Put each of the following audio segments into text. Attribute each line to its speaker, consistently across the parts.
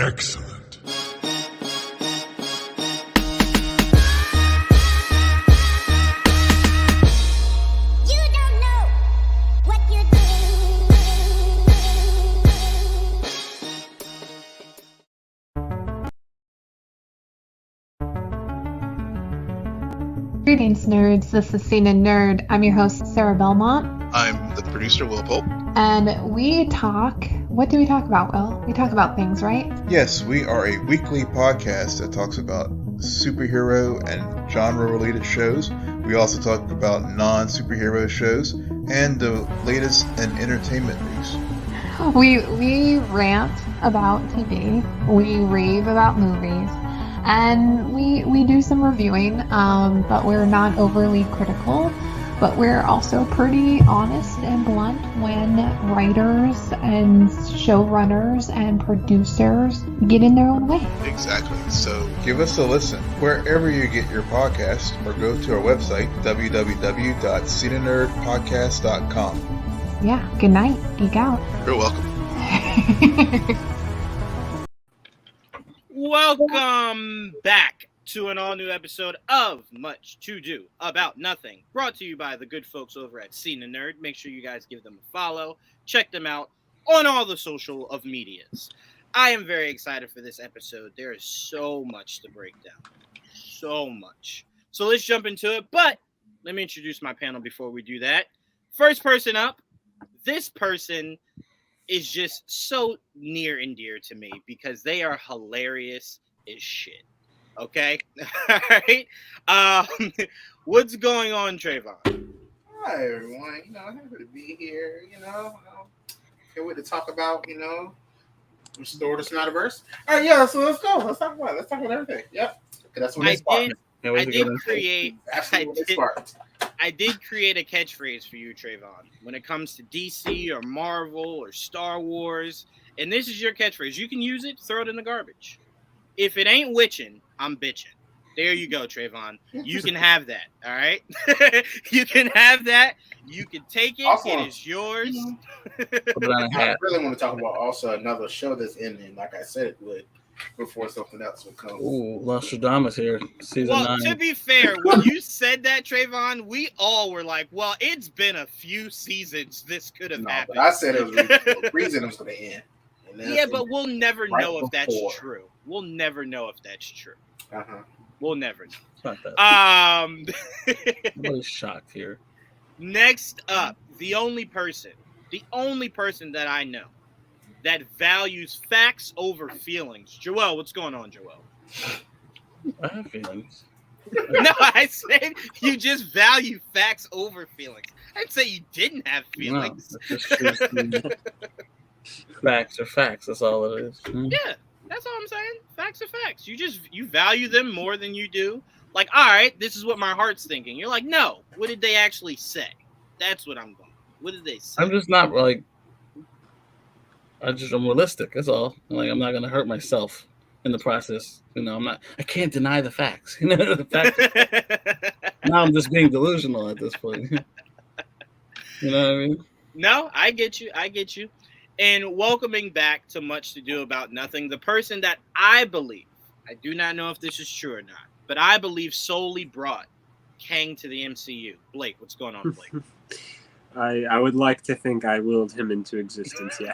Speaker 1: Excellent.
Speaker 2: You don't know what you're doing.
Speaker 3: Greetings, nerds. This is Scene and Nerd. I'm your host, Sarah Belmont.
Speaker 4: I'm the producer, Will Pope.
Speaker 3: And we talk. What do we talk about, Will? We talk about things, right?
Speaker 5: Yes, we are a weekly podcast that talks about superhero and genre-related shows. We also talk about non-superhero shows and the latest in entertainment news.
Speaker 3: We rant about TV. We rave about movies. And we do some reviewing, but we're not overly critical. But we're also pretty honest and blunt when writers and showrunners and producers get in their own way.
Speaker 4: Exactly. So
Speaker 5: Give us a listen wherever you get your podcast or go to our website, www.scenernerdpodcast.com.
Speaker 3: Yeah, good night. Geek out.
Speaker 4: you're welcome.
Speaker 6: Welcome back to an all-new episode of Much to Do About Nothing, brought to you by the good folks over at Scene and Nerd. Make sure you guys give them a follow. Check them out on all the social of medias. I am very excited for this episode. There is so much to break down. So much. So let's jump into it, but let me introduce my panel before we do that. First person up, this person is just so near and dear to me because they are hilarious as shit. Okay? All right. What's going on, Trevon?
Speaker 7: Hi, everyone. Happy to be here. Can't wait to talk about, restore the Snyderverse. All right, yeah, so let's go. Let's talk about it. Let's talk about everything. Yep. Okay, that's what
Speaker 6: I
Speaker 7: it sparked.
Speaker 6: I did create a catchphrase for you, Trevon, when it comes to DC or Marvel or Star Wars. And this is your catchphrase. You can use it, throw it in the garbage. If it ain't witching, I'm bitching. There you go, Trevon. You can have that, all right? You can have that. You can take it. Also, it is yours.
Speaker 7: I really want to talk about also another show that's ending, like I said it would, before something else would come.
Speaker 8: Ooh, Nostradamus here, season 9.
Speaker 6: To be fair, when you said that, Trevon, we all were like, well, it's been a few seasons this could have happened.
Speaker 7: But I said it was the reason it was going to end.
Speaker 6: Yeah, but we'll never know if that's true. We'll never know if that's true.
Speaker 7: Uh-huh.
Speaker 6: We'll never know.
Speaker 8: It's not that. Nobody's shocked here.
Speaker 6: Next up, the only person that I know that values facts over feelings. Joel, what's going on, Joel?
Speaker 8: I have feelings.
Speaker 6: No, I said you just value facts over feelings. I'd say you didn't have feelings.
Speaker 8: No, that's just facts are facts. That's all it is.
Speaker 6: Yeah, that's all I'm saying. Facts are facts. You value them more than you do. Like, all right, this is what my heart's thinking. You're like, no. What did they actually say? That's what I'm going. What did they say?
Speaker 8: I'm just not like. I'm realistic. That's all. I'm not gonna hurt myself in the process. I can't deny the facts. The facts. Now I'm just being delusional at this point. You know what I mean?
Speaker 6: No, I get you. And welcoming back to Much to Do About Nothing, the person that I believe, I do not know if this is true or not, but I believe solely brought Kang to the MCU. Blake, what's going on, Blake?
Speaker 9: I would like to think I willed him into existence, yeah.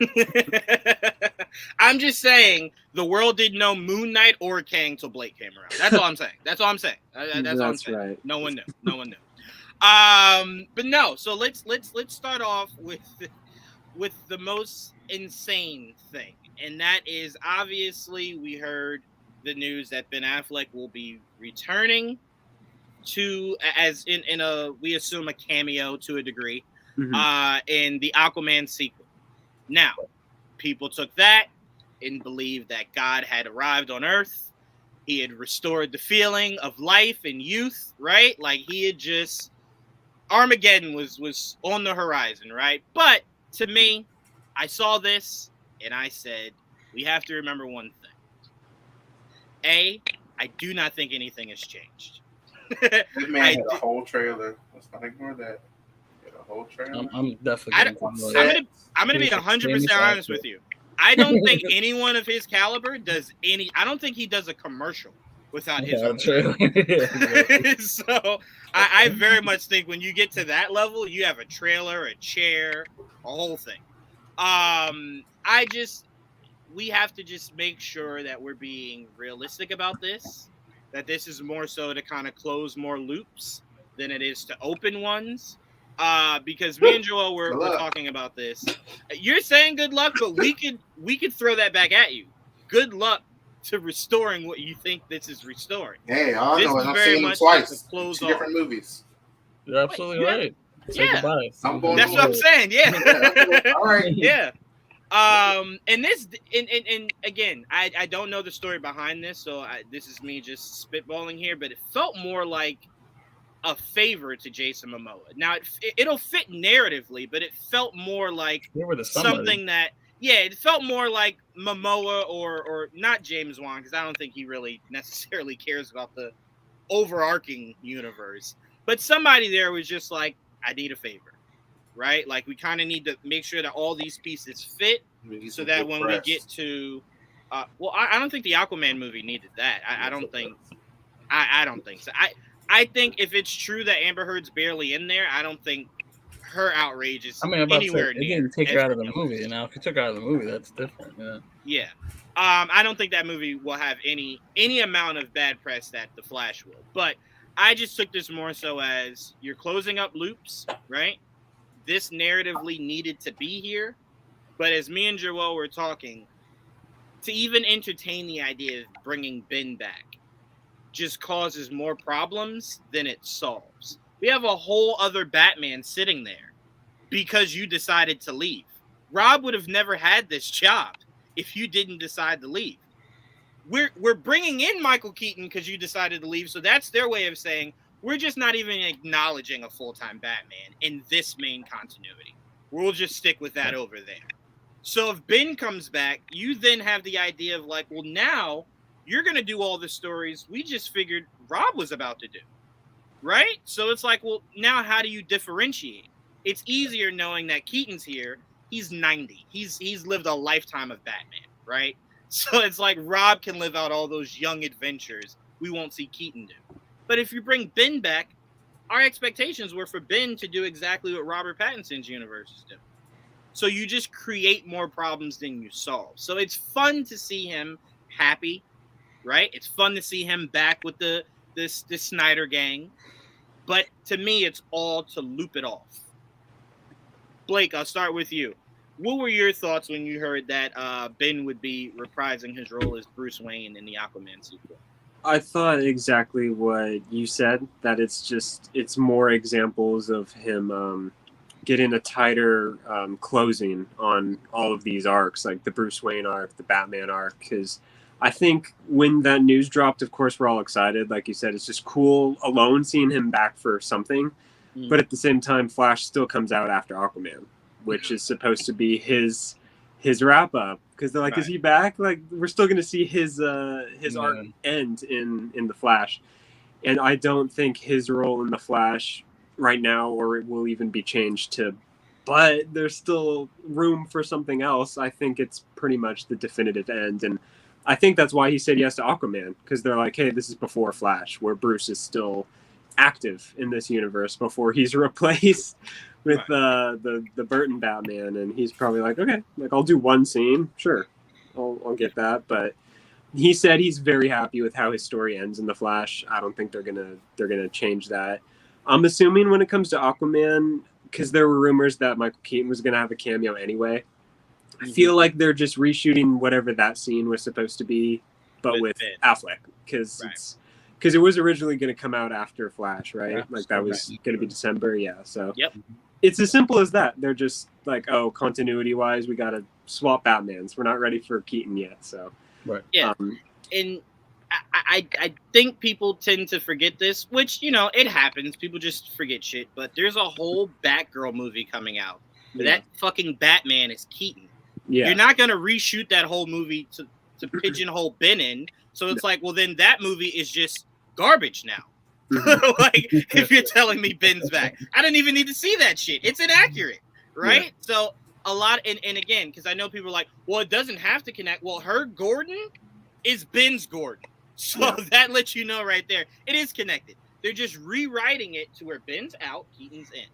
Speaker 6: I'm just saying the world didn't know Moon Knight or Kang till Blake came around. That's all I'm saying. That's all I'm saying.
Speaker 9: Right.
Speaker 6: No one knew. But no, so let's start off with the most insane thing, and that is obviously we heard the news that Ben Affleck will be returning to as in a we assume a cameo to a degree in the Aquaman sequel. Now, people took that and believed that God had arrived on Earth. He had restored the feeling of life and youth, right? Like he had just Armageddon was on the horizon, right? But to me, I saw this and I said, we have to remember one thing. A, I do not think anything has changed.
Speaker 7: This man had a whole trailer. Let's not ignore that. He had a whole trailer.
Speaker 8: I'm definitely.
Speaker 6: I'm gonna be 100% honest with you. I don't think anyone of his caliber does any. I don't think he does a commercial without his own trailer. So I very much think when you get to that level, you have a trailer, a chair, a whole thing. We have to just make sure that we're being realistic about this. That this is more so to kind of close more loops than it is to open ones. Because me and Joel we're talking about this. You're saying good luck, but we could throw that back at you. Good luck to restoring what you think this is restoring.
Speaker 7: Hey, I
Speaker 6: This
Speaker 7: know.
Speaker 6: is
Speaker 7: I've
Speaker 6: very
Speaker 7: seen them
Speaker 6: much
Speaker 7: twice.
Speaker 6: to close
Speaker 7: Two
Speaker 6: off.
Speaker 7: different movies.
Speaker 8: You're absolutely right. Say
Speaker 6: Yeah.
Speaker 8: goodbye.
Speaker 7: I'm going
Speaker 6: That's what I'm saying. Yeah.
Speaker 7: All right.
Speaker 6: Yeah. And this, and again, I don't know the story behind this, so this is me just spitballing here, but it felt more like a favor to Jason Momoa. Now it'll fit narratively, but it felt more like something that, it felt more like Momoa or not James Wan, because I don't think he really necessarily cares about the overarching universe, but somebody there was just like, I need a favor. Right? Like, we kind of need to make sure that all these pieces fit so that when we get to I don't think the Aquaman movie needed that. I don't think so. I think if it's true that Amber Heard's barely in there, I don't think her outrage is anywhere near.
Speaker 8: You didn't take her out of the movie. Now, if you took her out of the movie, that's different.
Speaker 6: Yeah. I don't think that movie will have any amount of bad press that The Flash will. But I just took this more so as you're closing up loops, right? This narratively needed to be here, but as me and Joel were talking, to even entertain the idea of bringing Ben back just causes more problems than it solves. We have a whole other Batman sitting there because you decided to leave. Rob would have never had this job if you didn't decide to leave. We're bringing in Michael Keaton because you decided to leave, so that's their way of saying, we're just not even acknowledging a full-time Batman in this main continuity. We'll just stick with that over there. So if Ben comes back, you then have the idea of like, well, now you're going to do all the stories we just figured Rob was about to do, right? So it's like, well, now how do you differentiate? It's easier knowing that Keaton's here. He's 90. He's lived a lifetime of Batman, right? So it's like Rob can live out all those young adventures we won't see Keaton do. But if you bring Ben back, our expectations were for Ben to do exactly what Robert Pattinson's universe is doing. So you just create more problems than you solve. So it's fun to see him happy, right? It's fun to see him back with the Snyder gang. But to me, it's all to loop it off. Blake, I'll start with you. What were your thoughts when you heard that Ben would be reprising his role as Bruce Wayne in the Aquaman sequel?
Speaker 9: I thought exactly what you said, that it's more examples of him getting a tighter closing on all of these arcs, like the Bruce Wayne arc, the Batman arc, because I think when that news dropped, of course, we're all excited. Like you said, it's just cool alone seeing him back for something. But at the same time, Flash still comes out after Aquaman, which is supposed to be his wrap up, because they're like, right, is he back? Like, we're still going to see his arc end in the Flash, and I don't think his role in the Flash right now, or it will even be changed to, but there's still room for something else. I think it's pretty much the definitive end, and I think that's why he said yes to Aquaman, because they're like, hey, this is before Flash, where Bruce is still active in this universe before he's replaced with the Burton Batman, and he's probably like, okay, like, I'll do one scene, sure, I'll get that. But he said he's very happy with how his story ends in the Flash. I don't think they're gonna change that. I'm assuming when it comes to Aquaman, because there were rumors that Michael Keaton was gonna have a cameo anyway. I feel like they're just reshooting whatever that scene was supposed to be, but with Affleck, because it was originally going to come out after Flash, right? Yeah, like that was going to be December, yeah. So it's as simple as that. They're just like, oh, continuity-wise, we got to swap Batmans. We're not ready for Keaton yet, so.
Speaker 6: Right. Yeah, and I think people tend to forget this, which, you know, it happens. People just forget shit, but there's a whole Batgirl movie coming out. Yeah. That fucking Batman is Keaton. Yeah. You're not going to reshoot that whole movie to pigeonhole Ben in, so it's like, well, then that movie is just garbage now. Like, if you're telling me Ben's back, I didn't even need to see that shit. It's inaccurate, right? So a lot, and again, because I know people are like, well, it doesn't have to connect. Well, her Gordon is Ben's Gordon. So that lets you know right there. It is connected. They're just rewriting it to where Ben's out, Keaton's in,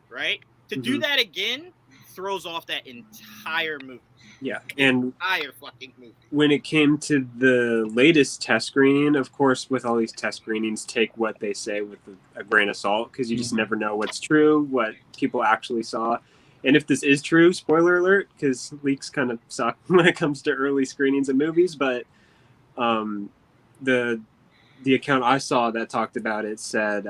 Speaker 6: right? To do that again throws off that entire movie.
Speaker 9: Yeah, and
Speaker 6: entire fucking movie.
Speaker 9: When it came to the latest test screening, of course, with all these test screenings, take what they say with a grain of salt, because you just never know what's true, what people actually saw. And if this is true, spoiler alert, because leaks kind of suck when it comes to early screenings of movies, but the account I saw that talked about it said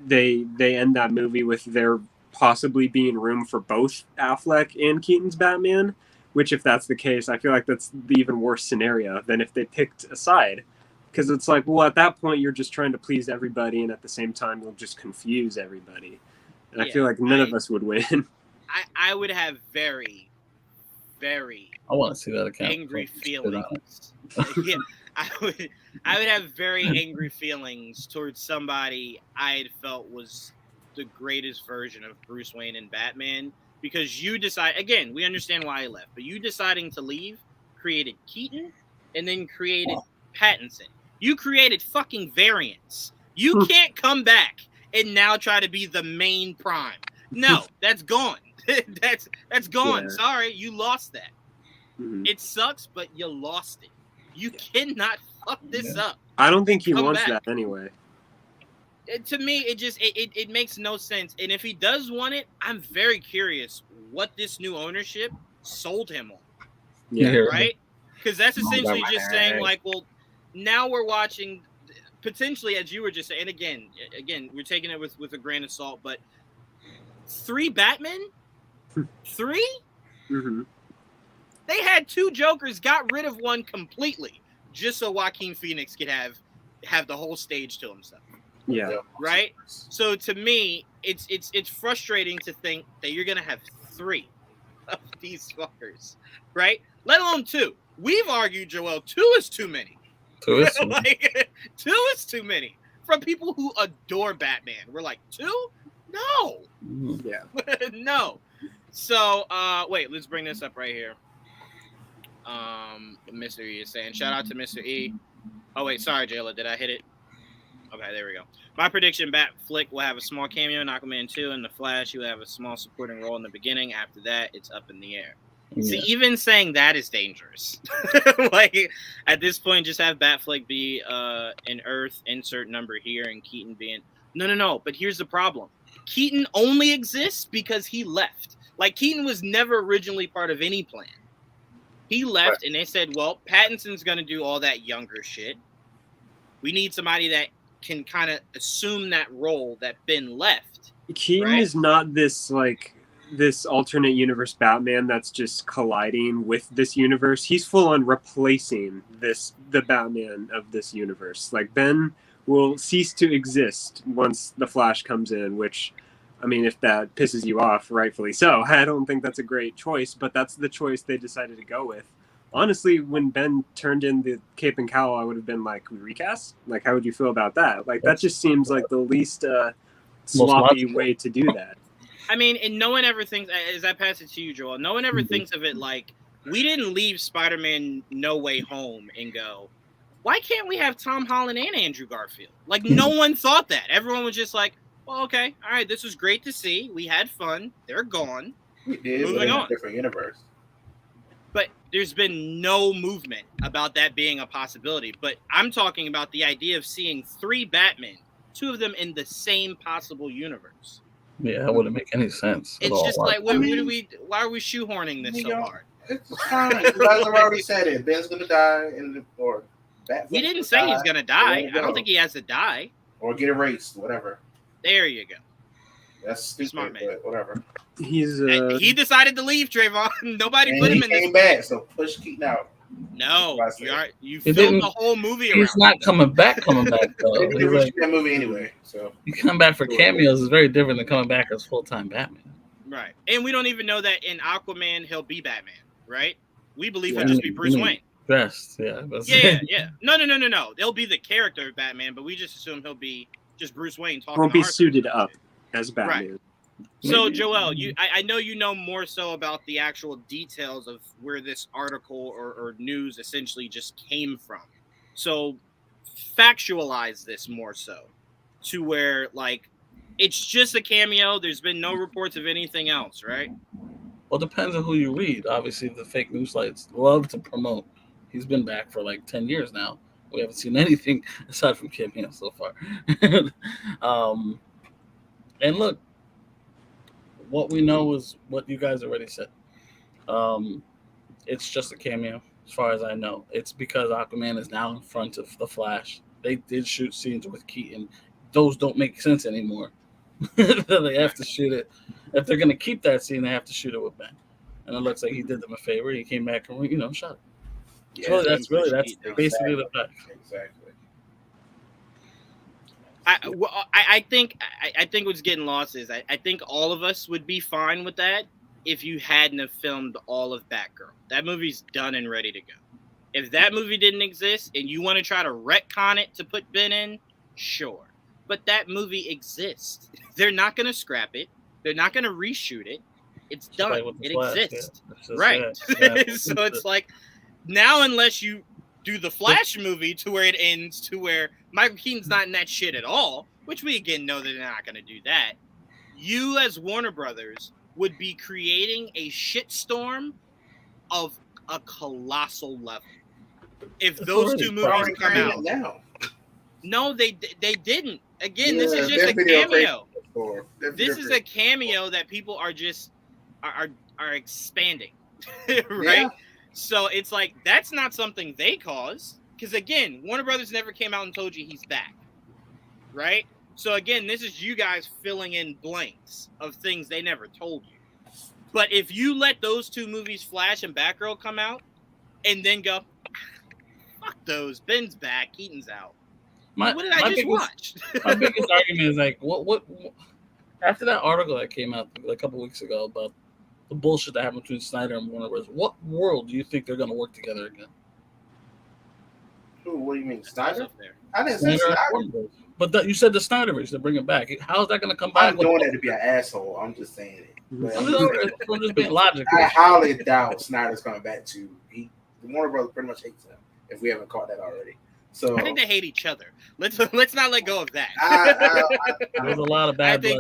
Speaker 9: they end that movie with there possibly being room for both Affleck and Keaton's Batman, which if that's the case, I feel like that's the even worse scenario than if they picked a side. Because it's like, well, at that point, you're just trying to please everybody, and at the same time, you'll just confuse everybody. And I feel like none of us would win.
Speaker 6: I would have very, very
Speaker 8: I want to see that account.
Speaker 6: angry feelings. Yeah, I would have very angry feelings towards somebody I had felt was the greatest version of Bruce Wayne and Batman, because you decide, again, we understand why he left, but you deciding to leave created Keaton and then created Pattinson. You created fucking variants. You can't come back and now try to be the main Prime. No, that's gone. that's gone.
Speaker 9: Yeah.
Speaker 6: Sorry, you lost that. It sucks, but you lost it. You cannot fuck this up.
Speaker 9: I don't think he
Speaker 6: Come
Speaker 9: wants
Speaker 6: back.
Speaker 9: that anyway.
Speaker 6: To me, it makes no sense. And if he does want it, I'm very curious what this new ownership sold him on.
Speaker 9: Yeah.
Speaker 6: Right? Because that's essentially just saying, like, well, now we're watching potentially, as you were just saying, and again, we're taking it with a grain of salt, but 3 Batmen? 3? They had 2 Jokers, got rid of one completely, just so Joaquin Phoenix could have the whole stage to himself.
Speaker 9: Yeah.
Speaker 6: Right? So to me, it's frustrating to think that you're gonna have 3 of these fuckers, right? Let alone 2. We've argued, Joel, 2 is too many.
Speaker 8: 2 is too many.
Speaker 6: 2 is too many. From people who adore Batman. We're like, 2? No.
Speaker 9: Yeah.
Speaker 6: No. So wait, let's bring this up right here. Mr. E is saying, shout out to Mr. E. Oh wait, sorry, Jayla, did I hit it? Okay, there we go. My prediction, Batfleck will have a small cameo in Aquaman 2, and The Flash, he will have a small supporting role in the beginning. After that, it's up in the air.
Speaker 8: Yeah.
Speaker 6: See, even saying that is dangerous. Like, at this point, just have Batfleck be an Earth insert number here, and Keaton being... No. But here's the problem. Keaton only exists because he left. Like, Keaton was never originally part of any plan. He left, and they said, well, Pattinson's going to do all that younger shit. We need somebody that can kind of assume that role that Ben left.
Speaker 9: Keaton is not this alternate universe Batman that's just colliding with this universe. He's full on replacing the Batman of this universe. Like, Ben will cease to exist once the Flash comes in, which, I mean, if that pisses you off, rightfully so. I don't think that's a great choice, but that's the choice they decided to go with. Honestly, when Ben turned in the cape and cowl, I would have been like, can we recast? Like, how would you feel about that? Like, that just seems like the least sloppy way to do that.
Speaker 6: I mean, and no one ever thinks, as I pass it to you, Joel, no one ever thinks of it like, we didn't leave Spider-Man No Way Home and go, why can't we have Tom Holland and Andrew Garfield? Like, no one thought that. Everyone was just like, well, okay, all right, this was great to see. We had fun. They're gone.
Speaker 7: We did,
Speaker 6: Moving
Speaker 7: but in
Speaker 6: on.
Speaker 7: a different universe.
Speaker 6: But there's been no movement about that being a possibility. But I'm talking about the idea of seeing 3 Batmen, 2 of them in the same possible universe.
Speaker 8: Yeah, that wouldn't make any sense.
Speaker 6: It's just like, why are we shoehorning this so hard?
Speaker 7: It's fine. You guys have already said it. Ben's gonna die, or Batfleck's
Speaker 6: He didn't say he's gonna die. I don't think he has to die.
Speaker 7: Or get erased, whatever.
Speaker 6: There you go.
Speaker 7: That's stupid,
Speaker 6: Smart man.
Speaker 7: but whatever.
Speaker 9: He's
Speaker 6: And he decided to leave, Trevon. Nobody
Speaker 7: And
Speaker 6: put him
Speaker 7: he
Speaker 6: in this.
Speaker 7: came back, so push Keaton out.
Speaker 6: No,
Speaker 7: That's what I
Speaker 6: you
Speaker 8: He
Speaker 6: filmed
Speaker 8: didn't-
Speaker 6: the whole movie around.
Speaker 8: He's not coming back though.
Speaker 7: They
Speaker 8: He's
Speaker 7: didn't
Speaker 8: like,
Speaker 7: that movie anyway, so
Speaker 8: you come back for cameos is very different than coming back as full-time Batman.
Speaker 6: Right. And we don't even know that in Aquaman he'll be Batman, right? We believe
Speaker 8: Yeah.
Speaker 6: he'll just be Bruce Wayne.
Speaker 8: Best, yeah. That's
Speaker 6: Yeah. No. They'll be the character of Batman, but we just assume he'll be just Bruce Wayne talking.
Speaker 9: won't be
Speaker 6: to Arthur.
Speaker 9: suited up as Batman.
Speaker 6: So,
Speaker 8: Maybe.
Speaker 6: Joel, I know you know more so about the actual details of where this article or news essentially just came from. So, factualize this more so to where, like, it's just a cameo. There's been no reports of anything else, right?
Speaker 8: Well, it depends on who you read. Obviously, the fake news sites love to promote. He's been back for like 10 years now. We haven't seen anything aside from cameo so far. And look, what we know is what you guys already said. It's just a cameo, as far as I know. It's because Aquaman is now in front of the Flash. They did shoot scenes with Keaton. Those don't make sense anymore. They have to shoot it. If they're going to keep that scene, they have to shoot it with Ben. And it looks like he did them a favor. He came back and shot it.
Speaker 7: Yeah,
Speaker 8: That's basically the fact.
Speaker 7: Exactly.
Speaker 6: I think what's getting lost is I think all of us would be fine with that if you hadn't have filmed all of Batgirl. That movie's done and ready to go. If that movie didn't exist and you want to try to retcon it to put Ben in, sure. But that movie exists. They're not going to scrap it. They're not going to reshoot it. It's done.
Speaker 8: Like
Speaker 6: it
Speaker 8: Flash,
Speaker 6: exists.
Speaker 8: yeah.
Speaker 6: Right.
Speaker 8: Yeah.
Speaker 6: So it's like, now unless you do the Flash movie to where it ends, to where Michael Keaton's not in that shit at all, which we again know that they're not going to do that, you as Warner Brothers would be creating a shitstorm of a colossal level. If those two movies come out.
Speaker 7: Now.
Speaker 6: No, they didn't. Again, this is just a cameo. This is a cameo that people are just are expanding, right?
Speaker 7: Yeah.
Speaker 6: So it's like that's not something they caused, because again, Warner Brothers never came out and told you he's back, right? So again, this is you guys filling in blanks of things they never told you. But if you let those two movies, Flash and Batgirl, come out, and then go, fuck those, Ben's back, Keaton's out. What did I just watch?
Speaker 8: My biggest argument is like, what? After that article that came out a couple weeks ago about the bullshit that happened between Snyder and Warner Bros., what world do you think they're going to work together again?
Speaker 7: What do you mean, Snyder? I didn't say
Speaker 8: Snyder
Speaker 7: Snyder.
Speaker 8: But you said the Snyderverse to bring it back. How is that going to come
Speaker 7: I'm
Speaker 8: back?
Speaker 7: doing that to be an asshole. I'm just saying it. But
Speaker 8: I'm just being logical.
Speaker 7: I highly doubt Snyder's coming back to. Warner Brothers pretty much hates him. If we haven't caught that already. So
Speaker 6: I think they hate each other. Let's not let go of that.
Speaker 8: There's a lot of bad blood.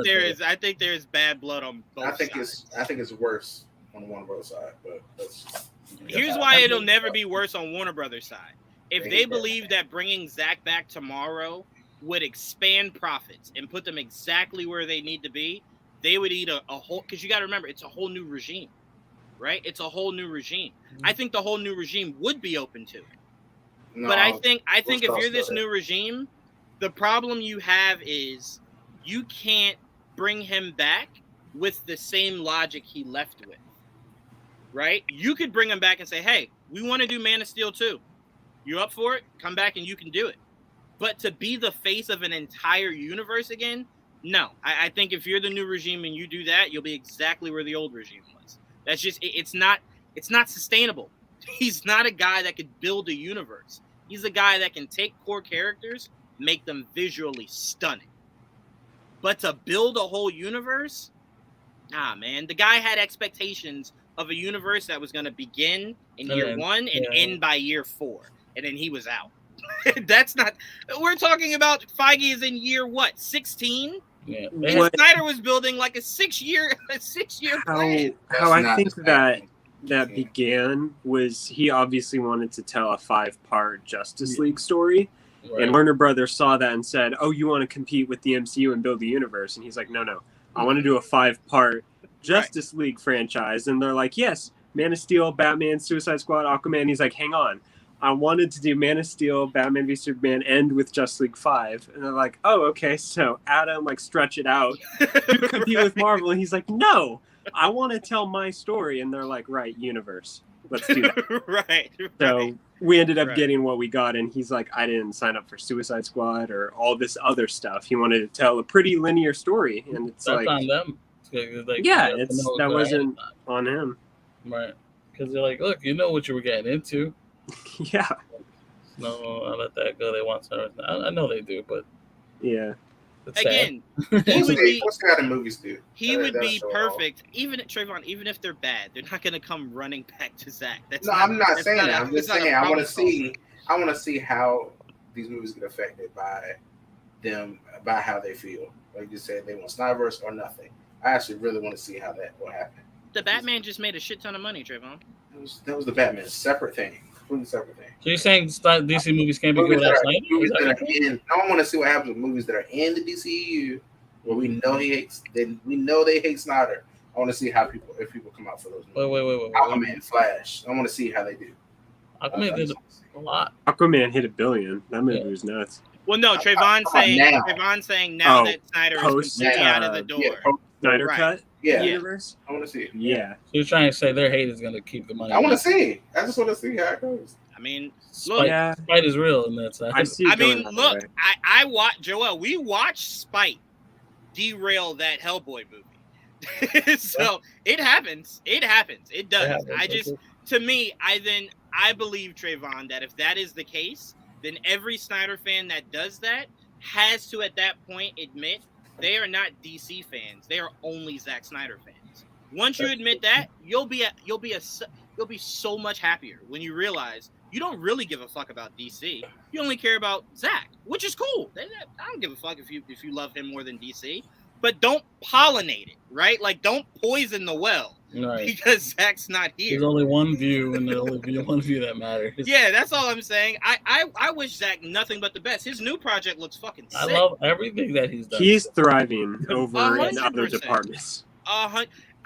Speaker 6: I think there is bad blood on both sides.
Speaker 7: I think it's worse on the Warner Brothers side, but that's just,
Speaker 6: here's why it'll never be worse on Warner Brothers side. If they believe that bringing Zack back tomorrow would expand profits and put them exactly where they need to be, they would eat a whole, because you got to remember, it's a whole new regime, right? It's a whole new regime. I think the whole new regime would be open to it. No, but I think if you're this new regime, the problem you have is you can't bring him back with the same logic he left with, right? You could bring him back and say, hey, we want to do Man of Steel 2. You up for it? Come back and you can do it. But to be the face of an entire universe again, no. I think if you're the new regime and you do that, you'll be exactly where the old regime was. That's just, it's not sustainable. He's not a guy that could build a universe. He's a guy that can take core characters, make them visually stunning. But to build a whole universe, man. The guy had expectations of a universe that was going to begin in year 1 and end by year 4. And then he was out. That's not, we're talking about Feige is in year, 16?
Speaker 8: Yeah.
Speaker 6: And Snyder was building like a 6-year plan.
Speaker 9: How I think that began was he obviously wanted to tell a 5-part Justice League story. Right. And Warner Brothers saw that and said, oh, you want to compete with the MCU and build the universe? And he's like, no. I want to do a 5-part Justice League franchise. And they're like, yes, Man of Steel, Batman, Suicide Squad, Aquaman. He's like, hang on. I wanted to do Man of Steel, Batman v Superman, end with Justice League 5. And they're like, oh, okay, so Adam, stretch it out. You compete with Marvel. And he's like, no, I want to tell my story. And they're like, right, universe. Let's do that.
Speaker 6: Right.
Speaker 9: So we ended up getting what we got. And he's like, I didn't sign up for Suicide Squad or all this other stuff. He wanted to tell a pretty linear story. And it's
Speaker 8: that's
Speaker 9: like,
Speaker 8: on them.
Speaker 9: That wasn't on him.
Speaker 8: Right. Because they're like, look, you know what you were getting into.
Speaker 9: Yeah.
Speaker 8: No, I let that go. They want something. I know they do, but
Speaker 9: yeah.
Speaker 8: It's sad.
Speaker 6: Again, he
Speaker 7: We'll
Speaker 6: would
Speaker 7: see.
Speaker 6: be
Speaker 7: We'll see how the movies do.
Speaker 6: he would
Speaker 7: That'll
Speaker 6: be
Speaker 7: show it all.
Speaker 6: perfect. Even Trevon, even if they're bad, they're not gonna come running back to Zach. That's
Speaker 7: No, I'm not
Speaker 6: that's
Speaker 7: saying
Speaker 6: not
Speaker 7: that.
Speaker 6: a-
Speaker 7: I'm just
Speaker 6: that's not a
Speaker 7: saying I want to
Speaker 6: problem
Speaker 7: see. I want to see how these movies get affected by them, by how they feel. Like you said, they want Snyderverse or nothing. I actually really want to see how that will happen.
Speaker 6: The Batman just made a shit ton of money, Trevon.
Speaker 7: That was the Batman separate thing, completely separate thing.
Speaker 8: So you're saying DC movies can't be good
Speaker 7: Movies that
Speaker 8: without
Speaker 7: are,
Speaker 8: Snyder?
Speaker 7: movies
Speaker 8: Is that
Speaker 7: that
Speaker 8: what
Speaker 7: are
Speaker 8: you're saying?
Speaker 7: in. I want to see what happens with movies that are in the DCEU, where we know he hates. Then we know they hate Snyder. I want to see how if people come out for those movies.
Speaker 8: Wait.
Speaker 7: Aquaman, Flash. I want to see how they do.
Speaker 8: Aquaman did a lot.
Speaker 9: Aquaman hit $1 billion. That movie was nuts.
Speaker 6: Well, no, Trevon's saying now
Speaker 9: Oh,
Speaker 6: that Snyder is
Speaker 9: post,
Speaker 6: completely out of the door.
Speaker 7: Yeah,
Speaker 9: Snyder
Speaker 6: Right.
Speaker 9: Cut
Speaker 7: yeah.
Speaker 9: universe?
Speaker 7: I want to see it.
Speaker 9: Yeah.
Speaker 8: So you're trying to say their hate is going to keep the money.
Speaker 7: I want to see. I just want to see how it goes.
Speaker 6: I mean,
Speaker 8: Spite,
Speaker 6: look,
Speaker 9: Yeah.
Speaker 8: Spite is real in that side.
Speaker 9: I see it
Speaker 6: I mean,
Speaker 9: going that
Speaker 6: look,
Speaker 9: way.
Speaker 6: I watch Joel. We watched Spite derail that Hellboy movie. So it happens. It happens. It does. I just, to me, I believe, Trevon, that if that is the case, then every Snyder fan that does that has to, at that point, admit they are not DC fans. They are only Zack Snyder fans. Once you admit that, you'll be so much happier when you realize you don't really give a fuck about DC. You only care about Zack, which is cool. I don't give a fuck if you love him more than DC, but don't pollinate it, right? Like, don't poison the well
Speaker 8: Right.
Speaker 6: because Zack's not here.
Speaker 8: There's only one view, and there's only one view that matters.
Speaker 6: Yeah, that's all I'm saying. I wish Zack nothing but the best. His new project looks fucking sick.
Speaker 8: I love everything that he's done.
Speaker 9: He's thriving over in
Speaker 6: 100%.
Speaker 9: other departments.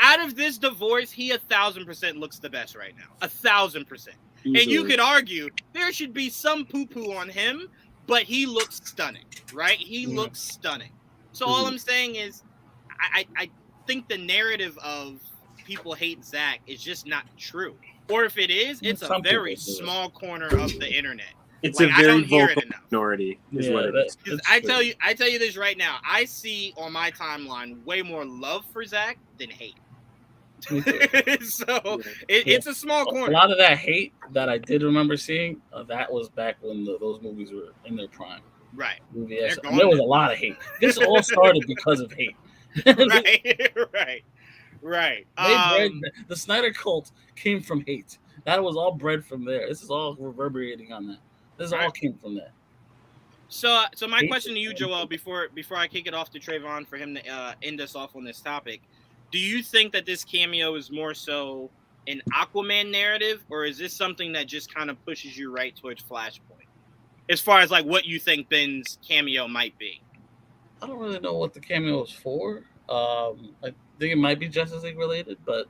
Speaker 6: Out of this divorce, he 1,000% looks the best right now. 1,000%. And you
Speaker 9: Easily.
Speaker 6: could argue there should be some poo-poo on him, but he looks stunning, right? He looks stunning. So all I'm saying is, I think the narrative of people hate Zack is just not true. Or if it is, it's a
Speaker 8: Some
Speaker 6: very
Speaker 8: people do it.
Speaker 6: small corner of the internet.
Speaker 9: It's
Speaker 6: Like,
Speaker 9: a
Speaker 6: I
Speaker 9: very
Speaker 6: don't hear it
Speaker 9: vocal
Speaker 6: enough.
Speaker 9: minority, is
Speaker 8: Yeah,
Speaker 9: what it
Speaker 8: that-
Speaker 9: is.
Speaker 6: Because
Speaker 8: That's
Speaker 6: I
Speaker 8: true.
Speaker 6: tell you this right now. I see on my timeline way more love for Zack than hate.
Speaker 8: Me too.
Speaker 6: So it's a small
Speaker 8: A
Speaker 6: corner.
Speaker 8: lot of that hate that I did remember seeing, that was back when those movies were in their prime.
Speaker 6: Right.
Speaker 8: Yes,
Speaker 6: They're gone
Speaker 8: there was
Speaker 6: now.
Speaker 8: a lot of hate. This all started because of hate.
Speaker 6: Right.
Speaker 8: The Snyder cult came from hate. That was all bred from there. This is all reverberating on that. This all came from that.
Speaker 6: So my
Speaker 8: Hate
Speaker 6: question to you,
Speaker 8: is-
Speaker 6: Joel, before I kick it off to Trevon for him to end us off on this topic, do you think that this cameo is more so an Aquaman narrative, or is this something that just kind of pushes you right towards Flashpoint, as far as like what you think Ben's cameo might be?
Speaker 8: I don't really know what the cameo is for. I think it might be Justice League related, but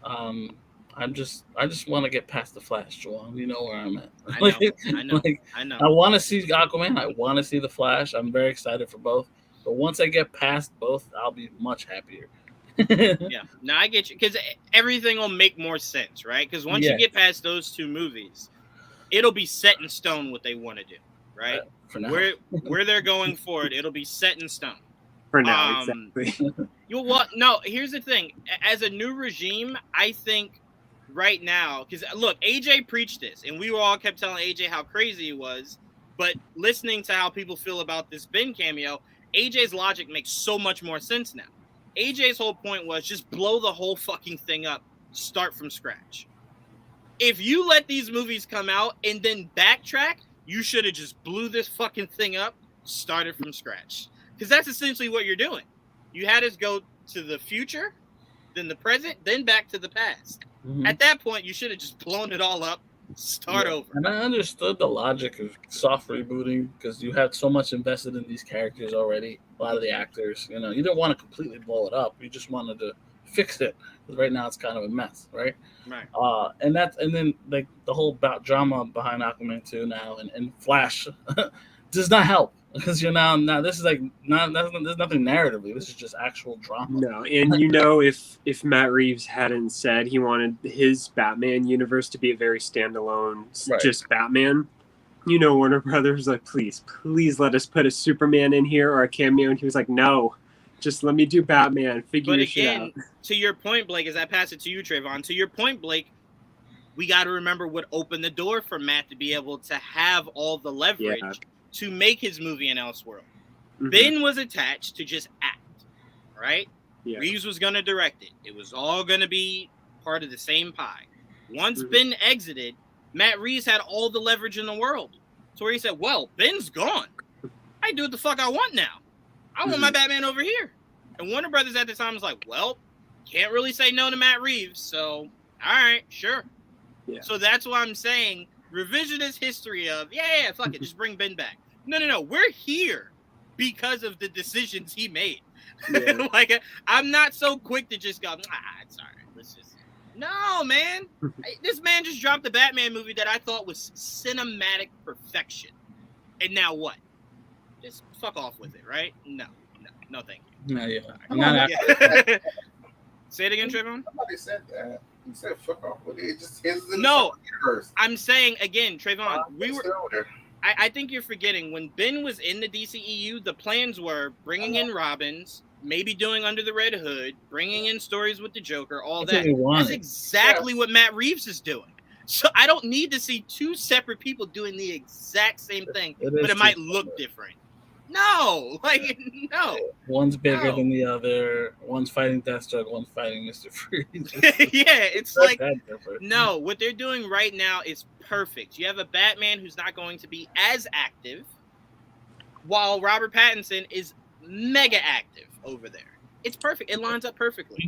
Speaker 8: I just want to get past the Flash, Juwaan. You know where I'm at.
Speaker 6: I know.
Speaker 8: I want to see Aquaman. I want to see the Flash. I'm very excited for both. But once I get past both, I'll be much happier.
Speaker 6: Yeah, no, I get you, because everything will make more sense, right? Because once you
Speaker 8: Yes.
Speaker 6: get past those two movies, it'll be set in stone what they want to do, right?
Speaker 8: For now.
Speaker 6: Where they're going forward, it'll be set in stone.
Speaker 9: For now, exactly.
Speaker 6: Here's the thing. As a new regime, I think right now, because look, AJ preached this, and we all kept telling AJ how crazy he was, but listening to how people feel about this Ben cameo, AJ's logic makes so much more sense now. AJ's whole point was just blow the whole fucking thing up, start from scratch. If you let these movies come out and then backtrack, you should have just blew this fucking thing up, started from scratch. Because that's essentially what you're doing. You had us go to the future, then the present, then back to the past.
Speaker 8: Mhm.
Speaker 6: At that point, you should have just blown it all up, start over.
Speaker 8: And I understood the logic of soft rebooting because you had so much invested in these characters already. A lot of the actors, you didn't want to completely blow it up. You just wanted to fix it. Because right now it's kind of a mess, right?
Speaker 6: Right.
Speaker 8: And then like the whole drama behind Aquaman 2 now and Flash does not help because you're now this is like there's nothing narratively. This is just actual drama.
Speaker 9: No, and if Matt Reeves hadn't said he wanted his Batman universe to be a very standalone,
Speaker 8: Right.
Speaker 9: just Batman, Warner Brothers like, please let us put a Superman in here or a cameo, and he was like, no, just let me do Batman. Figure
Speaker 6: But
Speaker 9: your shit out.
Speaker 6: again, to your point, Blake, as I pass it to you, Trevon, to your point, Blake, we got to remember what opened the door for Matt to be able to have all the leverage to make his movie in Elseworld. Ben was attached to just act, right?
Speaker 9: Yeah.
Speaker 6: Reeves was going to direct it. It was all going to be part of the same pie. Once Ben exited, Matt Reeves had all the leverage in the world. So where he said, well, Ben's gone. I can do what the fuck I want now. I want my Batman over here. And Warner Brothers at the time was like, well, can't really say no to Matt Reeves. So, all right, sure.
Speaker 9: Yeah.
Speaker 6: So that's why I'm saying revisionist history of, yeah, fuck it, just bring Ben back. No. We're here because of the decisions he made.
Speaker 9: Yeah.
Speaker 6: Like, I'm not so quick to just go, it's all right. Let's just. No, man. This man just dropped the Batman movie that I thought was cinematic perfection. And now what? Just fuck off with it, right? No, thank you.
Speaker 8: No, yeah.
Speaker 6: Yeah. Say it again, Trevon.
Speaker 7: Somebody said that. He said fuck off with it. It just his
Speaker 6: No,
Speaker 7: universe.
Speaker 6: I'm saying again, Trevon.
Speaker 7: It's still there.
Speaker 6: I think you're forgetting when Ben was in the DCEU, the plans were bringing in Robins, maybe doing Under the Red Hood, bringing in stories with the Joker, all
Speaker 8: That's what
Speaker 6: that.
Speaker 8: we wanted.
Speaker 6: That's exactly what Matt Reeves is doing. So I don't need to see two separate people doing the exact same thing, but it might look different. No, no.
Speaker 8: One's bigger
Speaker 6: No.
Speaker 8: than the other. One's fighting Deathstroke. One's fighting Mr. Freeze.
Speaker 6: Yeah, it's
Speaker 8: Not
Speaker 6: like
Speaker 8: that different.
Speaker 6: no. What they're doing right now is perfect. You have a Batman who's not going to be as active, while Robert Pattinson is mega active over there. It's perfect. It lines up perfectly.
Speaker 8: To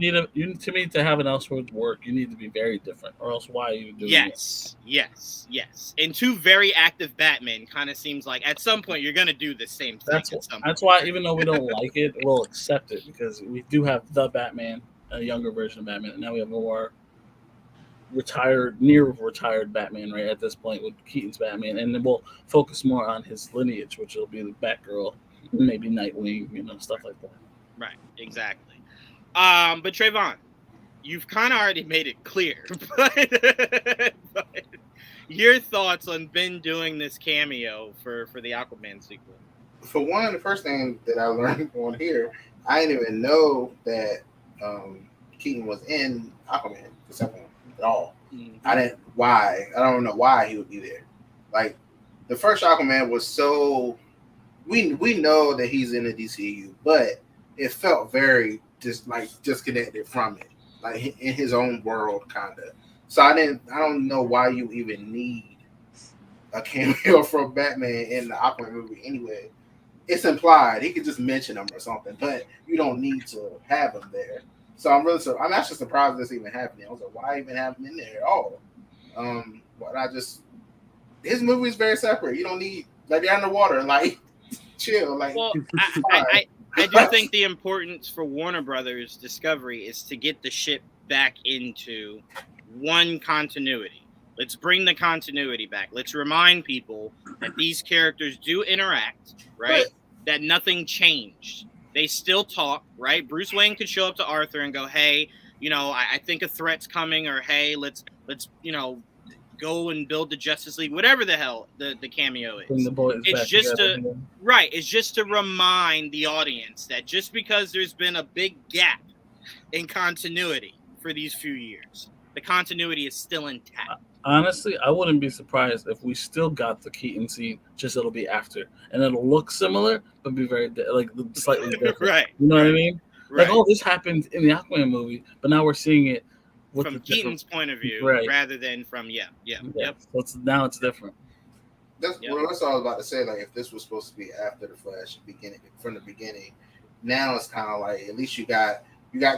Speaker 8: me, to have an Elseworlds work, you need to be very different, or else why are you doing it?
Speaker 6: Yes. And two very active Batmen kind of seems like at some point you're gonna do the same thing.
Speaker 8: That's why, even though we don't like it, we'll accept it because we do have the Batman, a younger version of Batman, and now we have more near retired Batman right at this point with Keaton's Batman, and then we'll focus more on his lineage, which will be the Batgirl, maybe Nightwing, stuff like that.
Speaker 6: Right, exactly. But Trevon, you've kind of already made it clear. But your thoughts on Ben doing this cameo for the Aquaman sequel?
Speaker 7: For one, the first thing that I learned on here, I didn't even know that Keaton was in Aquaman the second one at all.
Speaker 6: Mm-hmm.
Speaker 7: I don't know why he would be there. Like the first Aquaman was so we know that he's in the DCU, but it felt very disconnected from it, like in his own world, kind of. So I don't know why you even need a cameo from Batman in the Aquaman movie anyway. It's implied. He could just mention him or something, but you don't need to have him there. So I'm actually surprised this even happening. I was like, why even have him in there at all? His movie is very separate. You don't need they're underwater, chill. Well,
Speaker 6: I do think the importance for Warner Brothers Discovery is to get the ship back into one continuity. Let's bring the continuity back. Let's remind people that these characters do interact, right? That nothing changed. They still talk, right? Bruce Wayne could show up to Arthur and go, hey, I think a threat's coming, or hey, let's go and build the Justice League, whatever the hell the cameo is. It's just to remind the audience that just because there's been a big gap in continuity for these few years, the continuity is still intact.
Speaker 8: Honestly, I wouldn't be surprised if we still got the Keaton scene, just it'll be after, and it'll look similar, but be very slightly different.
Speaker 6: Right.
Speaker 8: You know what I mean?
Speaker 6: Right.
Speaker 8: This happened in the Aquaman movie, but now we're seeing it
Speaker 6: from Keaton's point of view, rather than from yep.
Speaker 8: So now it's different.
Speaker 7: That's all I was about to say. If this was supposed to be after the Flash from the beginning, now it's kind of like at least you got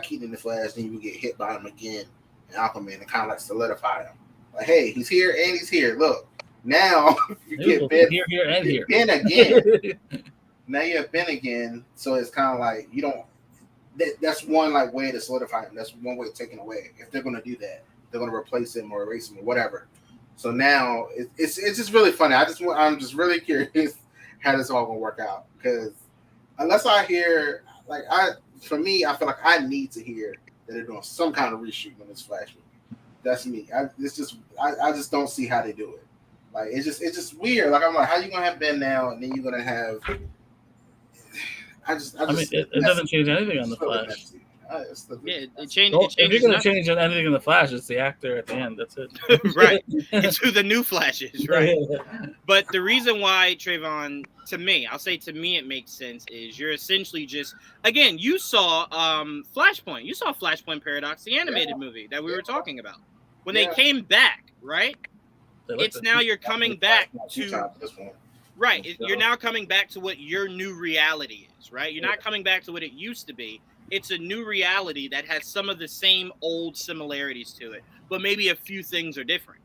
Speaker 7: Keaton in the Flash, then you get hit by him again in Aquaman and kind of solidify him. Like, hey, he's here and he's here. Look, now you get Ben
Speaker 8: here and here.
Speaker 7: Ben again. Now you have Ben again, so it's kind of like you don't. That's one way to solidify him. That's one way of taking away. If they're going to do that, they're going to replace him or erase him or whatever. So now it's just really funny. I'm just really curious how this all going to work out, because unless I hear I feel like I need to hear that they're doing some kind of reshoot on this Flash movie. That's me. I just don't see how they do it. It's just weird. I'm like, how you gonna have Ben now, and then you're gonna have? It doesn't
Speaker 8: change anything on the Flash.
Speaker 6: Yeah, it
Speaker 8: If
Speaker 6: changes
Speaker 8: you're gonna
Speaker 6: nothing.
Speaker 8: change anything in the Flash, it's the actor at the end. That's it.
Speaker 6: Right. It's who the new Flash is, right? But the reason why, Trevon, to me, I'll say to me it makes sense, is you're essentially just, again, you saw Flashpoint. You saw Flashpoint Paradox, the animated movie that we were talking about. When they came back, right? It's now you're coming back to, right, you're now coming back to what your new reality is, right? You're not coming back to what it used to be. It's a new reality that has some of the same old similarities to it, but maybe a few things are different.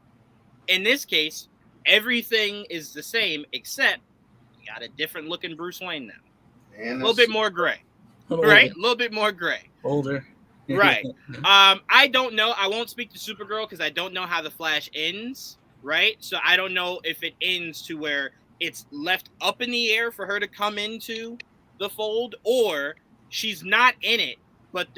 Speaker 6: In this case, everything is the same, except you got a different looking Bruce Wayne now.
Speaker 7: And
Speaker 6: A little bit more gray,
Speaker 8: Older.
Speaker 6: right? A little bit more gray.
Speaker 8: Older.
Speaker 6: Right. I don't know. I won't speak to Supergirl because I don't know how the Flash ends, right? So I don't know if it ends to where it's left up in the air for her to come into the fold, or she's not in it, but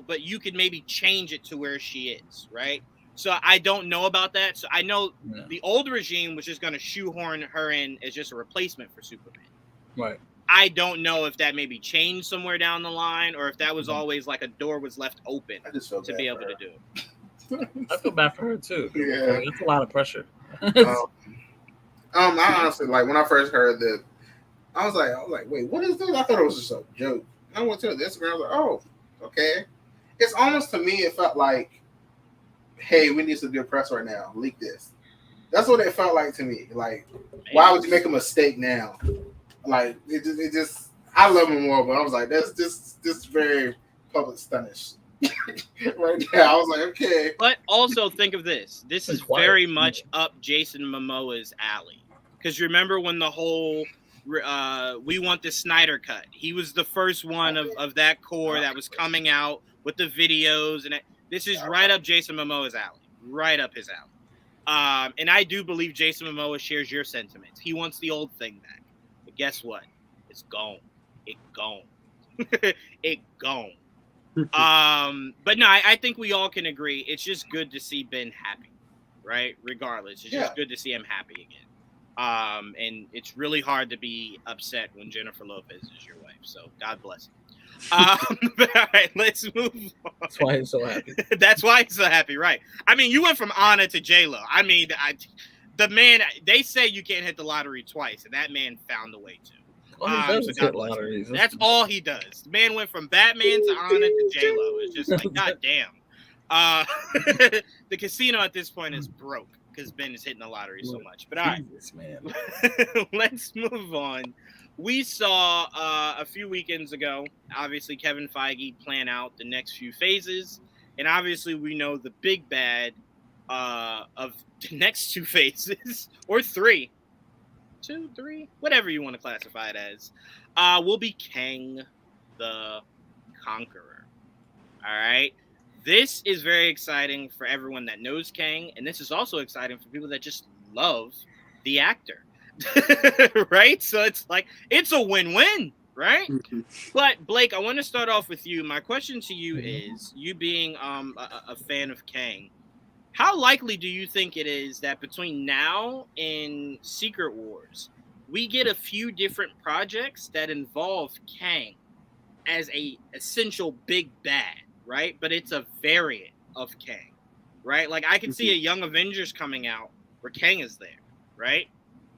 Speaker 6: but you could maybe change it to where she is, right? So I don't know about that. So I know the old regime was just going to shoehorn her in as just a replacement for Superman.
Speaker 8: Right.
Speaker 6: I don't know if that maybe changed somewhere down the line, or if that was always like a door was left open to be able to do it.
Speaker 8: I feel bad for her too.
Speaker 7: Yeah.
Speaker 8: That's a lot of pressure.
Speaker 7: I honestly, like, when I first heard that, I was like, wait, what is this? I thought it was just a joke. I went to the Instagram. I was like, oh, okay. It's almost, to me, it felt like, hey, we need some good press right now. Leak this. That's what it felt like to me. Like, why would you make a mistake now? Like, it just I love him more, but I was like, that's just very public stunnish. Right now, I was like, okay.
Speaker 6: But also think of this. This is very much up Jason Momoa's alley. Because remember when the whole we want the Snyder cut. He was the first one of that core that was coming out with the videos, and this is right up Jason Momoa's alley, right up his alley. And I do believe Jason Momoa shares your sentiments. He wants the old thing back, but guess what? It's gone. It gone. It gone. But no, I think we all can agree. It's just good to see Ben happy, right? Regardless, it's just good to see him happy again. And it's really hard to be upset when Jennifer Lopez is your wife. So God bless him. But all right, let's move on.
Speaker 8: That's why he's so happy.
Speaker 6: That's why he's so happy, right? I mean, you went from Anna to J-Lo. I mean, the man, they say you can't hit the lottery twice, and that man found a way to.
Speaker 8: All he does is hit lotteries.
Speaker 6: That's all he does. The man went from Batman to Anna to J-Lo. It's just like, God damn. The casino at this point is broke because Ben is hitting the lottery so much. But all right,
Speaker 8: man.
Speaker 6: Let's move on. We saw a few weekends ago, obviously, Kevin Feige plan out the next few phases. And obviously, we know the big bad of the next two phases, or three, whatever you want to classify it as, will be Kang the Conqueror. All right. This is very exciting for everyone that knows Kang, and this is also exciting for people that just love the actor. Right? So it's like, it's a win-win, right? Mm-hmm. But Blake, I want to start off with you. My question to you is, you being a fan of Kang, how likely do you think it is that between now and Secret Wars, we get a few different projects that involve Kang as a essential big bad, right? But it's a variant of Kang, right? Like, I can see a Young Avengers coming out where Kang is there, right?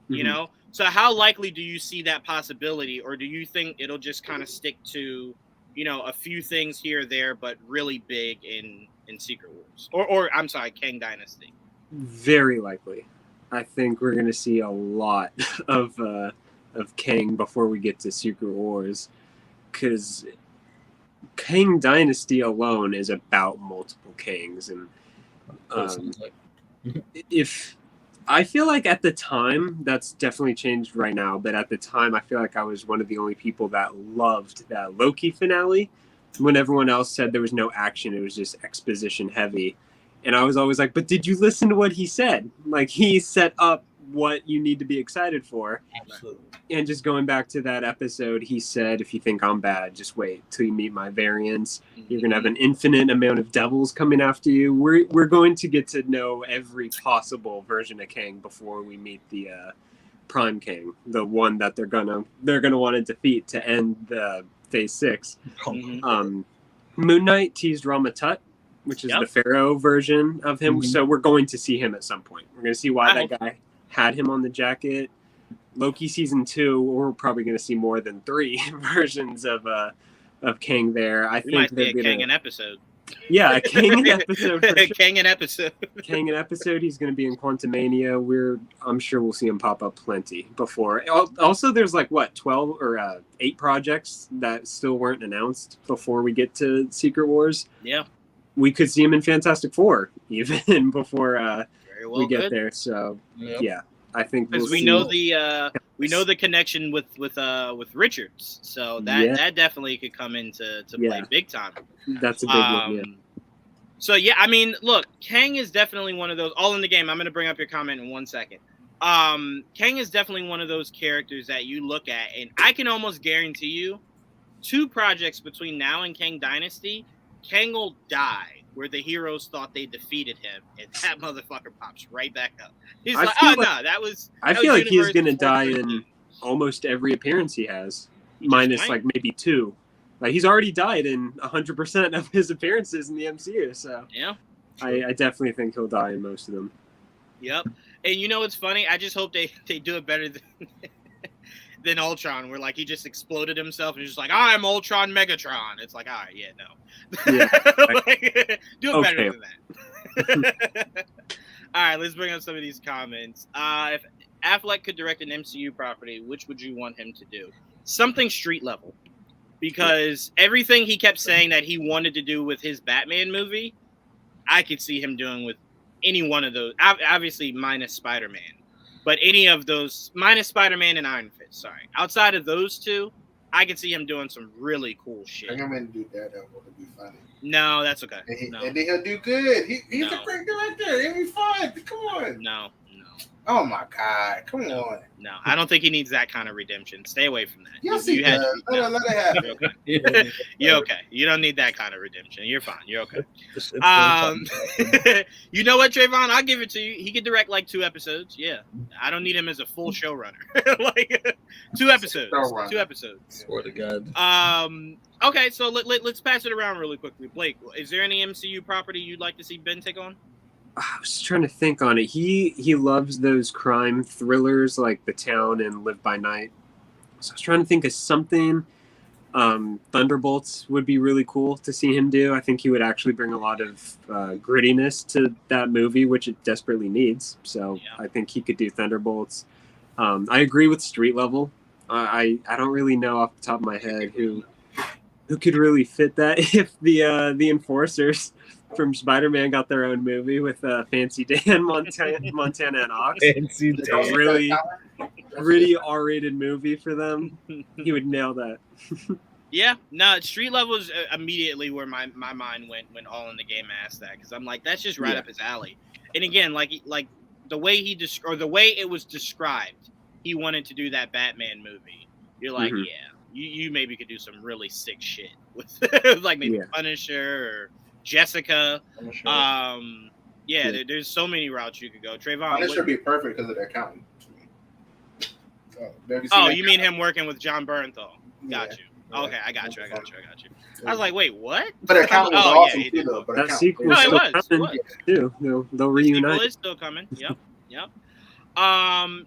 Speaker 6: You know? So how likely do you see that possibility, or do you think it'll just kind of stick to, you know, a few things here or there, but really big in Secret Wars? Or I'm sorry, Kang Dynasty.
Speaker 9: Very likely. I think we're going to see a lot of Kang before we get to Secret Wars, because Kang Dynasty alone is about multiple Kangs, and if I feel like at the time, that's definitely changed right now, but at the time I feel like I was one of the only people that loved that Loki finale, when everyone else said there was no action, it was just exposition heavy. And I was always like, but did you listen to what he said? Like, he set up what you need to be excited for.
Speaker 8: Absolutely.
Speaker 9: And just going back to that episode, he said, if you think I'm bad, just wait till you meet my variants. You're going to have an infinite amount of devils coming after you. We're going to get to know every possible version of Kang before we meet the Prime Kang, the one that they're gonna want to defeat to end the Phase 6. Moon Knight teased Ramatut, which is the Pharaoh version of him. So we're going to see him at some point. We're going to see why that guy had him on the jacket. Loki season 2, we're probably going to see more than 3 versions of Kang there. I think
Speaker 6: might be a Kang episode.
Speaker 9: Yeah, a Kang episode. For sure.
Speaker 6: Kang episode.
Speaker 9: Kang episode. He's going to be in Quantumania. I'm sure we'll see him pop up plenty before. Also, there's 12 or 8 projects that still weren't announced before we get to Secret Wars.
Speaker 6: Yeah,
Speaker 9: we could see him in Fantastic Four even before
Speaker 6: Very well
Speaker 9: we get there. So yeah, I think
Speaker 6: because we know the connection with Richards, so that definitely could come into play big time.
Speaker 9: That's a big one. Yeah.
Speaker 6: So yeah, I mean, look, Kang is definitely one of those. All in the game. I'm going to bring up your comment in 1 second. Kang is definitely one of those characters that you look at, and I can almost guarantee you, 2 projects between now and Kang Dynasty, Kang will die where the heroes thought they defeated him, and that motherfucker pops right back up. He's like, oh, no, that was...
Speaker 9: I feel like he's going to die in almost every appearance he has, minus maybe 2. Like, he's already died in 100% of his appearances in the MCU, so...
Speaker 6: Yeah.
Speaker 9: I definitely think he'll die in most of them.
Speaker 6: Yep. And you know what's funny? I just hope they do it better than Ultron, where he just exploded himself and he's just like, I'm Ultron Megatron. It's like, all right, yeah, no.
Speaker 9: Yeah.
Speaker 6: Do it better than that. All right, let's bring up some of these comments. If Affleck could direct an MCU property, which would you want him to do? Something street level. Because everything he kept saying that he wanted to do with his Batman movie, I could see him doing with any one of those. Obviously, minus Spider-Man. But any of those, minus Spider-Man and Iron Fist, sorry. Outside of those 2, I could see him doing some really cool shit.
Speaker 7: I'm going to do Daredevil to be funny.
Speaker 6: No, that's okay.
Speaker 7: And then he'll do good. He's a great director. It'll be fun. Come on.
Speaker 6: No.
Speaker 7: Oh, my God. Come on.
Speaker 6: No, I don't think he needs that kind of redemption. Stay away from that.
Speaker 7: Yes, he does. Let it happen.
Speaker 6: You're okay. You're okay. You don't need that kind of redemption. You're fine. You're okay. You know what, Trevon? I'll give it to you. He could direct 2 episodes. Yeah. I don't need him as a full showrunner. 2 episodes. 2 episodes.
Speaker 8: Swear to God.
Speaker 6: Okay, so let's pass it around really quickly. Blake, is there any MCU property you'd like to see Ben take on?
Speaker 9: I was trying to think on it. He loves those crime thrillers like The Town and Live by Night. So I was trying to think of something. Thunderbolts would be really cool to see him do. I think he would actually bring a lot of grittiness to that movie, which it desperately needs. So I think he could do Thunderbolts. I agree with Street Level. I don't really know off the top of my head who could really fit that. If the Enforcers from Spider-Man got their own movie with Fancy Dan, Montana and Ox.
Speaker 8: Fancy Dan.
Speaker 9: Really R-rated movie for them. He would nail that.
Speaker 6: Yeah, no, Street Level is immediately where my mind went when All in the Game asked that, because I'm like, that's just right up his alley. And again, like the way the way it was described, he wanted to do that Batman movie. You're like, you maybe could do some really sick shit with maybe Punisher or Jessica. There's so many routes you could go. Trayvon,
Speaker 7: this should be perfect because of the accountant.
Speaker 6: You mean him working with John Bernthal? Got you. Okay, I got you. I was like, wait, what?
Speaker 7: But accountant was awesome too, though.
Speaker 9: That sequel is still coming too. They'll reunite.
Speaker 6: The sequel is still coming. Yep.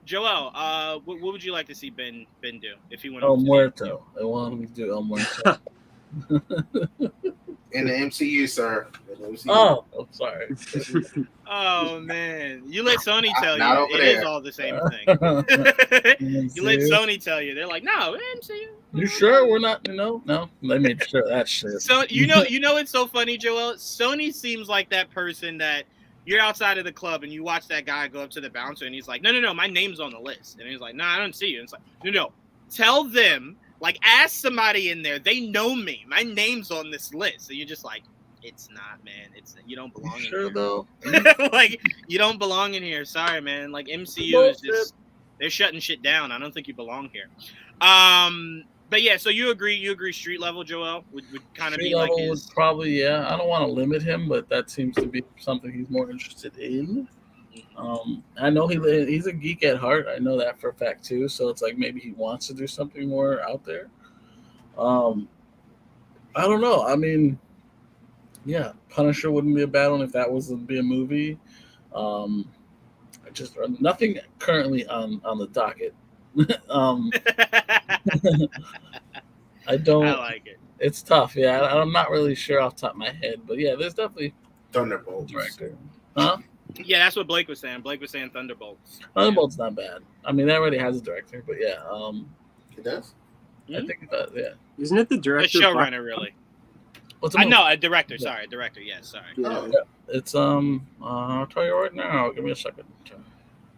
Speaker 6: Joel, what would you like to see Ben do if he went?
Speaker 8: El Muerto. I want him to do El Muerto.
Speaker 7: In the MCU, sir.
Speaker 8: Oh, sorry.
Speaker 6: Oh man, you let Sony tell you it is all the same thing. You let Sony tell you, they're like, no, MCU.
Speaker 8: You sure we're not? No. They made sure that shit.
Speaker 6: So you know, it's so funny, Joel. Sony seems like that person that you're outside of the club and you watch that guy go up to the bouncer and he's like, no, my name's on the list, and he's like, no, I don't see you. And it's like, no, tell them. Ask somebody in there. They know me. My name's on this list. So you're just like, it's not, man. You don't belong in here.
Speaker 8: Though.
Speaker 6: You don't belong in here. Sorry, man. MCU is just, they're shutting shit down. I don't think you belong here. But yeah, so you agree Street Level, Joel, would kind of be like his...
Speaker 8: Would probably, I don't want to limit him, but that seems to be something he's more interested in. I know he's a geek at heart. I know that for a fact too. So it's maybe he wants to do something more out there. I don't know. I mean, Yeah, Punisher wouldn't be a bad one if that was to be a movie. Just nothing currently on the docket. um, I don't.
Speaker 6: I like it.
Speaker 8: It's tough. Yeah, I'm not really sure off the top of my head, but yeah, there's definitely a
Speaker 7: Thunderbolts.
Speaker 8: director. Huh?
Speaker 6: Yeah, that's what Blake was saying. Blake was saying Thunderbolts.
Speaker 8: Thunderbolt's not bad. I mean, that already has a director, but yeah,
Speaker 7: It does.
Speaker 8: I think it does. Yeah.
Speaker 9: Isn't it the
Speaker 6: A
Speaker 9: director?
Speaker 6: showrunner, really.
Speaker 8: What's a
Speaker 6: I
Speaker 8: movie?
Speaker 6: know a director. Sorry, a director. Yes, sorry.
Speaker 9: Yeah.
Speaker 8: It's I'll tell you right now. Give me a second.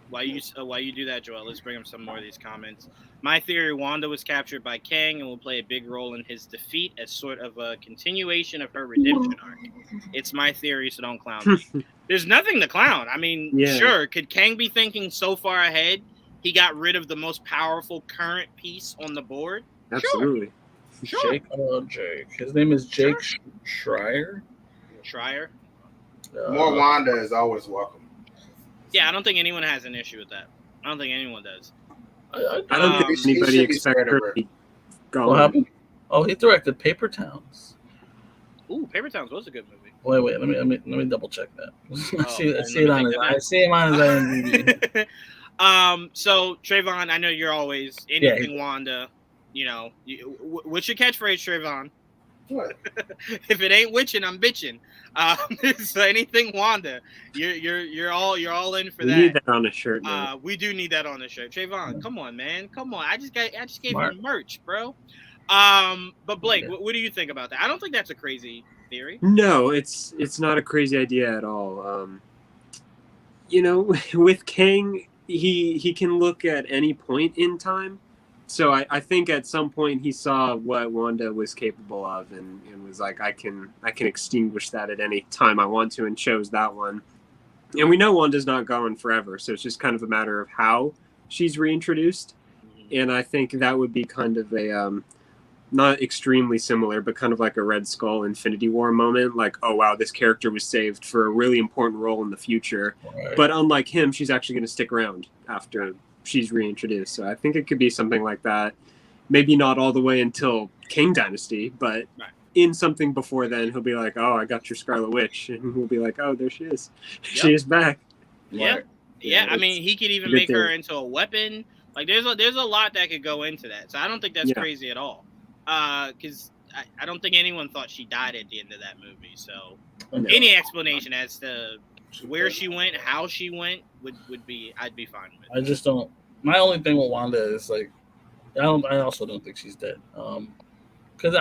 Speaker 6: While you do that, Joel, let's bring him some more of these comments. My theory: Wanda was captured by Kang and will play a big role in his defeat as sort of a continuation of her redemption arc. It's my theory, so don't clown me. There's nothing to clown. I mean,
Speaker 9: Yeah.
Speaker 6: sure, could Kang be thinking so far ahead? He got rid of the most powerful current piece on the board.
Speaker 9: Absolutely.
Speaker 6: Sure.
Speaker 8: Jake. His name is Jake Schreier.
Speaker 6: Schreier.
Speaker 7: More Wanda is always welcome.
Speaker 6: Yeah, I don't think anyone has an issue with that. I don't think anyone does.
Speaker 9: I don't think
Speaker 7: He
Speaker 9: anybody
Speaker 7: should be
Speaker 9: expected
Speaker 7: scared of
Speaker 9: her
Speaker 7: her.
Speaker 9: to be
Speaker 8: What
Speaker 9: gone.
Speaker 8: happened? Oh, he directed Paper Towns.
Speaker 6: Ooh, Paper Towns was a good movie.
Speaker 8: Wait. Let me double check that. I see
Speaker 6: let
Speaker 8: it
Speaker 6: me
Speaker 8: on
Speaker 6: take
Speaker 8: his.
Speaker 6: that
Speaker 8: I
Speaker 6: back.
Speaker 8: see him on his IMDb.
Speaker 6: So Trevon, I know you're always anything Wanda. You know, what's your catchphrase, Trevon?
Speaker 7: What?
Speaker 6: If it ain't witching, I'm bitching. So anything Wanda, you're all in for
Speaker 9: We
Speaker 6: that.
Speaker 9: need that on a shirt now.
Speaker 6: We do need that on the show. Trayvon, come on, man. Come on. I just gave
Speaker 8: Smart.
Speaker 6: you merch, bro. But Blake,
Speaker 8: Yeah.
Speaker 6: what do you think about that? I don't think that's a crazy theory.
Speaker 9: No, it's not a crazy idea at all. With Kang, he can look at any point in time. So I think at some point he saw what Wanda was capable of and was like, I can extinguish that at any time I want to, and chose that one. And we know Wanda's not gone forever, so it's just kind of a matter of how she's reintroduced. And I think that would be kind of a not extremely similar, but kind of like a Red Skull Infinity War moment. Like, oh wow, this character was saved for a really important role in the future.
Speaker 8: Right.
Speaker 9: But unlike him, she's actually going to stick around after she's reintroduced. So I think it could be something like that. Maybe not all the way until King Dynasty, but
Speaker 6: Right.
Speaker 9: in something before then, he'll be like, oh, I got your Scarlet Witch. And we'll be like, oh, there she is.
Speaker 6: Yep.
Speaker 9: She is back.
Speaker 6: Yeah.
Speaker 8: Right.
Speaker 6: Yeah,
Speaker 9: Yeah,
Speaker 6: I mean, he could even
Speaker 9: good
Speaker 6: make her
Speaker 9: theory.
Speaker 6: into a weapon. Like, there's a lot that could go into that. So I don't think that's
Speaker 9: Yeah.
Speaker 6: crazy at all. Because I don't think anyone thought she died at the end of that movie. So
Speaker 9: No.
Speaker 6: any explanation as to where she went, how she went, would be I'd be fine with.
Speaker 8: I just don't. My only thing with Wanda is like, I also don't think she's dead. Because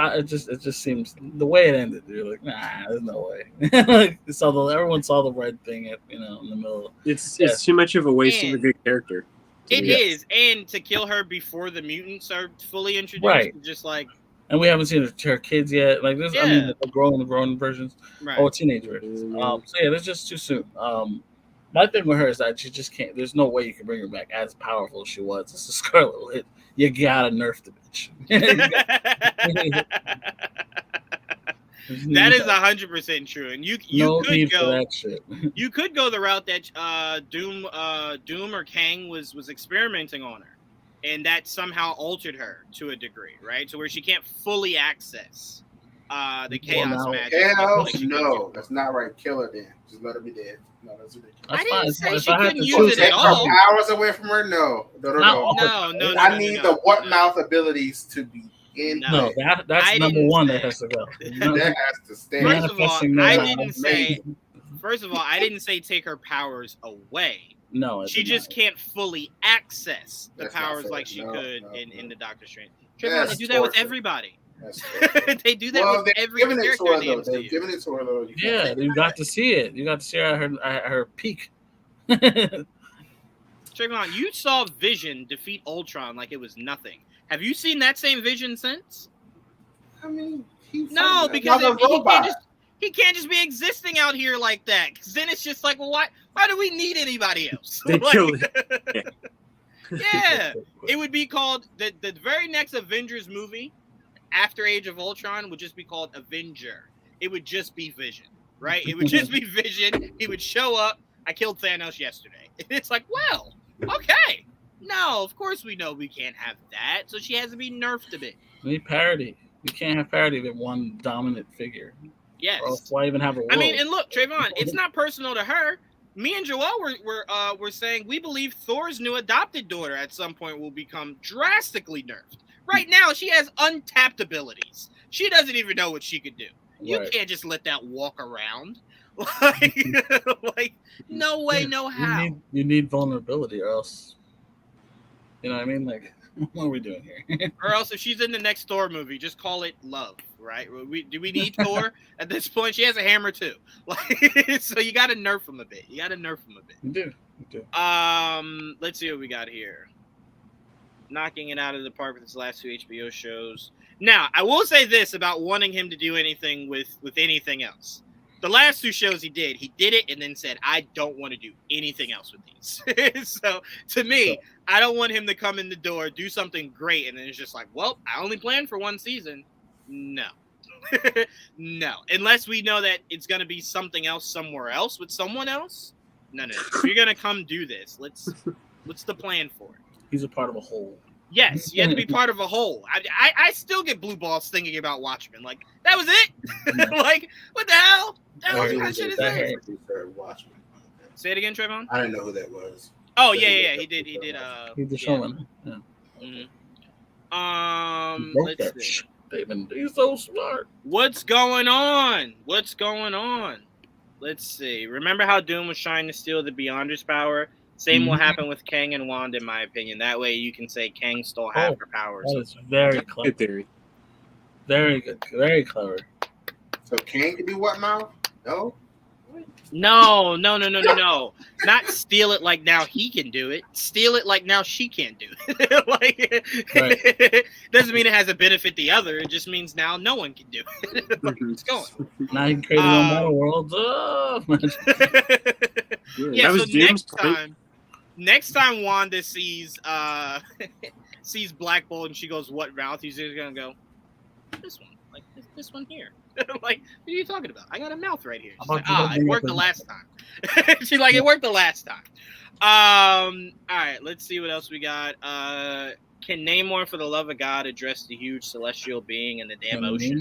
Speaker 8: it just seems the way it ended. You're like, nah, there's no way. Like, everyone saw the red thing in the middle.
Speaker 9: It's too much of a waste of a
Speaker 6: And
Speaker 9: good character.
Speaker 6: It
Speaker 8: Yeah.
Speaker 6: is, and to kill her before the mutants are fully introduced,
Speaker 8: Right.
Speaker 6: just like
Speaker 8: And we haven't seen her kids yet. Like this, I mean,
Speaker 6: Yeah.
Speaker 8: the grown versions.
Speaker 6: right.
Speaker 8: Oh, teenage versions.
Speaker 9: Mhm.
Speaker 8: So yeah, that's just too soon. My thing with her is that she just can't. There's no way you can bring her back as powerful as she was. It's a Scarlet Witch. You gotta nerf the bitch.
Speaker 6: That is 100% true, and you
Speaker 8: no
Speaker 6: could
Speaker 8: need for
Speaker 6: go
Speaker 8: that shit.
Speaker 6: you could go the route that Doom or Kang was experimenting on her, and that somehow altered her to a degree, right? To where she can't fully access the chaos
Speaker 8: now-
Speaker 6: magic.
Speaker 7: Hell
Speaker 6: like she
Speaker 7: no,
Speaker 6: could.
Speaker 7: that's not right. Kill her then. Just let her be dead. No, that's ridiculous.
Speaker 6: I
Speaker 8: That's
Speaker 6: didn't
Speaker 8: fine.
Speaker 6: say
Speaker 8: If
Speaker 6: she
Speaker 8: I had
Speaker 6: couldn't
Speaker 8: to
Speaker 6: use
Speaker 8: choose
Speaker 6: it at
Speaker 7: Take
Speaker 6: all.
Speaker 7: her powers away from her? No.
Speaker 8: Not
Speaker 6: No,
Speaker 8: all.
Speaker 7: I need the what mouth abilities to be in.
Speaker 6: No.
Speaker 8: No, that's
Speaker 6: I
Speaker 8: number
Speaker 6: didn't
Speaker 8: one
Speaker 6: say-
Speaker 8: that has to go.
Speaker 7: That has to stay.
Speaker 6: First of all,
Speaker 8: Manifesting
Speaker 6: I
Speaker 8: that
Speaker 6: didn't
Speaker 8: out.
Speaker 6: say. First of all, I didn't say take her powers away.
Speaker 8: No,
Speaker 6: She just can't fully access the
Speaker 7: That's not
Speaker 6: powers
Speaker 7: fair.
Speaker 6: like she
Speaker 7: No,
Speaker 6: could
Speaker 7: no,
Speaker 6: in
Speaker 7: no.
Speaker 6: the Doctor Strange.
Speaker 7: That's
Speaker 6: Trevon, they do that with
Speaker 7: torture.
Speaker 6: everybody.
Speaker 7: That's
Speaker 6: They do that
Speaker 7: well,
Speaker 6: with
Speaker 7: they've
Speaker 6: every
Speaker 7: given it
Speaker 6: character
Speaker 7: to her
Speaker 6: in the
Speaker 7: though. They've
Speaker 6: MCU.
Speaker 7: given it to her though. You can't
Speaker 8: Yeah,
Speaker 7: take it
Speaker 8: you got
Speaker 7: back.
Speaker 8: to see it. You got to see her at her peak.
Speaker 6: Trayvon, you saw Vision defeat Ultron like it was nothing. Have you seen that same Vision since?
Speaker 7: I mean, he's
Speaker 6: No,
Speaker 7: fighting
Speaker 6: because
Speaker 7: another robot.
Speaker 6: he can't just be existing out here like that. Because then it's just like, well, why do we need anybody else?
Speaker 9: They
Speaker 6: Like-
Speaker 9: killed it.
Speaker 6: Yeah, it would be called the very next Avengers movie after Age of Ultron would just be called Avenger. It would just be Vision, right? It would just be Vision. He would show up. I killed Thanos yesterday. And it's like, well, okay. No, of course we know we can't have that. So she has to be nerfed a bit.
Speaker 8: We need parody. You can't have parity with one dominant figure.
Speaker 6: Yes.
Speaker 8: Or else why even have a world?
Speaker 6: I mean, and look, Trevon, it's not personal to her. Me and Joel were saying we believe Thor's new adopted daughter at some point will become drastically nerfed. Right now, she has untapped abilities. She doesn't even know what she could do. You
Speaker 8: Right.
Speaker 6: can't just let that walk around. Like no way, no how.
Speaker 8: You need vulnerability, or else. You know what I mean? Like, what are we doing here?
Speaker 6: Or else, if she's in the next Thor movie, just call it love, right? Do we need Thor at this point? She has a hammer too, like so. You got to nerf him a bit. You
Speaker 8: do.
Speaker 6: Let's see what we got here. Knocking it out of the park with his last 2 HBO shows. Now, I will say this about wanting him to do anything with anything else. The last 2 shows he did it and then said, I don't want to do anything else with these. So, to me, I don't want him to come in the door, do something great, and then it's just like, well, I only planned for 1 season. No. No. Unless we know that it's going to be something else somewhere else with someone else. No. If you're going to come do this, what's the plan for it?
Speaker 8: He's a part of a whole.
Speaker 6: Yes, you have to be part of a whole. I still get blue balls thinking about Watchmen. Like, that was it? Like, what the hell? What kind of shit is that?
Speaker 7: Watchmen.
Speaker 6: Say it again, Trevon.
Speaker 7: I didn't know who that was.
Speaker 6: Oh, yeah. He did.
Speaker 8: He's the showman. Yeah.
Speaker 6: Let's see.
Speaker 8: David, he's so smart.
Speaker 6: What's going on? Let's see. Remember how Doom was trying to steal the Beyonder's power? Same will happen with Kang and Wanda, in my opinion. That way you can say Kang stole half her powers.
Speaker 8: That is very clever.
Speaker 9: Good theory.
Speaker 8: Very good. Very clever.
Speaker 7: So Kang can do what now? No?
Speaker 6: No. Not steal it like now he can do it. Steal it like now she can't do it. Like,
Speaker 8: Right.
Speaker 6: Doesn't mean it has a benefit the other. It just means now no one can do it. Like, it's going.
Speaker 8: Now you can create your own battle world. Oh,
Speaker 6: Yeah,
Speaker 9: That was
Speaker 6: so
Speaker 9: Doom's
Speaker 6: next time Wanda sees sees Black Bolt and she goes, what mouth? He's just gonna go, this one. Like this one here. Like, what are you talking about? I got a mouth right here. She's like, it worked the last time. She's like, it worked the last time. All right, let's see what else we got. Can Namor, for the love of God, address the huge celestial being in the damn ocean?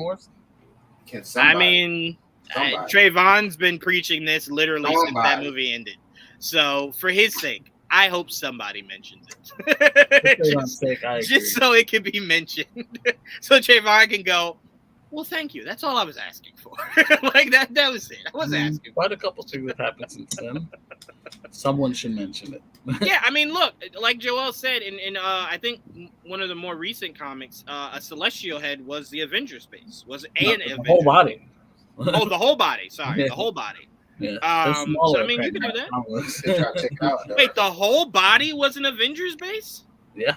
Speaker 7: Can somebody?
Speaker 6: I mean,
Speaker 7: Somebody.
Speaker 6: Trayvon's been preaching this literally since that
Speaker 7: Somebody.
Speaker 6: movie ended. So, for his sake, I hope somebody mentions it. Just so it can be mentioned. So Trayvon can go, well, thank you. That's all I was asking for. Like, that was it. I was asking.
Speaker 8: Quite a couple things have happened since then. Someone should mention it.
Speaker 6: Yeah, I mean, look, like Joel said, in I think one of the more recent comics, a Celestial head was the Avengers base. Was an Avengers.
Speaker 8: Whole body.
Speaker 6: Oh, the whole body. Sorry,
Speaker 8: Yeah.
Speaker 6: the whole body.
Speaker 8: Yeah.
Speaker 6: So, I mean, you can do that.
Speaker 7: They try to check it out, though.
Speaker 6: Wait, the whole body was an Avengers base?
Speaker 8: Yeah.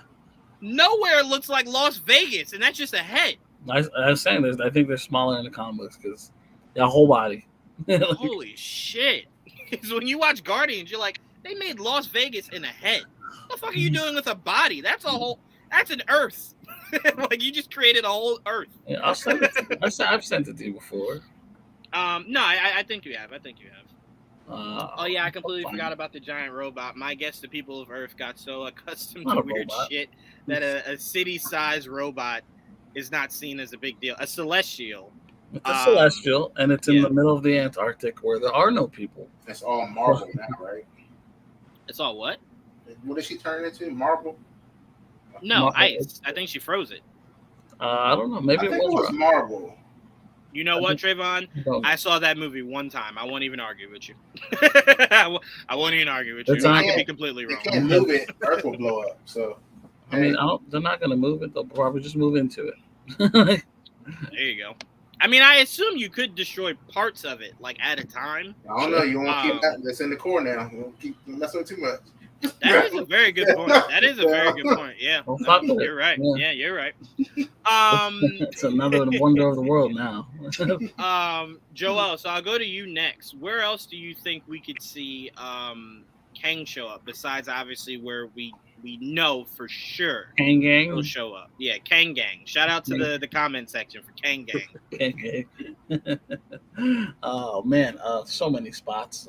Speaker 6: Nowhere looks like Las Vegas, and that's just a head.
Speaker 8: I was saying this. I think they're smaller in the comic books because whole body.
Speaker 6: Holy shit. Because when you watch Guardians, you're like, they made Las Vegas in a head. What the fuck are you doing with a body? That's an Earth. Like, you just created a whole Earth.
Speaker 8: Yeah, I've sent it to you before.
Speaker 6: No, I think you have. Oh, yeah, I completely forgot about the giant robot. My guess the people of Earth got so accustomed to weird shit that a city-sized robot is not seen as a big deal. A Celestial.
Speaker 8: It's a Celestial, and it's in the middle of the Antarctic where there are no people.
Speaker 7: That's all marble now, right?
Speaker 6: It's all what?
Speaker 7: What did she turn into? Marble?
Speaker 6: No,
Speaker 8: Marble.
Speaker 6: ice. I think she froze it.
Speaker 8: I don't know. Maybe
Speaker 7: I think it was
Speaker 8: rock.
Speaker 7: marble.
Speaker 6: You know what, Trayvon?
Speaker 8: No.
Speaker 6: I saw that movie one time. I won't even argue with you. I won't even argue with you.
Speaker 8: It's
Speaker 6: I could be completely
Speaker 7: They
Speaker 6: wrong.
Speaker 7: can't move it. Earth will blow up. So,
Speaker 8: I mean, they're not going to move it. They'll probably just move into it.
Speaker 6: There you go. I mean, I assume you could destroy parts of it, like, at a time.
Speaker 7: I don't know. You want to keep that. That's in the core now. You won't keep messing with too much.
Speaker 6: That is a very good point. Yeah.
Speaker 8: Well,
Speaker 6: No,
Speaker 8: fuck with
Speaker 6: you're
Speaker 8: it.
Speaker 6: right.
Speaker 8: Yeah.
Speaker 6: Yeah, you're right.
Speaker 8: It's another wonder of the world now.
Speaker 6: Joel, so I'll go to you next. Where else do you think we could see Kang show up besides obviously where we know for sure
Speaker 8: Kang Gang.
Speaker 6: he'll show up? Yeah, Kang Gang. Shout out to the comment section for Kang Gang.
Speaker 8: Kang Gang. Oh man, so many spots.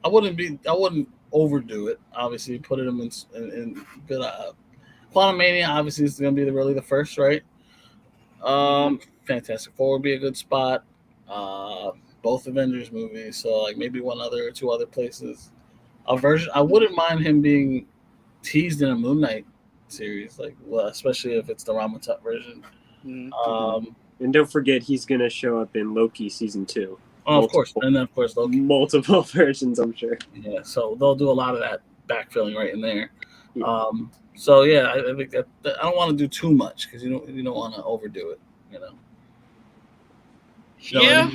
Speaker 8: I wouldn't overdo it. Obviously, put him in good. Quantum Mania obviously is going to be really the first, right? Fantastic Four would be a good spot. Both Avengers movies, so like maybe one other or two other places. A version. I wouldn't mind him being teased in a Moon Knight series, like especially if it's the Ramatut version.
Speaker 9: And don't forget, he's gonna show up in Loki season 2.
Speaker 8: Oh, of course, and then of course Loki.
Speaker 9: Multiple versions, I'm sure.
Speaker 8: Yeah, so they'll do a lot of that backfilling right in there.
Speaker 9: Yeah.
Speaker 8: So yeah, I think that I don't want to do too much because you don't want to overdo it, you know.
Speaker 6: Yeah.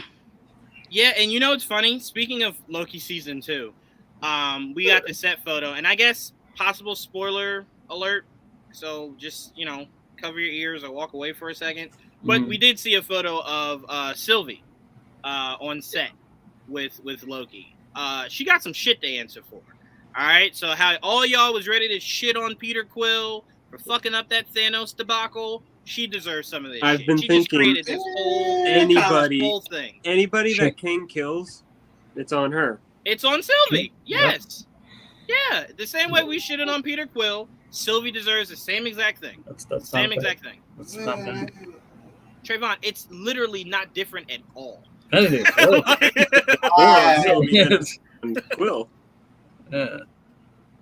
Speaker 6: Yeah, and you know what's funny? Speaking of Loki season 2, we got the set photo, and I guess possible spoiler alert. So just cover your ears or walk away for a second. But we did see a photo of Sylvie on set with Loki. She got some shit to answer for. All right, so how all y'all was ready to shit on Peter Quill for fucking up that Thanos debacle. She deserves some of this
Speaker 9: I've
Speaker 6: shit.
Speaker 9: been
Speaker 6: She
Speaker 9: thinking
Speaker 6: just created this whole thing.
Speaker 9: Anybody that Kang kills, it's on her.
Speaker 6: It's on Sylvie. Yes. Yeah. The same way we shitted on Peter Quill, Sylvie deserves the same exact thing.
Speaker 8: That's
Speaker 6: same exact thing.
Speaker 8: That's not bad.
Speaker 6: Trevon, it's literally not different at all.
Speaker 9: Quill.
Speaker 8: Yeah.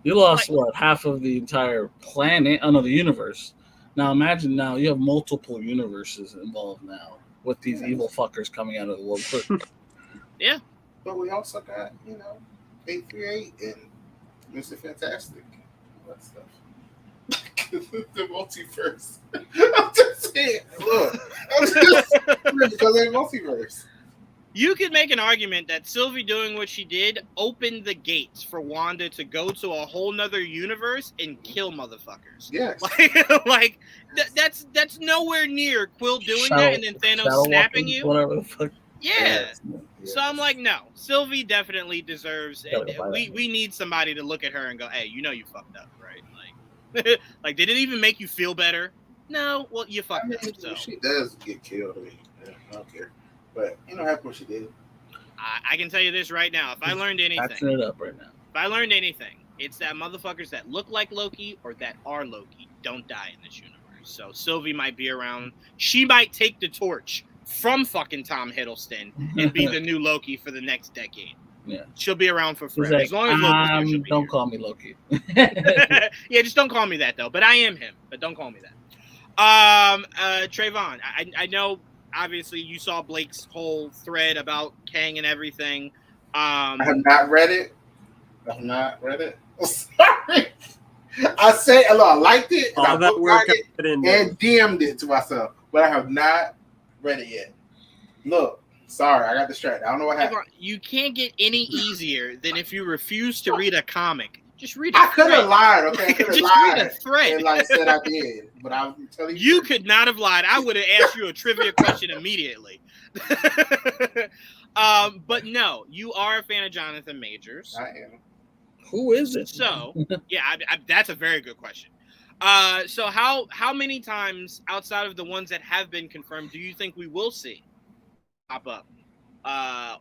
Speaker 8: You lost half of the entire planet? Oh no, the universe. Now imagine you have multiple universes involved now with these evil fuckers coming out of the world.
Speaker 6: Yeah.
Speaker 7: But we also got, 838 and Mr. Fantastic. All that stuff. The multiverse. I'm just saying. Look. Because they're multiverse.
Speaker 6: You could make an argument that Sylvie doing what she did opened the gates for Wanda to go to a whole nother universe and kill motherfuckers.
Speaker 7: Yes.
Speaker 6: That's nowhere near Quill doing that and then Thanos snapping you.
Speaker 8: Whatever the fuck.
Speaker 6: Yeah. So I'm like, no. Sylvie definitely deserves it. We need somebody to look at her and go, hey, you fucked up, right? Like did it even make you feel better? No. Well, you fucked up. So
Speaker 7: she does get killed. I don't care. But happen what she did.
Speaker 6: I can tell you this right now. If I learned anything,
Speaker 8: it up right now.
Speaker 6: If I learned anything, it's that motherfuckers that look like Loki or that are Loki don't die in this universe. So Sylvie might be around. She might take the torch from fucking Tom Hiddleston and be the new Loki for the next decade.
Speaker 8: Yeah,
Speaker 6: she'll be around for forever.
Speaker 8: Like,
Speaker 6: as long as Loki's there, she'll be
Speaker 8: don't
Speaker 6: here.
Speaker 8: call me Loki.
Speaker 6: Yeah, just don't call me that though. But I am him. But don't call me that. Trevon, I know. Obviously, you saw Blake's whole thread about Kang and everything.
Speaker 7: I have not read it. Sorry. I say, look, I liked it.
Speaker 9: All
Speaker 7: and
Speaker 9: that work
Speaker 7: and DM'd it to myself, but I have not read it yet. Look, sorry, I got distracted. I don't know what happened.
Speaker 6: You can't get any easier than if you refuse to read a comic. Just read a
Speaker 7: I could have lied, okay? I could have lied.
Speaker 6: Read a thread.
Speaker 7: And said I did, but I was telling you.
Speaker 6: You could not have lied. I would have asked you a trivia question immediately. But no, you are a fan of Jonathan Majors.
Speaker 7: I am.
Speaker 8: Who is it?
Speaker 6: So, yeah, that's a very good question. So how many times outside of the ones that have been confirmed do you think we will see pop up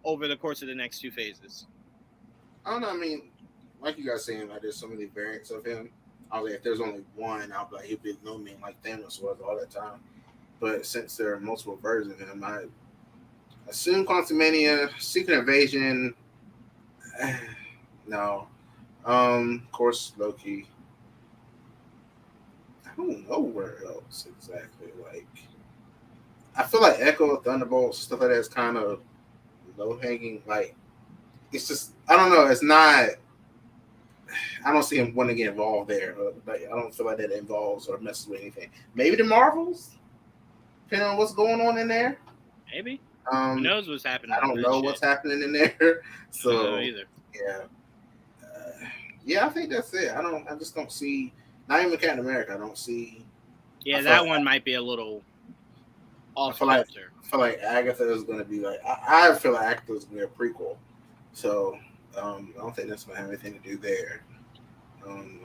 Speaker 6: over the course of the next 2 phases?
Speaker 7: I don't know. I mean, like you guys saying, there's so many variants of him. I was like, if there's only one, I'll be like, he'd be no mean like Thanos was all that time. But since there are multiple versions of him, I assume Quantumania, Secret Invasion. No. Of course, Loki. I don't know where else exactly. I feel like Echo, Thunderbolts, stuff like that is kind of low hanging. It's just, I don't know. It's not. I don't see him wanting to get involved there. I don't feel like that involves or messes with anything. Maybe the Marvels, depending on what's going on in there.
Speaker 6: Maybe. Who knows what's happening?
Speaker 7: I don't know what's happening in there. So
Speaker 6: I don't know either.
Speaker 7: Yeah. Yeah, I think that's it. I just don't see. Not even Captain America. I don't see.
Speaker 6: Yeah, that one might be a little off filter.
Speaker 7: I feel like Agatha is going to be I feel like Agatha is going to be a prequel. So I don't think that's going to have anything to do there.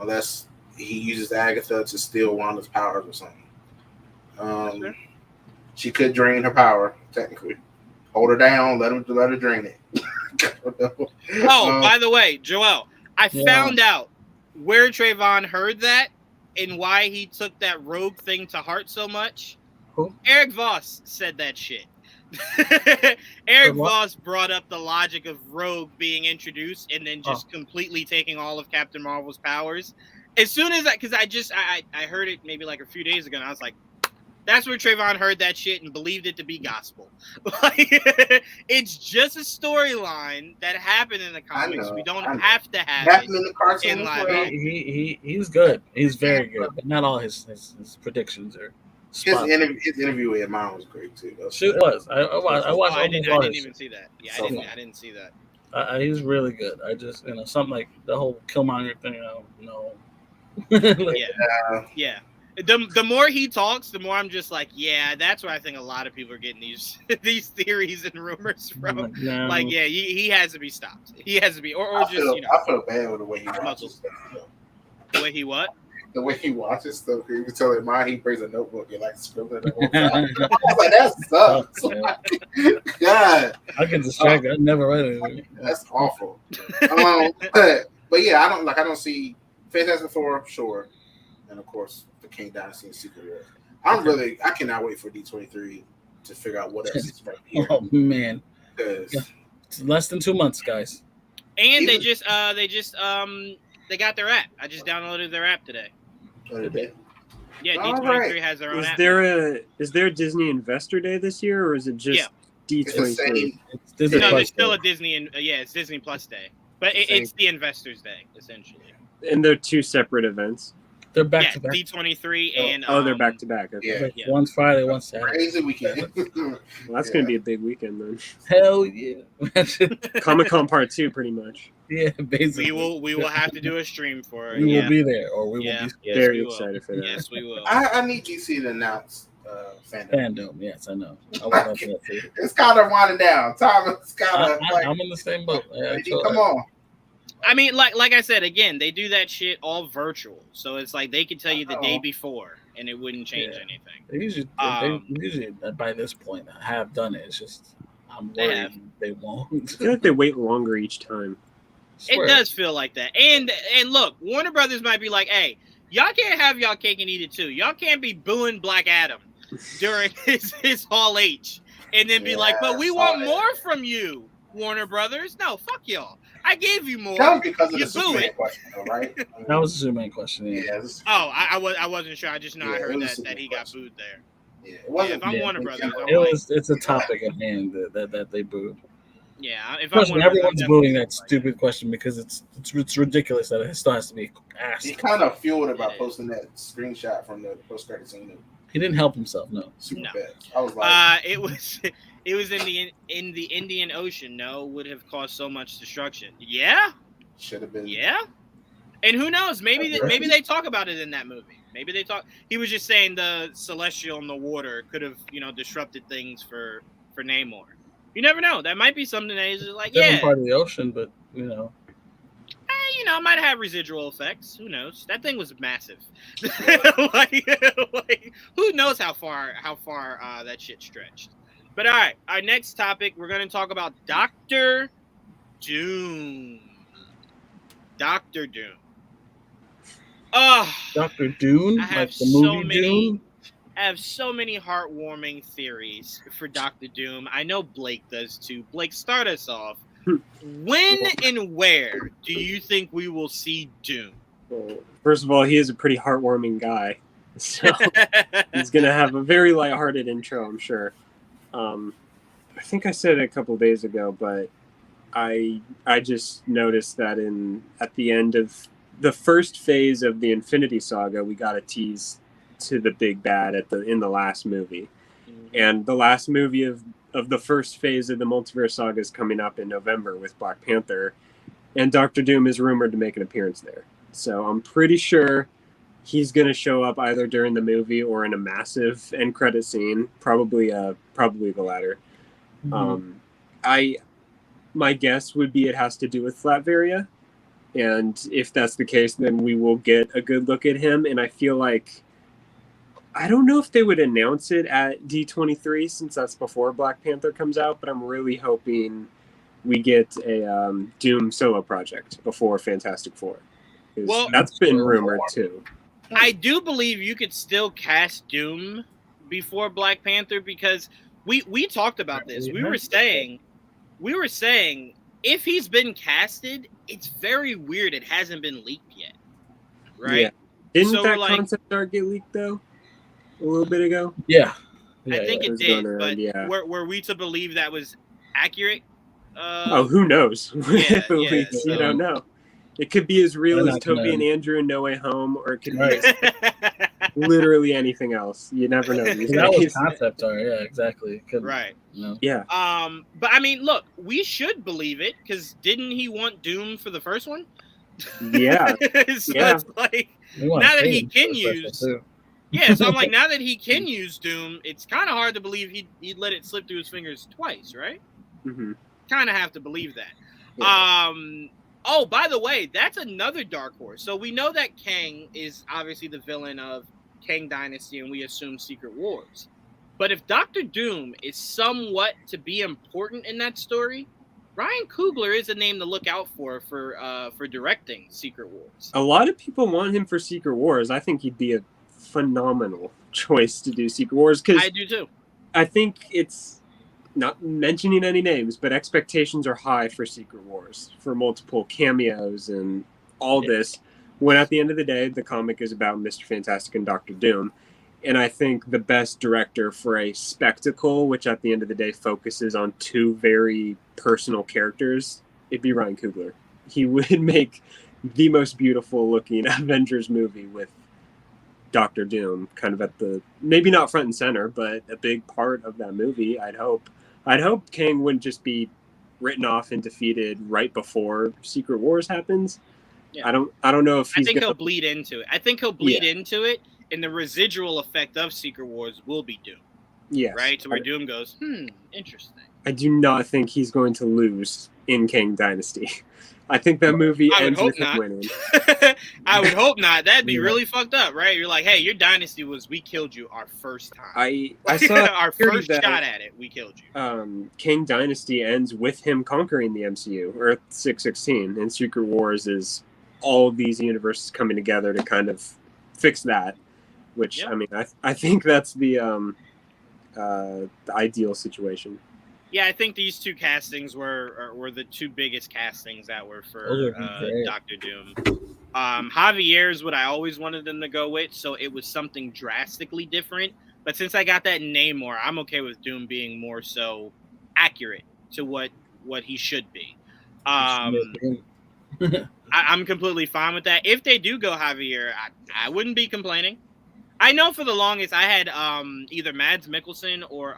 Speaker 7: Unless he uses Agatha to steal Wanda's powers or something. She could drain her power, technically. Hold her down, let her drain it.
Speaker 6: By the way, Joel, I found out where Trevon heard that and why he took that rogue thing to heart so much.
Speaker 8: Who?
Speaker 6: Eric Voss said that shit. Eric
Speaker 8: What?
Speaker 6: Voss brought up the logic of Rogue being introduced and then just completely taking all of Captain Marvel's powers. As soon as because I heard it maybe like a few days ago, and I was like, that's where Trevon heard that shit and believed it to be gospel. Like, it's just a storyline that happened in the comics. We don't have to have
Speaker 7: Happened
Speaker 6: it
Speaker 7: in the cartoon
Speaker 6: in
Speaker 7: as
Speaker 6: live
Speaker 7: well.
Speaker 6: action.
Speaker 8: He's good. He's very good, but not all his predictions are.
Speaker 7: His
Speaker 8: spot on.
Speaker 7: interview with Iman was great too.
Speaker 8: Shoot, it was. I watched
Speaker 6: I
Speaker 8: almost all
Speaker 6: didn't
Speaker 8: his.
Speaker 6: even see that. Yeah,
Speaker 7: So
Speaker 6: I didn't see that.
Speaker 8: He's really good. I just something like the whole Killmonger thing. I don't know.
Speaker 6: Yeah. The more he talks, the more I'm just like, yeah, that's where I think a lot of people are getting these theories and rumors from.
Speaker 8: No.
Speaker 6: Like, yeah, he has to be stopped. He has to be, or
Speaker 7: I
Speaker 6: just
Speaker 7: feel bad with the way he watches stuff.
Speaker 6: the way he what?
Speaker 7: The way he watches stuff. He was telling mine he brings a notebook and like scribbling the whole time. I was like, that sucks. God,
Speaker 8: I get distracted. I never read it.
Speaker 7: that's awful. But yeah, I don't see Fantastic Four, sure, and of course the King Dynasty and Secret Wars. I cannot wait for D23 to figure out what else is right here.
Speaker 8: Oh man,
Speaker 7: Because
Speaker 8: it's less than 2 months, guys.
Speaker 6: And they got their app. I just downloaded their app today. Yeah, D23 has their own
Speaker 9: Is
Speaker 6: app.
Speaker 9: there a Disney Investor Day this year, or is it just D23?
Speaker 6: There's still a Disney and it's Disney Plus Day, but it's the Investors Day essentially.
Speaker 9: And they're two separate events.
Speaker 8: They're back to back.
Speaker 6: D23 and
Speaker 9: they're back to back. Okay.
Speaker 7: Yeah.
Speaker 8: One's Friday, one's Saturday.
Speaker 7: Crazy weekend.
Speaker 9: Well, that's gonna be a big weekend then.
Speaker 8: Hell yeah!
Speaker 9: Comic-Con Part 2, pretty much.
Speaker 8: Yeah, basically.
Speaker 6: We will have to do a stream for it.
Speaker 8: We will be there, or we will be
Speaker 6: Yes,
Speaker 9: Very
Speaker 6: we will.
Speaker 9: excited for that.
Speaker 6: Yes, we will.
Speaker 7: I need DC to announce
Speaker 8: fandom. Yes, I know. I would love that too.
Speaker 7: It's kind of winding down. Time is kind of like,
Speaker 8: I'm in the same boat.
Speaker 7: come on.
Speaker 6: I mean, like I said, again, they do that shit all virtual, so it's like they could tell you the day before, and it wouldn't change anything.
Speaker 8: They usually by this point have done it. It's just I'm worried they won't.
Speaker 9: I feel like they wait longer each time.
Speaker 6: It does feel like that. And look, Warner Brothers might be like, hey, y'all can't have y'all cake and eat it too. Y'all can't be booing Black Adam during his Hall H and then be like, but we want more from you, Warner Brothers. No, fuck y'all. I gave you more.
Speaker 7: That was because of
Speaker 6: You
Speaker 7: the
Speaker 6: boo
Speaker 7: Superman
Speaker 6: it.
Speaker 7: question, though, right?
Speaker 8: That was a Superman question. Yeah.
Speaker 6: I wasn't sure. I just know I
Speaker 7: Yeah,
Speaker 6: heard
Speaker 7: it was
Speaker 6: that he
Speaker 7: super
Speaker 6: got booed there.
Speaker 7: Yeah, it wasn't.
Speaker 6: if I'm Warner Brothers, I'm
Speaker 8: It's a topic at hand that they booed.
Speaker 6: Yeah, if
Speaker 8: Personally,
Speaker 6: I'm Warner
Speaker 8: everyone's
Speaker 6: Brothers,
Speaker 8: booing that stupid question because it's ridiculous that it still has to be asked.
Speaker 7: He kind of fueled it by posting that screenshot from the post-credit scene.
Speaker 8: He didn't help himself. No.
Speaker 7: Super
Speaker 6: No.
Speaker 7: bad. I was like,
Speaker 6: it was in the Indian Ocean. No, would have caused so much destruction. Yeah.
Speaker 7: should have been.
Speaker 6: Yeah, and who knows? Maybe they talk about it in that movie. Maybe they talk. He was just saying the celestial in the water could have disrupted things for Namor. You never know. That might be something that is just like
Speaker 8: Different part of the ocean, but
Speaker 6: it might have residual effects. Who knows? That thing was massive. like, who knows how far that shit stretched? But all right, our next topic, we're going to talk about Doctor Doom. Doctor Doom.
Speaker 8: Dr. Doom,
Speaker 6: I have
Speaker 8: like the movie Doom.
Speaker 6: I have so many heartwarming theories for Doctor Doom. I know Blake does too. Blake, start us off. When and where do you think we will see Doom?
Speaker 9: Well, first of all, he is a pretty heartwarming guy. So he's going to have a very lighthearted intro, I'm sure. I think I said it a couple days ago, but I just noticed that at the end of the first phase of the Infinity Saga, we got a tease to the big bad in the last movie. And the last movie of the first phase of the Multiverse Saga is coming up in November with Black Panther, and Doctor Doom is rumored to make an appearance there. So I'm pretty sure he's going to show up either during the movie or in a massive end credit scene, probably the latter. My guess would be it has to do with Latveria, and if that's the case, then we will get a good look at him. And I feel like, I don't know if they would announce it at D23 since that's before Black Panther comes out, but I'm really hoping we get a Doom solo project before Fantastic Four. Well, that's been rumored too.
Speaker 6: I do believe you could still cast Doom before Black Panther, because we talked about this. We were saying if he's been casted, it's very weird it hasn't been leaked yet, right?
Speaker 9: Yeah. Didn't
Speaker 6: So
Speaker 9: that
Speaker 6: we're like-
Speaker 9: concept art get leaked though a little bit ago?
Speaker 8: Yeah.
Speaker 6: I think
Speaker 9: it
Speaker 6: it
Speaker 9: was
Speaker 6: did,
Speaker 9: going around,
Speaker 6: but
Speaker 9: yeah.
Speaker 6: were we to believe that was accurate?
Speaker 9: Oh, who knows? If it
Speaker 6: yeah,
Speaker 9: leaks, you
Speaker 6: so-
Speaker 9: don't know. It could be as real
Speaker 8: They're
Speaker 9: as
Speaker 8: not
Speaker 9: Toby
Speaker 8: gonna-
Speaker 9: and Andrew in No Way Home, or it could
Speaker 8: Right.
Speaker 9: be literally anything else. You never know these
Speaker 8: That was
Speaker 9: days.
Speaker 8: concept art. Yeah, exactly. Could,
Speaker 6: Right.
Speaker 8: You know.
Speaker 9: Yeah.
Speaker 6: But I mean, look, we should believe it, because didn't he want Doom for the first one?
Speaker 9: Yeah.
Speaker 6: So
Speaker 9: Yeah.
Speaker 6: it's like,
Speaker 8: We want
Speaker 6: now that he
Speaker 8: Kraven
Speaker 6: can
Speaker 8: for the first
Speaker 6: use-
Speaker 8: one, too.
Speaker 6: yeah, so I'm like, now that he can use Doom, it's kind of hard to believe he'd let it slip through his fingers twice, right?
Speaker 9: hmm
Speaker 6: Kind of have to believe that.
Speaker 9: Yeah.
Speaker 6: Oh, by the way, that's another dark horse. So we know that Kang is obviously the villain of Kang Dynasty, and we assume Secret Wars. But if Doctor Doom is somewhat to be important in that story, Ryan Coogler is a name to look out for directing Secret Wars.
Speaker 9: A lot of people want him for Secret Wars. I think he'd be a phenomenal choice to do Secret Wars, because
Speaker 6: I do too.
Speaker 9: I think it's not mentioning any names, but expectations are high for Secret Wars, for multiple cameos and all this. When at the end of the day, the comic is about Mr. Fantastic and Doctor Doom. And I think the best director for a spectacle, which at the end of the day focuses on two very personal characters, it'd be Ryan Coogler. He would make the most beautiful looking Avengers movie with Doctor Doom kind of at the, maybe not front and center, but a big part of that movie, I'd hope. I'd hope Kang wouldn't just be written off and defeated right before Secret Wars happens.
Speaker 6: Yeah.
Speaker 9: I don't know if
Speaker 6: I
Speaker 9: he's
Speaker 6: think
Speaker 9: gonna,
Speaker 6: he'll bleed into it. I think he'll bleed into it, and the residual effect of Secret Wars will be Doom,
Speaker 9: yes,
Speaker 6: right? So where Doom goes, interesting.
Speaker 9: I do not think he's going to lose in Kang Dynasty. I think that movie
Speaker 6: I would
Speaker 9: ends
Speaker 6: hope
Speaker 9: with him
Speaker 6: not.
Speaker 9: winning.
Speaker 6: I would hope not. That'd be
Speaker 8: Yeah.
Speaker 6: really fucked up, right? You're like, hey, your dynasty was, we killed you our first time.
Speaker 9: I saw
Speaker 6: our
Speaker 9: theory
Speaker 6: first
Speaker 9: that,
Speaker 6: shot at it, we killed you.
Speaker 9: Kang Dynasty ends with him conquering the MCU, Earth 616, and Secret Wars is all of these universes coming together to kind of fix that. Which
Speaker 6: Yep.
Speaker 9: I mean, I think that's the ideal situation.
Speaker 6: Yeah, I think these two castings were the two biggest castings that were
Speaker 8: Those
Speaker 6: for
Speaker 8: would be great.
Speaker 6: Doctor Doom. Javier is what I always wanted them to go with, so it was something drastically different. But since I got that Namor, I'm okay with Doom being more so accurate to what he should be. I'm completely fine with that. If they do go Javier, I wouldn't be complaining. I know for the longest I had either Mads Mikkelsen or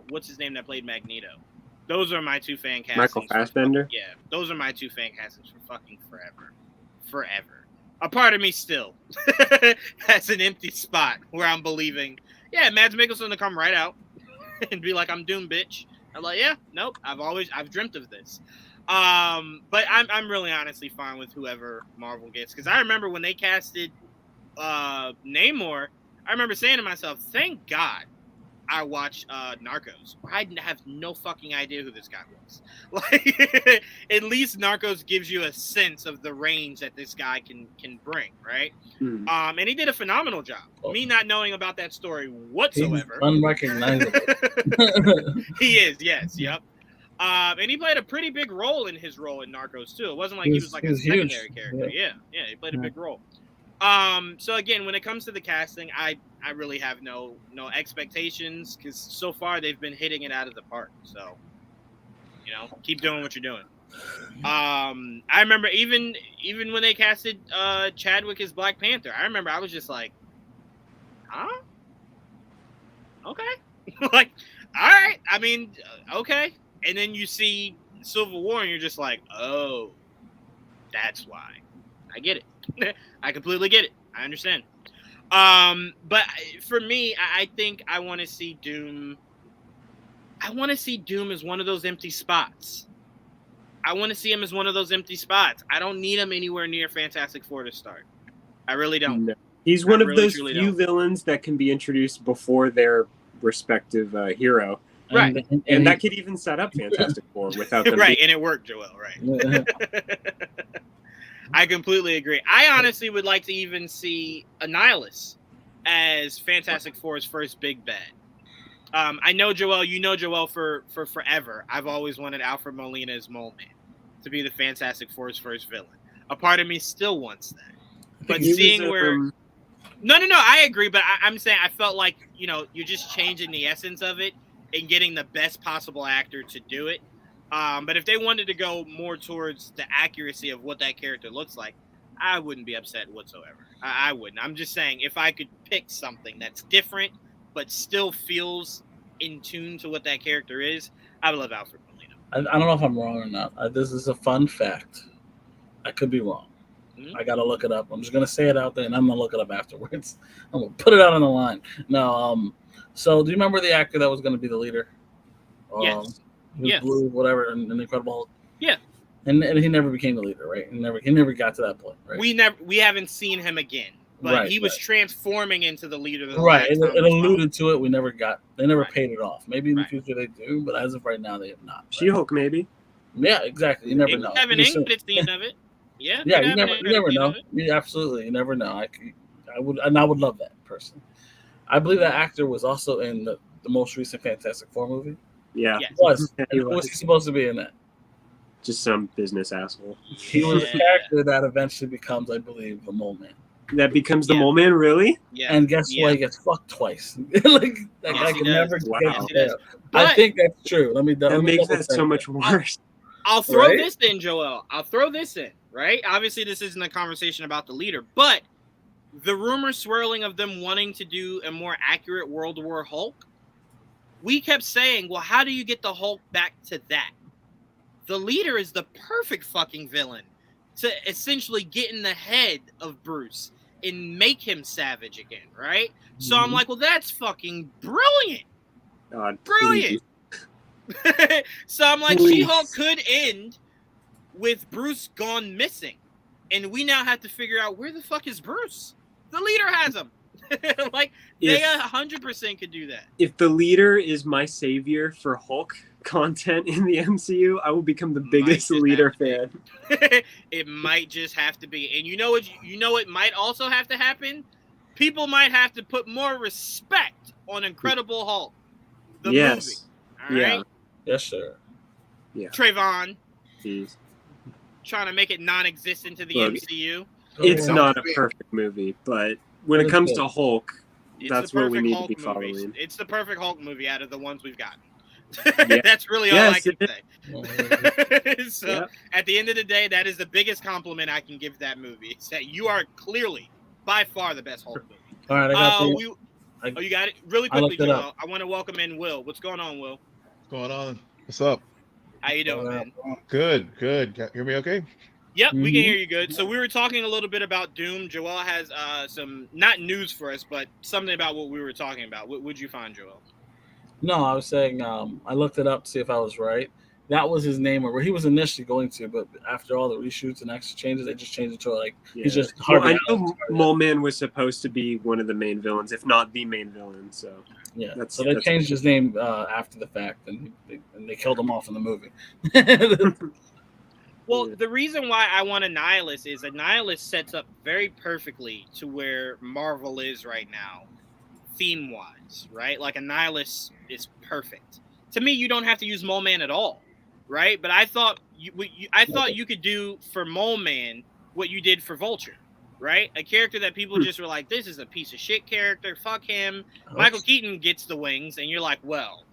Speaker 6: what's his name that played Magneto. Those are my two fan castings.
Speaker 9: Michael Fassbender?
Speaker 6: Yeah, those are my two fan castings for fucking forever. Forever. A part of me still has an empty spot where I'm believing, yeah, Mads Mikkelsen to come right out and be like, I'm Doom, bitch. I'm like, yeah, nope, I've dreamt of this. But I'm really honestly fine with whoever Marvel gets, because I remember when they casted Namor, I remember saying to myself, thank God I watched Narcos. I have no fucking idea who this guy was. Like, at least Narcos gives you a sense of the range that this guy can bring, right?
Speaker 9: Hmm.
Speaker 6: And he did a phenomenal job. Me not knowing about that story whatsoever.
Speaker 8: He's unrecognizable.
Speaker 6: He is, yes, yep. And he played a pretty big role in his role in Narcos too. It wasn't like he was like a
Speaker 8: huge.
Speaker 6: secondary character. Yeah, he played a
Speaker 8: Yeah.
Speaker 6: big role. So again, when it comes to the casting, I really have no expectations, because so far they've been hitting it out of the park. So, keep doing what you're doing. I remember even when they casted Chadwick as Black Panther, I remember I was just like, huh? Okay. Like, all right. I mean, okay. And then you see Civil War and you're just like, oh, that's why. I get it. I completely get it. I understand. But for me, I think I want to see Doom. I want to see Doom as one of those empty spots. I want to see him as one of those empty spots. I don't need him anywhere near Fantastic Four to start. I really don't.
Speaker 9: No. He's one of
Speaker 6: really,
Speaker 9: those
Speaker 6: truly
Speaker 9: few
Speaker 6: don't.
Speaker 9: villains that can be introduced before their respective hero.
Speaker 6: Right.
Speaker 9: And that could even set up Fantastic Four without them.
Speaker 6: Right, and it worked, Joel. Right. I completely agree. I honestly would like to even see Annihilus as Fantastic Four's first big bad. I know Joel. You know Joel for forever. I've always wanted Alfred Molina as Mole Man to be the Fantastic Four's first villain. A part of me still wants that. But seeing where no, I agree. But I'm saying I felt like you're just changing the essence of it and getting the best possible actor to do it. But if they wanted to go more towards the accuracy of what that character looks like, I wouldn't be upset whatsoever. I wouldn't. I'm just saying if I could pick something that's different but still feels in tune to what that character is, I would love Alfred Molina.
Speaker 8: I don't know if I'm wrong or not. This is a fun fact. I could be wrong.
Speaker 6: Mhm.
Speaker 8: I gotta look it up. I'm just gonna say it out there, and I'm gonna look it up afterwards. I'm gonna put it out on the line. No. So do you remember the actor that was gonna be the leader?
Speaker 6: Yes.
Speaker 8: He was
Speaker 6: Yes.
Speaker 8: blue, whatever, in the Incredible Hulk.
Speaker 6: Yeah.
Speaker 8: And he never became the leader, right? He never got to that point, right?
Speaker 6: We haven't seen him again, but
Speaker 8: Right,
Speaker 6: he was transforming into the leader.
Speaker 8: Right. It
Speaker 6: last time we saw him.
Speaker 8: alluded to it. They never
Speaker 6: Right.
Speaker 8: paid it off. Maybe in the
Speaker 6: Right.
Speaker 8: future they do, but as of right now, they have not. Right?
Speaker 9: She-Hulk, maybe.
Speaker 8: Yeah, exactly. You never
Speaker 6: It
Speaker 8: know.
Speaker 6: could have an
Speaker 8: You should-
Speaker 6: English scene of it. Yeah.
Speaker 8: Yeah,
Speaker 6: could
Speaker 8: you
Speaker 6: have
Speaker 8: never
Speaker 6: an
Speaker 8: know.
Speaker 6: English scene of it.
Speaker 8: Yeah, absolutely. You never know. I would love that person. I believe that actor was also in the most recent Fantastic Four movie.
Speaker 9: Yeah.
Speaker 6: Yes.
Speaker 8: Was.
Speaker 9: Yeah,
Speaker 8: And
Speaker 9: he
Speaker 8: who was he
Speaker 9: was.
Speaker 8: supposed to be in that?
Speaker 9: Just some business asshole.
Speaker 8: He was
Speaker 6: Yeah.
Speaker 8: a character that eventually becomes, I believe, the Mole Man.
Speaker 9: That becomes the
Speaker 6: Yeah.
Speaker 9: Mole Man, really?
Speaker 6: Yeah.
Speaker 8: And guess
Speaker 6: Yeah.
Speaker 8: what? He gets fucked twice. Like that
Speaker 6: Yes,
Speaker 8: guy
Speaker 6: he
Speaker 8: can
Speaker 6: does.
Speaker 8: never
Speaker 9: Wow.
Speaker 8: get
Speaker 9: Yes,
Speaker 6: he does.
Speaker 8: there.
Speaker 6: But
Speaker 8: I think that's true. Let me
Speaker 9: That makes
Speaker 8: double
Speaker 9: that
Speaker 8: check
Speaker 9: so much worse.
Speaker 6: I'll throw
Speaker 8: Right?
Speaker 6: this in, Joel. I'll throw this in, right? Obviously, this isn't a conversation about the leader, but the rumor swirling of them wanting to do a more accurate World War Hulk, we kept saying, well, how do you get the Hulk back to that? The leader is the perfect fucking villain to essentially get in the head of Bruce and make him savage again, right? So I'm
Speaker 9: Mhm.
Speaker 6: like, well, that's fucking brilliant.
Speaker 9: God,
Speaker 6: Brilliant. So I'm like,
Speaker 9: Please.
Speaker 6: She-Hulk could end with Bruce gone missing, and we now have to figure out where the fuck is Bruce. The leader has him. Like they
Speaker 9: If-
Speaker 6: 100% could do that.
Speaker 9: If the leader is my savior for Hulk content in the MCU, I will become the
Speaker 6: Might
Speaker 9: biggest
Speaker 6: just
Speaker 9: leader
Speaker 6: have to
Speaker 9: fan.
Speaker 6: It might just have to be, and you know what? You know it might also have to happen. People might have to put more respect on Incredible Hulk, the movie.
Speaker 9: Yes.
Speaker 6: All right,
Speaker 9: Yeah.
Speaker 8: Yes, sir.
Speaker 6: Trayvon
Speaker 9: Jeez.
Speaker 6: trying to make it non-existent to the
Speaker 9: Look,
Speaker 6: MCU.
Speaker 9: It's
Speaker 5: Oh,
Speaker 9: not a
Speaker 5: yeah.
Speaker 9: perfect movie, but when it
Speaker 8: It's
Speaker 9: comes
Speaker 8: good.
Speaker 9: to Hulk,
Speaker 6: It's
Speaker 9: That's
Speaker 6: the
Speaker 9: what we
Speaker 6: perfect
Speaker 9: need to
Speaker 6: Hulk
Speaker 9: be
Speaker 6: movie.
Speaker 9: following.
Speaker 6: It's the perfect Hulk movie out of the ones we've gotten.
Speaker 9: Yeah.
Speaker 6: That's really all
Speaker 9: Yes,
Speaker 6: I can
Speaker 9: it
Speaker 6: say. So
Speaker 9: Yep.
Speaker 6: at the end of the day, that is the biggest compliment I can give that movie. It's that you are clearly by far the best Hulk movie.
Speaker 8: All right, I got the.
Speaker 6: You got it? Really
Speaker 8: I
Speaker 6: quickly,
Speaker 8: looked it
Speaker 6: Joel.
Speaker 8: up.
Speaker 6: I want to welcome in Will. What's going on, Will?
Speaker 4: What's going on? What's up?
Speaker 6: How you doing, man?
Speaker 4: Good. Can you hear me okay?
Speaker 6: Yep, we
Speaker 8: Mhm.
Speaker 6: can hear you good. So we were talking a little bit about Doom. Joel has some, not news for us, but something about what we were talking about. What would you find, Joel?
Speaker 8: No, I was saying I looked it up to see if I was right. That was his name, or he was initially going to, but after all the reshoots and extra changes, they just changed it to like he's just
Speaker 9: Well,
Speaker 8: Harvey
Speaker 9: I know
Speaker 8: Allen.
Speaker 9: Mole Man was supposed to be one of the main villains, if not the main villain. So
Speaker 8: Yeah,
Speaker 9: That's-
Speaker 8: so they
Speaker 9: that's-
Speaker 8: changed his name after the fact, and they killed him off in the movie.
Speaker 6: Well,
Speaker 9: Yeah.
Speaker 6: the reason why I want Annihilus is Annihilus sets up very perfectly to where Marvel is right now, theme-wise, right? Like Annihilus is perfect. To me, you don't have to use Mole Man at all, right? But I thought you could do for Mole Man what you did for Vulture, right? A character that people just were like, this is a piece of shit character, fuck him. Michael Keaton gets the wings, and you're like, well,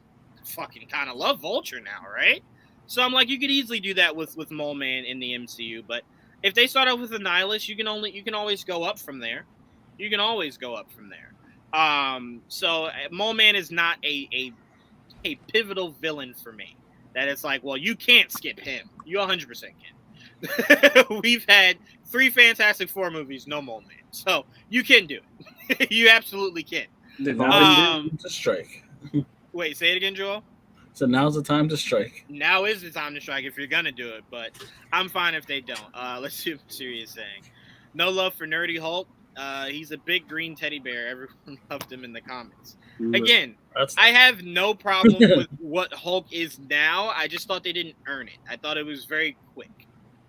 Speaker 6: fucking kind of love Vulture now, right? So I'm like, you could easily do that with Mole Man in the MCU, but if they start off with Annihilus, you can always go up from there. You can always go up from there. So Mole Man is not a pivotal villain for me. That it's like, well, you can't skip him. You 100% can. We've had 3 Fantastic Four movies, no Mole Man, so you can do it. You absolutely can.
Speaker 9: they've
Speaker 8: Now's
Speaker 9: always
Speaker 8: the time to strike.
Speaker 6: Wait, say it again, Joel.
Speaker 8: So now's the time to strike.
Speaker 6: Now is the time to strike if you're gonna do it, but I'm fine if they don't. Let's see what Siri is saying. No love for Nerdy Hulk. He's a big green teddy bear. Everyone loved him in the comments.
Speaker 9: been-
Speaker 6: Again,
Speaker 8: That's
Speaker 6: I have no problem with what Hulk is now. I just thought they didn't earn it. I thought it was very quick,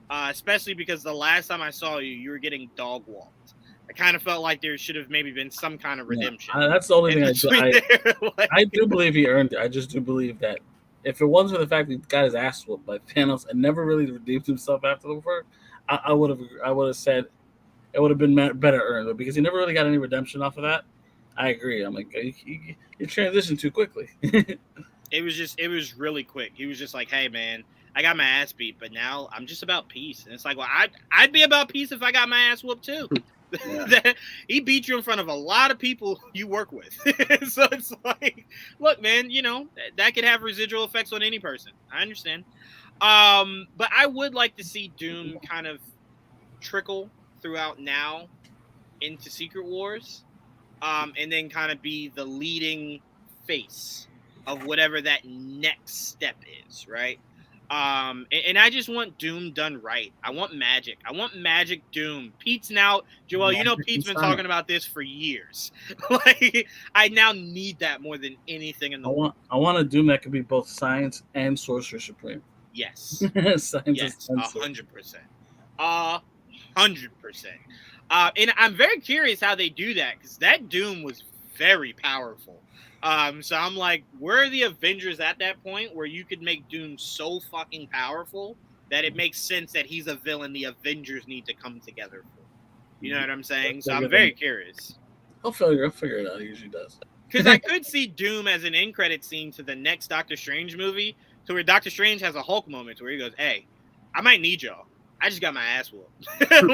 Speaker 6: especially because the last time I saw you, you were getting dog walked. I kind of felt like there should have maybe been some kind of redemption.
Speaker 8: That's the only
Speaker 6: in
Speaker 8: thing
Speaker 6: between there. Like,
Speaker 8: I do believe he earned it. I just do believe that if it wasn't for the fact that he got his ass whooped by Thanos and never really redeemed himself after the work, I would have said it would have been better earned. But because he never really got any redemption off of that, I agree. I'm like, you transitioned too quickly.
Speaker 6: it was really quick. He was just like, hey man, I got my ass beat, but now I'm just about peace. And it's like, well, I'd be about peace if I got my ass whooped too. Yeah. He beat you in front of a lot of people you work with. So it's like, look, man, that could have residual effects on any person. I understand. But I would like to see Doom kind of trickle throughout now into Secret Wars, and then kind of be the leading face of whatever that next step is, right? And I just want Doom done right. I want magic. I want magic Doom. Pete's now, Joel, Pete's been talking about this for years. Like, I now need that more than anything in the world.
Speaker 8: I want a Doom that could be both science and Sorcerer Supreme.
Speaker 6: Yes.
Speaker 8: Yes,
Speaker 6: 100%. 100%. And I'm very curious how they do that, because that Doom was very powerful. So I'm like, where are the Avengers at that point where you could make Doom so fucking powerful that it makes sense that he's a villain the Avengers need to come together for? You know what I'm saying? So I'm very curious.
Speaker 8: I'll figure it out. He usually does.
Speaker 6: Because I could see Doom as an end credit scene to the next Doctor Strange movie, to where Doctor Strange has a Hulk moment where he goes, hey, I might need y'all. I just got my ass whooped.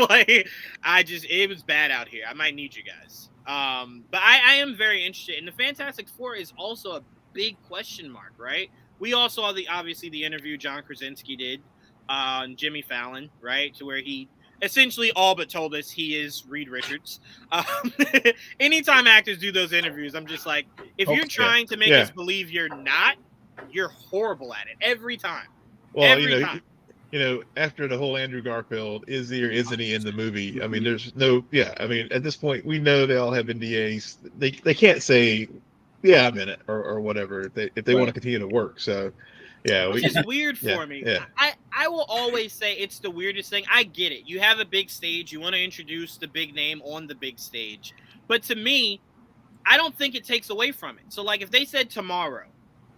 Speaker 6: Like, it was bad out here. I might need you guys. But I am very interested. And the Fantastic Four is also a big question mark, right? We all saw the interview John Krasinski did on Jimmy Fallon, right? To where he essentially all but told us he is Reed Richards. Anytime actors do those interviews, I'm just like, if you're trying to make us believe you're not, you're horrible at it every time.
Speaker 4: Well,
Speaker 6: every time.
Speaker 4: After the whole Andrew Garfield, is he or isn't he in the movie? I mean, there's no, I mean, at this point, we know they all have NDAs. They can't say, yeah, I'm in it or whatever if they want to continue to work. So,
Speaker 6: which is weird for me.
Speaker 4: Yeah.
Speaker 6: I will always say it's the weirdest thing. I get it. You have a big stage. You want to introduce the big name on the big stage. But to me, I don't think it takes away from it. So, like, if they said tomorrow,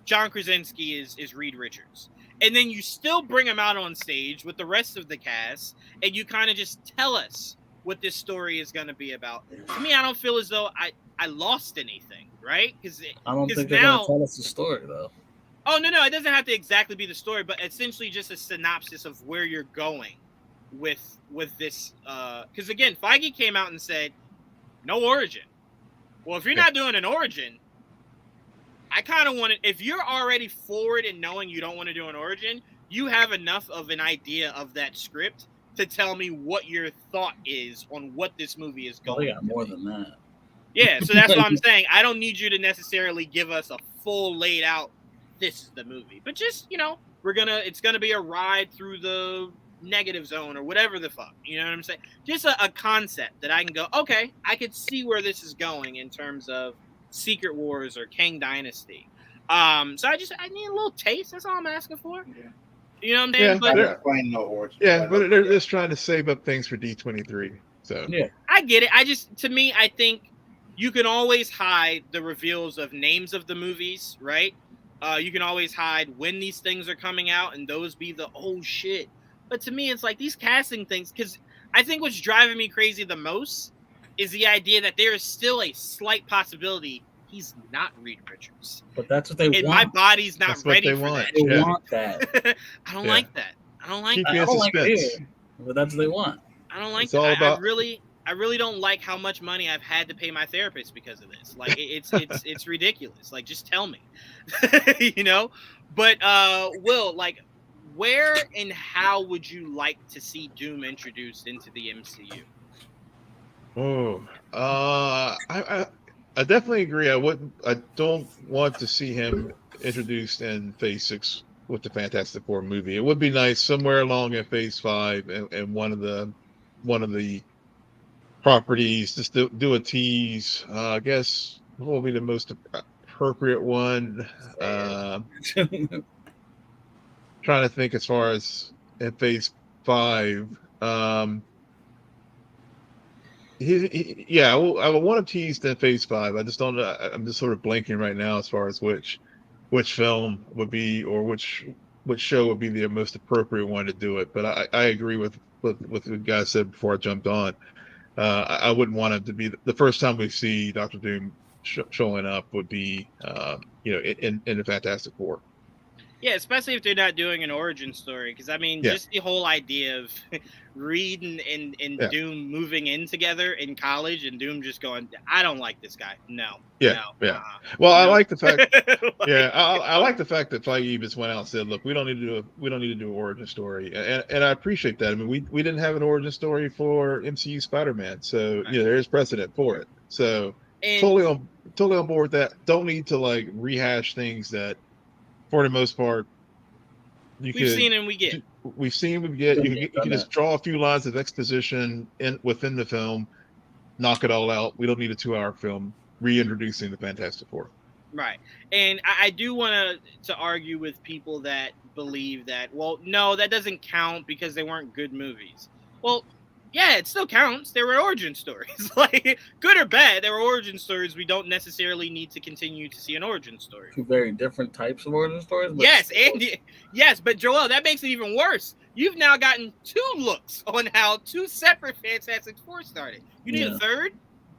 Speaker 6: John Krasinski is Reed Richards, and then you still bring him out on stage with the rest of the cast, and you kind of just tell us what this story is going to be about. To me, I don't feel as though I lost anything, right? Because
Speaker 8: I don't think they're going to tell us the story, though.
Speaker 6: Oh, no, it doesn't have to exactly be the story, but essentially just a synopsis of where you're going with this. Because, again, Feige came out and said, no origin. Well, if you're not doing an origin, I kind of want to, if you're already forward and knowing you don't want to do an origin, you have enough of an idea of that script to tell me what your thought is on what this movie is going
Speaker 8: to be. More than that.
Speaker 6: Yeah, so that's what I'm saying. I don't need you to necessarily give us a full laid out, this is the movie. But just, it's going to be a ride through the negative zone or whatever the fuck. You know what I'm saying? Just a concept that I can go, okay, I could see where this is going in terms of Secret Wars or Kang Dynasty. So I need a little taste. That's all I'm asking for. Yeah. You know what I'm saying?
Speaker 4: But they're just trying to save up things for D23. So
Speaker 6: yeah, I get it. I think you can always hide the reveals of names of the movies, right? You can always hide when these things are coming out, and those be the oh shit. But to me, it's like these casting things, because I think what's driving me crazy the most is the idea that there is still a slight possibility he's not Reed Richards.
Speaker 8: But that's what they want.
Speaker 6: My body's not ready for that.
Speaker 8: They want that.
Speaker 6: I don't like that. I don't like that.
Speaker 8: I don't like it either, but that's what they want.
Speaker 6: I don't like that. I really don't like how much money I've had to pay my therapist because of this. Like, it's ridiculous. Like, just tell me. But Will, like, where and how would you like to see Doom introduced into the MCU?
Speaker 4: I definitely agree. I don't want to see him introduced in Phase 6 with the Fantastic Four movie. It would be nice somewhere along in Phase 5 and one of the properties just do a tease. I guess what will be the most appropriate one? Trying to think as far as in Phase 5. Yeah, I will want to tease that Phase 5. I just don't know. I'm just sort of blanking right now as far as which film would be, or which show would be the most appropriate one to do it. But I agree with what the guy said before I jumped on. I wouldn't want it to be the first time we see Doctor Doom showing up would be in the Fantastic Four.
Speaker 6: Yeah, especially if they're not doing an origin story. Because, I mean, just the whole idea of Reed and Doom moving in together in college and Doom just going, I don't like this guy. No.
Speaker 4: Well, I like the fact. I like the fact that Feige just went out and said, "Look, we don't need to do an origin story," and I appreciate that. I mean, we didn't have an origin story for MCU Spider-Man, so there is precedent for it. So totally on board with that. Don't need to like rehash things that, for the most part, we've seen and we get. You can just draw a few lines of exposition within the film, knock it all out. We don't need a 2-hour film reintroducing the Fantastic Four.
Speaker 6: Right. And I do want to argue with people that believe that, well, no, that doesn't count because they weren't good movies. Well, yeah, it still counts. They were origin stories. Like, good or bad, they were origin stories. We don't necessarily need to continue to see an origin story.
Speaker 8: Two very different types of origin stories.
Speaker 6: Yes, but Joel, that makes it even worse. You've now gotten 2 looks on how 2 separate Fantastic Four started. You need a third?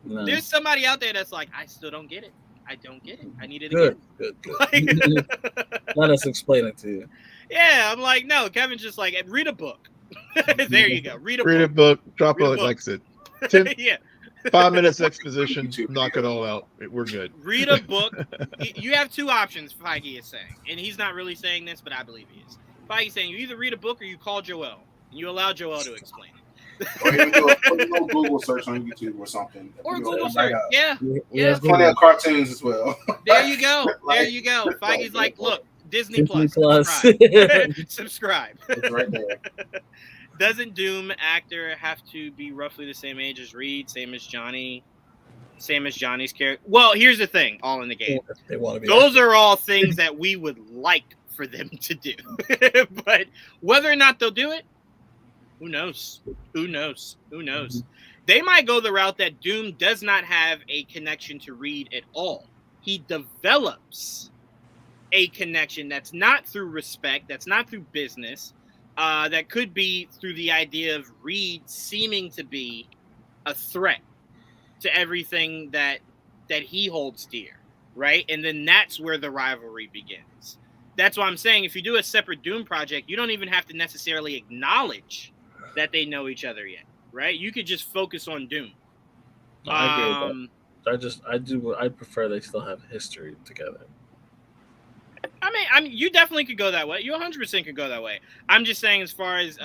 Speaker 6: No. There's somebody out there that's like, I still don't get it. I don't get it. I need it again.
Speaker 8: Good. Like, let us explain it to you.
Speaker 6: Yeah, I'm like, no. Kevin's just like, read a book. There you go. Read a
Speaker 4: book. Drop it like I said. 5 minutes exposition. Knock it all out. We're good.
Speaker 6: Read a book. You have 2 options, Feige is saying. And he's not really saying this, but I believe he is. Feige's saying you either read a book or you call Joel. And you allow Joel to explain it.
Speaker 7: Or even do a Google search on YouTube or something.
Speaker 6: Or Google search. Yeah.
Speaker 7: Plenty of cartoons as well.
Speaker 6: There you go. Feige's like, look, Disney Plus. Subscribe.
Speaker 7: It's right there.
Speaker 6: Doesn't Doom actor have to be roughly the same age as Reed, same as Johnny's character? Well, here's the thing, all in the game. Those are all things that we would like for them to do. But whether or not they'll do it, who knows? They might go the route that Doom does not have a connection to Reed at all. He develops a connection that's not through respect, that's not through business, that could be through the idea of Reed seeming to be a threat to everything that he holds dear, right? And then that's where the rivalry begins. That's why I'm saying if you do a separate Doom project, you don't even have to necessarily acknowledge that they know each other yet, right? You could just focus on Doom.
Speaker 8: I agree with that. I prefer they still have history together.
Speaker 6: I mean, you definitely could go that way. You 100% could go that way. I'm just saying, as far as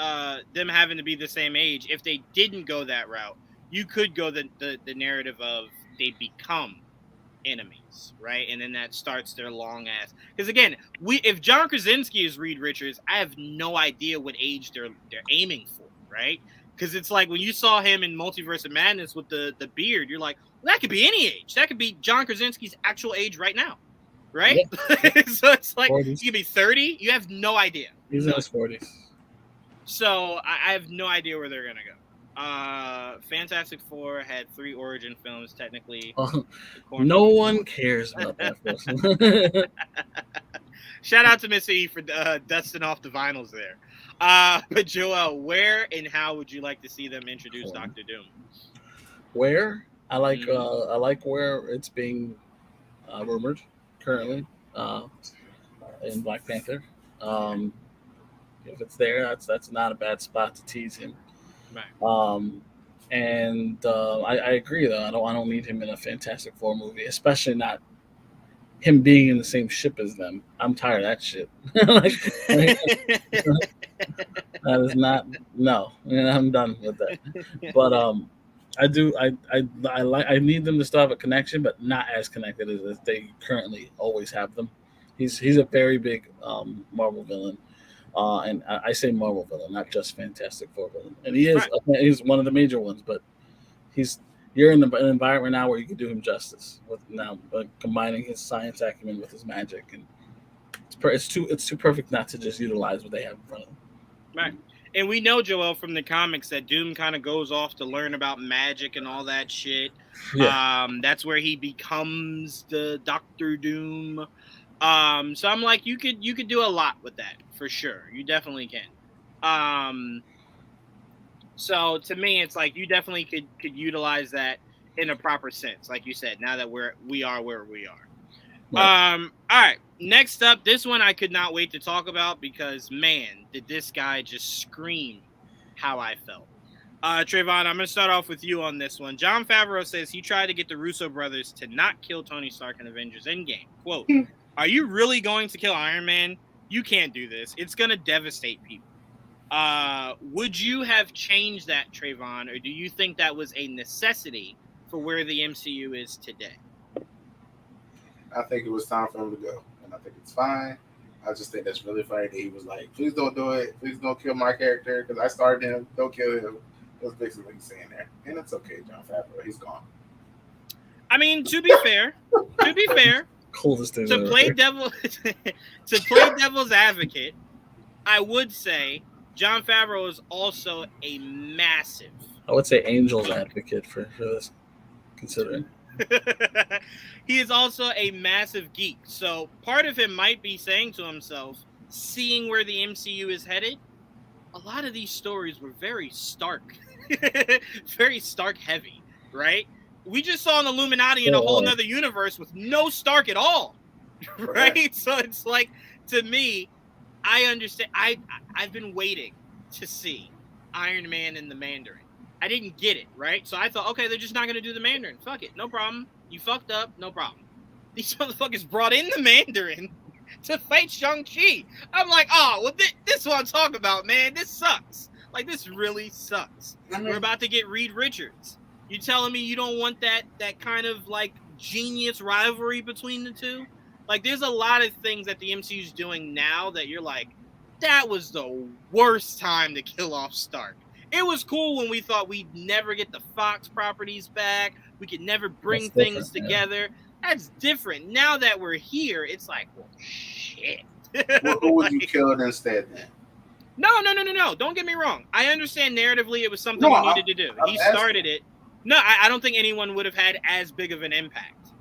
Speaker 6: them having to be the same age, if they didn't go that route, you could go the narrative of they become enemies, right? And then that starts their long ass. Because again, if John Krasinski is Reed Richards, I have no idea what age they're aiming for, right? Because it's like when you saw him in Multiverse of Madness with the beard, you're like, well, that could be any age. That could be John Krasinski's actual age right now. Right? Yeah. So it's like 40s. You could be 30. You have no idea.
Speaker 8: He's in his 40s.
Speaker 6: So I have no idea where they're gonna go. Fantastic Four had 3 origin films technically.
Speaker 8: No one cares about that person.
Speaker 6: Shout out to Mr. E for dusting off the vinyls there. But Joel, where and how would you like to see them introduce Doctor Doom?
Speaker 8: Where? I like where it's being rumored currently in Black Panther. If it's there, that's not a bad spot to tease him.
Speaker 6: Right.
Speaker 8: And I agree though. I don't need him in a Fantastic Four movie, especially not him being in the same ship as them. I'm tired of that shit. That is not I'm done with that. But I need them to still have a connection, but not as connected as they currently always have them. He's a very big Marvel villain, and I say Marvel villain, not just Fantastic Four villain. And he's one of the major ones, but you're in an environment now where you can do him justice with now combining his science acumen with his magic, and it's too perfect not to just utilize what they have in front of them.
Speaker 6: Right. And we know, Joel, from the comics that Doom kind of goes off to learn about magic and all that shit.
Speaker 8: Yeah.
Speaker 6: That's where he becomes the Doctor Doom. So I'm like, you could do a lot with that for sure. You definitely can. So to me, it's like you definitely could utilize that in a proper sense, like you said. Now that we are where we are.
Speaker 8: Right.
Speaker 6: All right. Next up, this one I could not wait to talk about because, man, did this guy just scream how I felt. Trevon, I'm going to start off with you on this one. Jon Favreau says he tried to get the Russo brothers to not kill Tony Stark in Avengers Endgame. Quote, "Are you really going to kill Iron Man? You can't do this. It's going to devastate people." Would you have changed that, Trevon, or do you think that was a necessity for where the MCU is today?
Speaker 7: I think it was time for him to go, and I think it's fine. I just think that's really funny that he was like, "Please don't do it. Please don't kill my character because I started him. Don't kill him." That's basically what he's saying there, and it's okay, Jon Favreau. He's gone.
Speaker 6: I mean, to be fair,
Speaker 8: Coldest thing
Speaker 6: to
Speaker 8: ever.
Speaker 6: play devil's advocate, I would say Jon Favreau is also a massive.
Speaker 8: I would say Angel's advocate for this, considering.
Speaker 6: He is also a massive geek. So part of him might be saying to himself, seeing where the MCU is headed, a lot of these stories were very Stark, very Stark heavy, right? We just saw an Illuminati in a whole nother universe with no Stark at all, right? So it's like, to me, I understand. I've been waiting to see Iron Man and the Mandarin. I didn't get it, right? So I thought, okay, they're just not going to do the Mandarin. Fuck it. No problem. You fucked up. No problem. These motherfuckers brought in the Mandarin to fight Shang-Chi. I'm like, oh, well, this is what I'm talking about, man. This sucks. Like, this really sucks. We're about to get Reed Richards. You telling me you don't want that kind of, like, genius rivalry between the two? Like, there's a lot of things that the MCU's doing now that you're like, that was the worst time to kill off Stark. It was cool when we thought we'd never get the Fox properties back. We could never bring things together. That's different. Now that we're here, it's like, well, shit.
Speaker 7: Well, who would you kill instead then?
Speaker 6: No. Don't get me wrong. I understand narratively it was something he needed to do. He started it. No, I don't think anyone would have had as big of an impact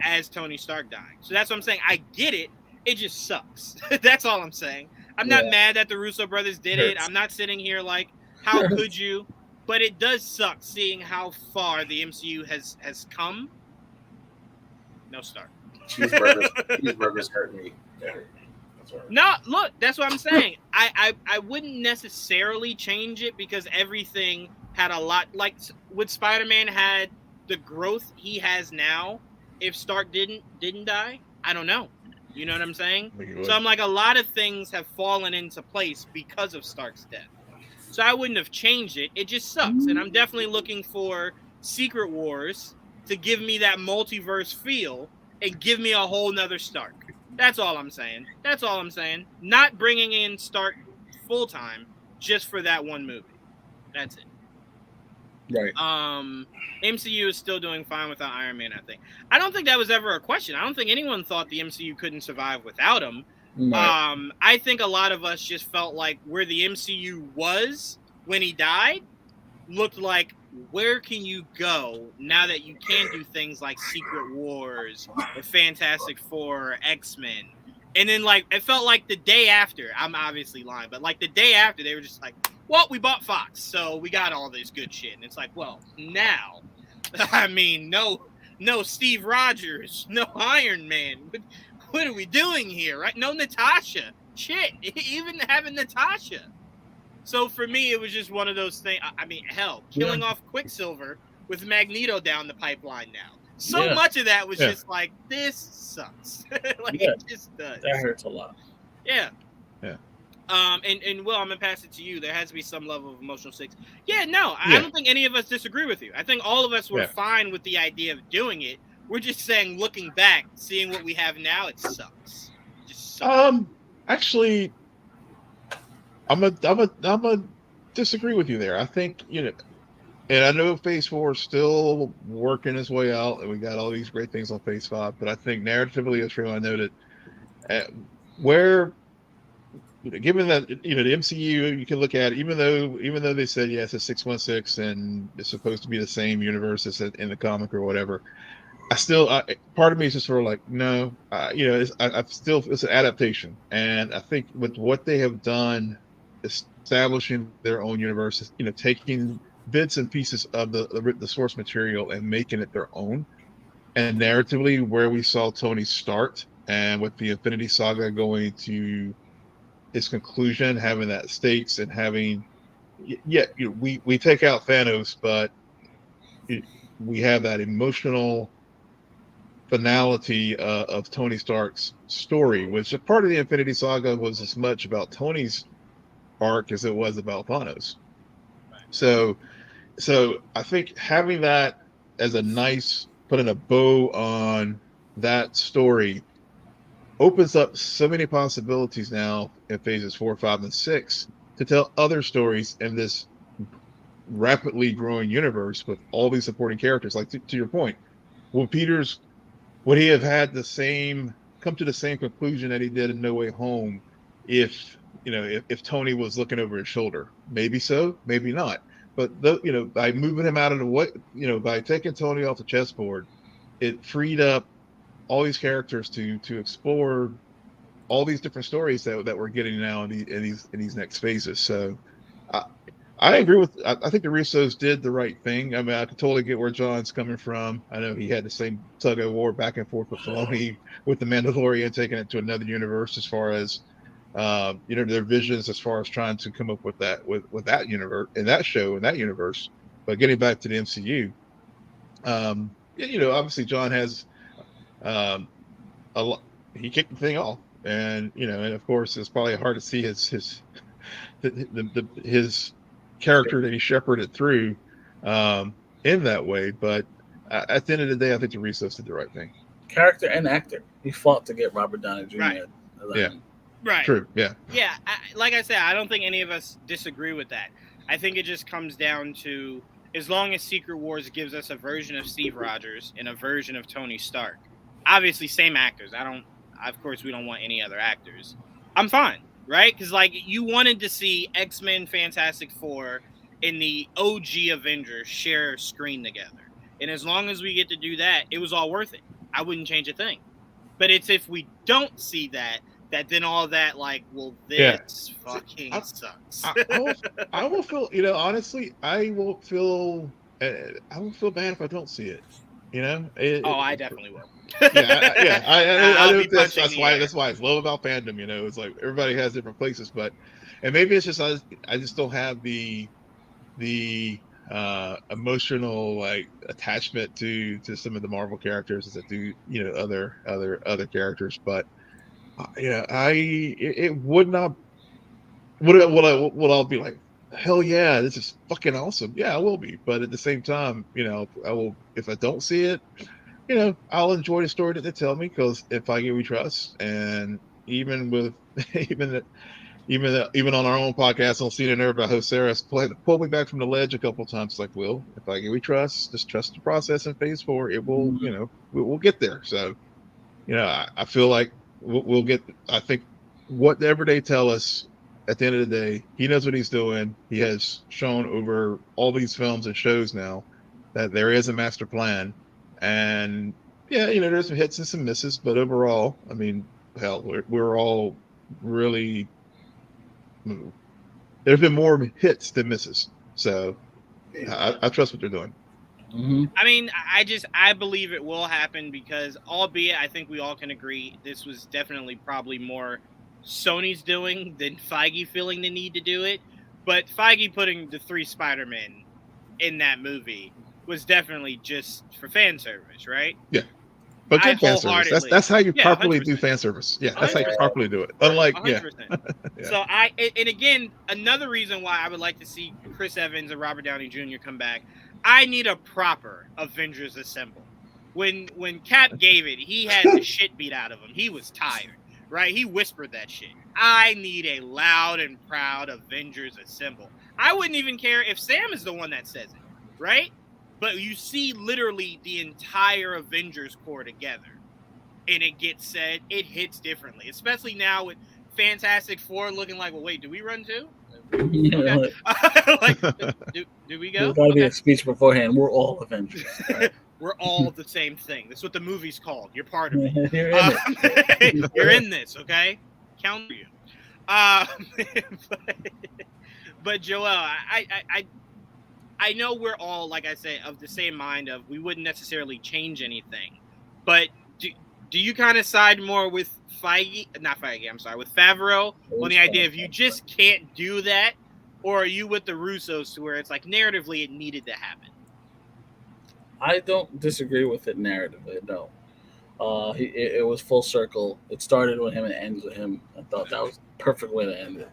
Speaker 6: as Tony Stark dying. So that's what I'm saying. I get it. It just sucks. That's all I'm saying. I'm not mad that the Russo brothers did it. I'm not sitting here like, how could you? But it does suck seeing how far the MCU has come. No Stark.
Speaker 7: Cheeseburgers hurt me. That hurt me.
Speaker 6: No, look, that's what I'm saying. I wouldn't necessarily change it because everything had a lot. Like, would Spider-Man had the growth he has now if Stark didn't die? I don't know. You know what I'm saying? So I'm like, a lot of things have fallen into place because of Stark's death. So I wouldn't have changed it. It just sucks. And I'm definitely looking for Secret Wars to give me that multiverse feel and give me a whole nother Stark. That's all I'm saying. Not bringing in Stark full time just for that one movie. That's it.
Speaker 8: Right.
Speaker 6: MCU is still doing fine without Iron Man, I think. I don't think that was ever a question. I don't think anyone thought the MCU couldn't survive without him. Right. I think a lot of us just felt like where the MCU was when he died looked like, where can you go now that you can do things like Secret Wars or Fantastic Four or X-Men? And then, like, it felt like the day after, I'm obviously lying, but like the day after, they were just like, well, we bought Fox, so we got all this good shit. And it's like, well, now, I mean, no Steve Rogers, no Iron Man. What are we doing here, right? No Natasha. Shit, even having Natasha. So for me, it was just one of those things. I mean, hell, killing off Quicksilver with Magneto down the pipeline now. So much of that was just like, this sucks. It just does.
Speaker 8: That hurts a lot.
Speaker 6: Yeah. And Will, I'm gonna pass it to you. There has to be some level of emotional stakes. I don't think any of us disagree with you. I think all of us were fine with the idea of doing it. We're just saying, looking back, seeing what we have now, it sucks. It just sucks.
Speaker 4: Actually, I'm gonna disagree with you there. I think, and I know Phase 4 is still working its way out, and we got all these great things on Phase 5. But I think narratively, as Trevon noted, where given that the MCU, you can look at it, even though they said yes, it's 616 and it's supposed to be the same universe as in the comic or whatever. Part of me is just sort of like, no, I still, it's an adaptation, and I think with what they have done, establishing their own universe, taking bits and pieces of the source material and making it their own, and narratively where we saw Tony start, and with the Infinity Saga going to its conclusion, having that stakes and having, we take out Thanos, but we have that emotional finality of Tony Stark's story, which a part of the Infinity Saga was as much about Tony's arc as it was about Thanos. So I think having that as a nice, putting a bow on that story opens up so many possibilities now in phases 4, 5, and 6 to tell other stories in this rapidly growing universe with all these supporting characters. Like to your point, would he have had come to the same conclusion that he did in No Way Home if Tony was looking over his shoulder? Maybe so, maybe not. But by moving him out of the way, by taking Tony off the chessboard, it freed up all these characters to explore all these different stories that we're getting now in these next phases. So I agree with. I think the Russos did the right thing. I mean, I can totally get where John's coming from. I know he had the same tug of war back and forth with Filoni with the Mandalorian, taking it to another universe as far as their visions as far as trying to come up with that universe in that show in that universe. But getting back to the MCU, obviously John has a lot. He kicked the thing off, and of course it's probably hard to see his character that he shepherded through in that way. But at the end of the day, I think the Russos did the right thing.
Speaker 8: Character and actor. He fought to get Robert Downey Jr.
Speaker 6: Right.
Speaker 4: Yeah.
Speaker 6: Right.
Speaker 4: True. Yeah.
Speaker 6: Yeah. Like I said, I don't think any of us disagree with that. I think it just comes down to, as long as Secret Wars gives us a version of Steve Rogers and a version of Tony Stark, obviously same actors. Of course, we don't want any other actors. I'm fine. Right? Because, you wanted to see X-Men, Fantastic Four, and the OG Avengers share a screen together. And as long as we get to do that, it was all worth it. I wouldn't change a thing. But it's if we don't see that then all that, this fucking sucks.
Speaker 4: I will feel, honestly, I won't feel bad if I don't see it.
Speaker 6: I definitely will.
Speaker 4: I know that's why it's love about fandom. It's like everybody has different places, and maybe it's just I just don't have the emotional attachment to some of the Marvel characters as I do other characters. But it would not. Would I'll be like, hell yeah, this is fucking awesome. Yeah, I will be. But at the same time, I will, if I don't see it, I'll enjoy the story that they tell me, because if Feige we trust, and even with even on our own podcast on Cena and Nerve, host Sarah pulled me back from the ledge a couple of times. Like, well, if Feige we trust, just trust the process in phase 4. It will, we'll get there. So, I feel like we'll get. I think whatever they tell us, at the end of the day, he knows what he's doing. He has shown over all these films and shows now that there is a master plan. And there's some hits and some misses, but overall, I mean, hell, we're all really. There's been more hits than misses, so I trust what they're doing.
Speaker 8: Mm-hmm.
Speaker 6: I mean, I believe it will happen, because, albeit I think we all can agree this was definitely probably more Sony's doing than Feige feeling the need to do it. But Feige putting the 3 Spider-Men in that movie was definitely just for fan service, right?
Speaker 4: Yeah. But good fan service. That's how you properly
Speaker 6: 100%.
Speaker 4: do fan service. Yeah, that's 100%. How you properly do it. Unlike
Speaker 6: 100%. Yeah. So and again, another reason why I would like to see Chris Evans and Robert Downey Jr. come back, I need a proper Avengers Assemble. When Cap gave it, he had the shit beat out of him. He was tired, right? He whispered that shit. I need a loud and proud Avengers Assemble. I wouldn't even care if Sam is the one that says it, right? But you see literally the entire Avengers Corps together, and it gets said, it hits differently, especially now with Fantastic Four looking like, well, wait, do we run too?
Speaker 8: Yeah,
Speaker 6: Okay. Like, do we go?
Speaker 8: There's got to be
Speaker 6: Okay.
Speaker 8: a speech beforehand. We're all Avengers. Right?
Speaker 6: We're all the same thing. That's what the movie's called. You're part of it.
Speaker 8: You're in it.
Speaker 6: You're in this, okay? Count for you. But Joel, I know we're all, like I say, of the same mind of we wouldn't necessarily change anything. But do you kind of side more with with Favreau on the idea of you just can't do that? Or are you with the Russos to where it's like narratively it needed to happen?
Speaker 8: I don't disagree with it narratively. No. It was full circle. It started with him and ends with him. I thought that was the perfect way to end it.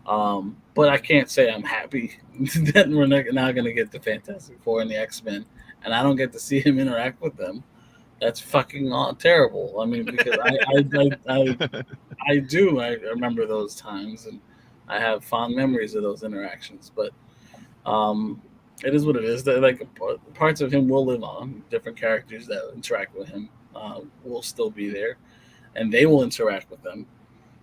Speaker 8: But I can't say I'm happy that we're now going to get the Fantastic Four and the X-Men, and I don't get to see him interact with them. That's fucking terrible. I mean, because I remember those times, and I have fond memories of those interactions. But it is what it is. Like parts of him will live on. Different characters that interact with him will still be there, and they will interact with them.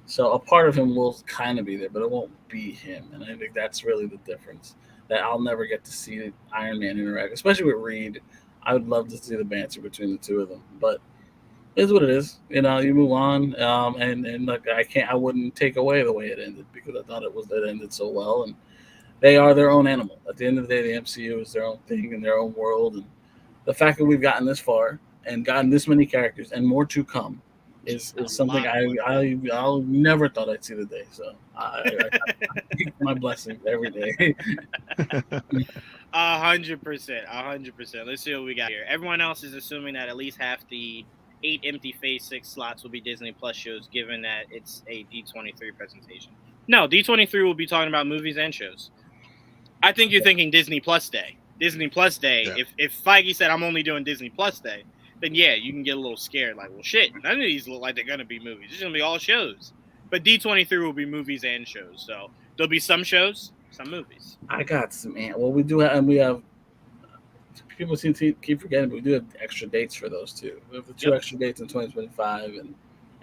Speaker 8: So a part of him will kind of be there, but it won't be him. And I think that's really the difference. That I'll never get to see Iron Man interact, especially with Reed. I would love to see the banter between the two of them, but it is what it is. You know, you move on, and like I wouldn't take away the way it ended because I thought it ended so well, and they are their own animal. At the end of the day, the MCU is their own thing in their own world, and the fact that we've gotten this far and gotten this many characters and more to come is something I'll never thought I'd see the day. So I take my blessings every day.
Speaker 6: 100%. Let's see what we got here. Everyone else is assuming that at least half the 8 empty Phase 6 slots will be Disney Plus shows, given that it's a D23 presentation. No, D23 will be talking about movies and shows. I think you're thinking Disney Plus Day. Disney Plus Day. Yeah. If Feige said I'm only doing Disney Plus Day, then yeah, you can get a little scared. Like, well, shit, none of these look like they're gonna be movies. It's gonna be all shows. But D23 will be movies and shows. So there'll be some shows, some movies.
Speaker 8: I got some, man. Well, we do have, and we have. People seem to keep forgetting, but we do have extra dates for those too. We have the 2 extra dates in 2025,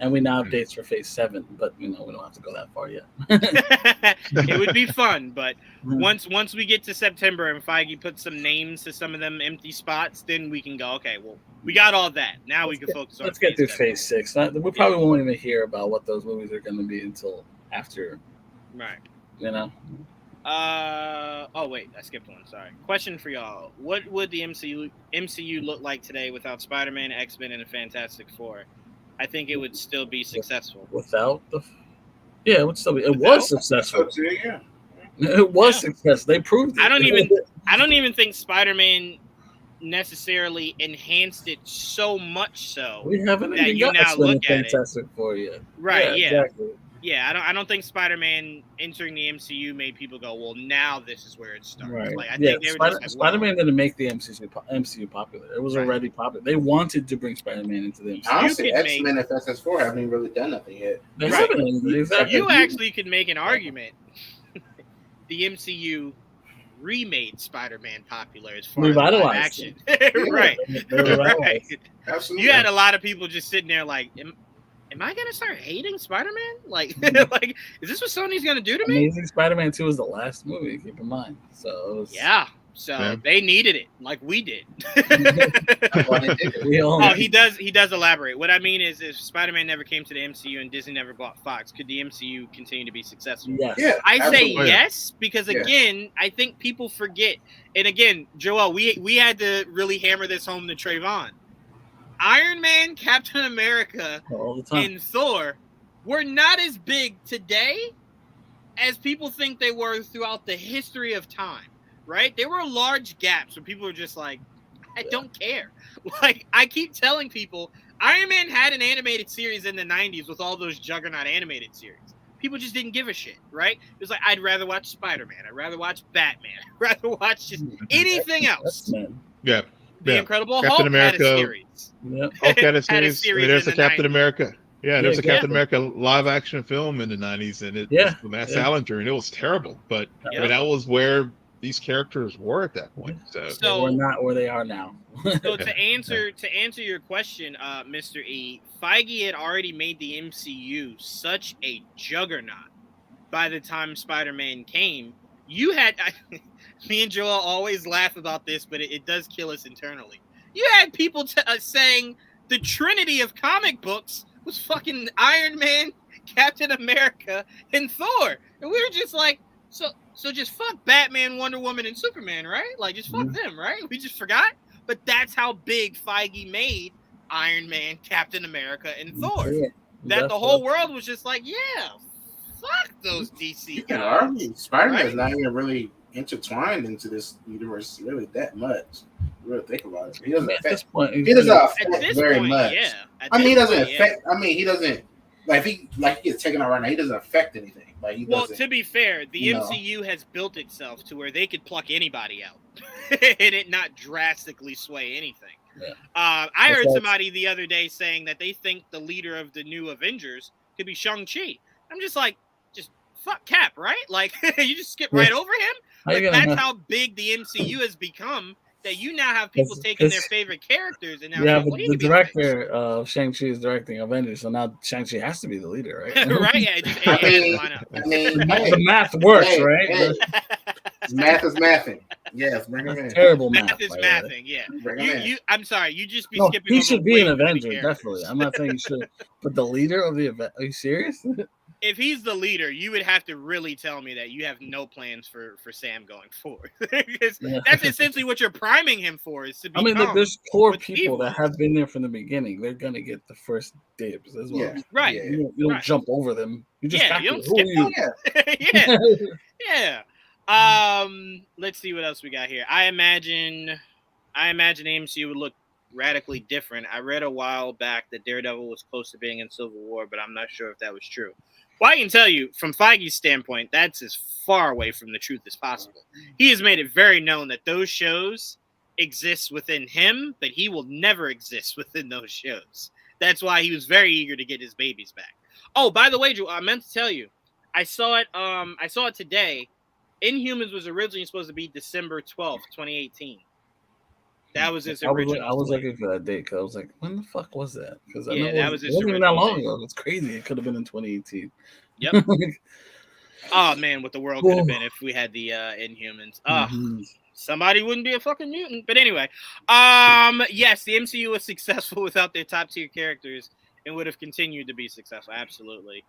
Speaker 8: and we now have dates for Phase 7. But we don't have to go that far yet.
Speaker 6: It would be fun, but once we get to September and Feige puts some names to some of them empty spots, then we can go. Okay, well, we got all that. Now we can focus on.
Speaker 8: Let's get through Phase 6. We probably won't even hear about what those movies are going to be until after.
Speaker 6: Right.
Speaker 8: You know.
Speaker 6: Oh wait, I skipped one. Sorry. Question for y'all: what would the MCU look like today without Spider-Man, X-Men, and the Fantastic Four? I think it would still be successful.
Speaker 8: Without it would still be. It was successful.
Speaker 7: Yeah.
Speaker 8: It was success. They proved it.
Speaker 6: I don't even think Spider-Man necessarily enhanced it so much so
Speaker 8: we haven't
Speaker 6: that you now look at
Speaker 8: Fantastic Four yet.
Speaker 6: Right? Yeah.
Speaker 8: Exactly.
Speaker 6: Yeah, I don't think Spider-Man entering the MCU made people go, well, now this is where it starts.
Speaker 8: Right.
Speaker 6: Like, I think they were just
Speaker 8: Spider-Man didn't make the MCU popular. It was already popular. They wanted to bring Spider-Man into the MCU.
Speaker 7: Honestly, X-Men and Fantastic Four haven't even really done nothing yet.
Speaker 8: They haven't. Exactly.
Speaker 6: You actually could make an argument. The MCU remade Spider-Man popular as far as live action. Right. Right.
Speaker 7: Absolutely.
Speaker 6: You had a lot of people just sitting there like, am I gonna start hating Spider-Man? Like, like, is this what Sony's gonna do to me?
Speaker 8: Amazing Spider-Man 2 was the last movie. Keep in mind. So
Speaker 6: they needed it, like we did. He does elaborate. What I mean is, if Spider-Man never came to the MCU and Disney never bought Fox, could the MCU continue to be successful?
Speaker 8: Yes.
Speaker 7: Yeah,
Speaker 6: I say yes, because again, I think people forget. And again, Joel, we had to really hammer this home to Trevon. Iron Man, Captain America, and Thor were not as big today as people think they were throughout the history of time, right? There were large gaps where people were just like, I don't care. Like, I keep telling people, Iron Man had an animated series in the 90s with all those Juggernaut animated series. People just didn't give a shit, right? It was like, I'd rather watch Spider-Man. I'd rather watch Batman. I'd rather watch just anything else.
Speaker 4: Yeah.
Speaker 6: The Incredible
Speaker 4: Captain
Speaker 6: Hulk
Speaker 4: America,
Speaker 6: had a series.
Speaker 8: Yep.
Speaker 4: Hulk had a series. There's a Captain
Speaker 6: 90s.
Speaker 4: America. Yeah, there's a Captain America live action film in the 90s, and it was Matt Salinger, and it was terrible. But that was where these characters were at that point. So
Speaker 8: They were not where they are now.
Speaker 6: So to answer your question, Mr. E, Feige had already made the MCU such a juggernaut by the time Spider-Man came. You had me and Joel always laugh about this, but it does kill us internally. You had people saying the trinity of comic books was fucking Iron Man, Captain America, and Thor, and we were just like, so just fuck Batman, Wonder Woman, and Superman, right? Like, just fuck them, right? We just forgot. But that's how big Feige made Iron Man, Captain America, and Thor.
Speaker 8: Yeah,
Speaker 6: that the whole world was just like, yeah, fuck those DC
Speaker 7: You can
Speaker 6: guys.
Speaker 7: argue Spider-Man's
Speaker 6: Right?
Speaker 7: not even really intertwined into this universe really that much. You really think about it. He doesn't
Speaker 8: At this
Speaker 7: affect.
Speaker 8: point,
Speaker 7: He doesn't
Speaker 6: At
Speaker 7: affect
Speaker 6: this
Speaker 7: very
Speaker 6: point,
Speaker 7: much.
Speaker 6: yeah. At
Speaker 7: I mean, he
Speaker 6: this
Speaker 7: doesn't
Speaker 6: point,
Speaker 7: affect. I mean, he doesn't like he gets taken out right now. He doesn't affect anything. Like he
Speaker 6: Well,
Speaker 7: doesn't.
Speaker 6: to be fair, the
Speaker 7: you know.
Speaker 6: MCU has built itself to where they could pluck anybody out and it not drastically sway anything.
Speaker 8: Yeah.
Speaker 6: I heard somebody the other day saying that they think the leader of the new Avengers could be Shang-Chi. I'm just like, just fuck Cap, right? Like, you just skip right over him?
Speaker 8: How you
Speaker 6: Like,
Speaker 8: gonna
Speaker 6: that's
Speaker 8: have-
Speaker 6: how big the MCU has become, that you now have people
Speaker 8: It's-
Speaker 6: taking their
Speaker 8: it's-
Speaker 6: favorite characters and now
Speaker 8: Yeah,
Speaker 6: saying,
Speaker 8: but
Speaker 6: well, he
Speaker 8: the
Speaker 6: could be
Speaker 8: director of Shang-Chi is directing Avengers, so now Shang-Chi has to be the leader, right?
Speaker 6: right? Yeah, it just,
Speaker 7: I mean,
Speaker 6: line up.
Speaker 7: I mean,
Speaker 8: The math works,
Speaker 7: hey,
Speaker 8: right?
Speaker 7: hey. Math is mathing. Yes, bring him in.
Speaker 8: That's terrible math.
Speaker 6: Math is
Speaker 8: by the way.
Speaker 6: mathing, yeah.
Speaker 7: Bring him in.
Speaker 6: You, I'm sorry, you just be
Speaker 8: No,
Speaker 6: skipping
Speaker 8: he
Speaker 6: over
Speaker 8: should be
Speaker 6: way
Speaker 8: an
Speaker 6: too many
Speaker 8: Avenger,
Speaker 6: characters.
Speaker 8: definitely. I'm not saying he should, but the leader of the event. Are you serious?
Speaker 6: If he's the leader, you would have to really tell me that you have no plans for Sam going forward. Because
Speaker 8: Yeah.
Speaker 6: that's essentially what you're priming him for, is to
Speaker 8: I
Speaker 6: become.
Speaker 8: mean, look, there's core
Speaker 6: with
Speaker 8: people
Speaker 6: evil.
Speaker 8: that have been there from the beginning. They're gonna get the first dibs as well.
Speaker 7: Yeah.
Speaker 6: Right.
Speaker 7: Yeah.
Speaker 8: You don't
Speaker 6: Right.
Speaker 8: jump over them. You just
Speaker 6: Yeah,
Speaker 8: got
Speaker 6: you
Speaker 8: here.
Speaker 6: don't
Speaker 8: Who are
Speaker 6: skip
Speaker 8: you?
Speaker 6: yeah. Yeah. Let's see what else we got here. I imagine the MCU would look radically different. I read a while back that Daredevil was close to being in Civil War, but I'm not sure if that was true. Well, I can tell you, from Feige's standpoint, that's as far away from the truth as possible. He has made it very known that those shows exist within him, but he will never exist within those shows. That's why he was very eager to get his babies back. Oh, by the way, Drew, I meant to tell you, I saw it today. Inhumans was originally supposed to be December 12th, 2018. That was his original.
Speaker 8: I was
Speaker 6: slate.
Speaker 8: looking for that date because I was like, when the fuck was that? Because I
Speaker 6: Yeah,
Speaker 8: know
Speaker 6: that was
Speaker 8: it
Speaker 6: his
Speaker 8: wasn't even that
Speaker 6: original
Speaker 8: long
Speaker 6: date.
Speaker 8: ago. It's crazy. It could have been in 2018.
Speaker 6: Yep. Oh man, what the world could have been if we had the Inhumans.
Speaker 8: Mhm.
Speaker 6: Somebody wouldn't be a fucking mutant. But anyway, yes, the MCU was successful without their top tier characters and would have continued to be successful. Absolutely.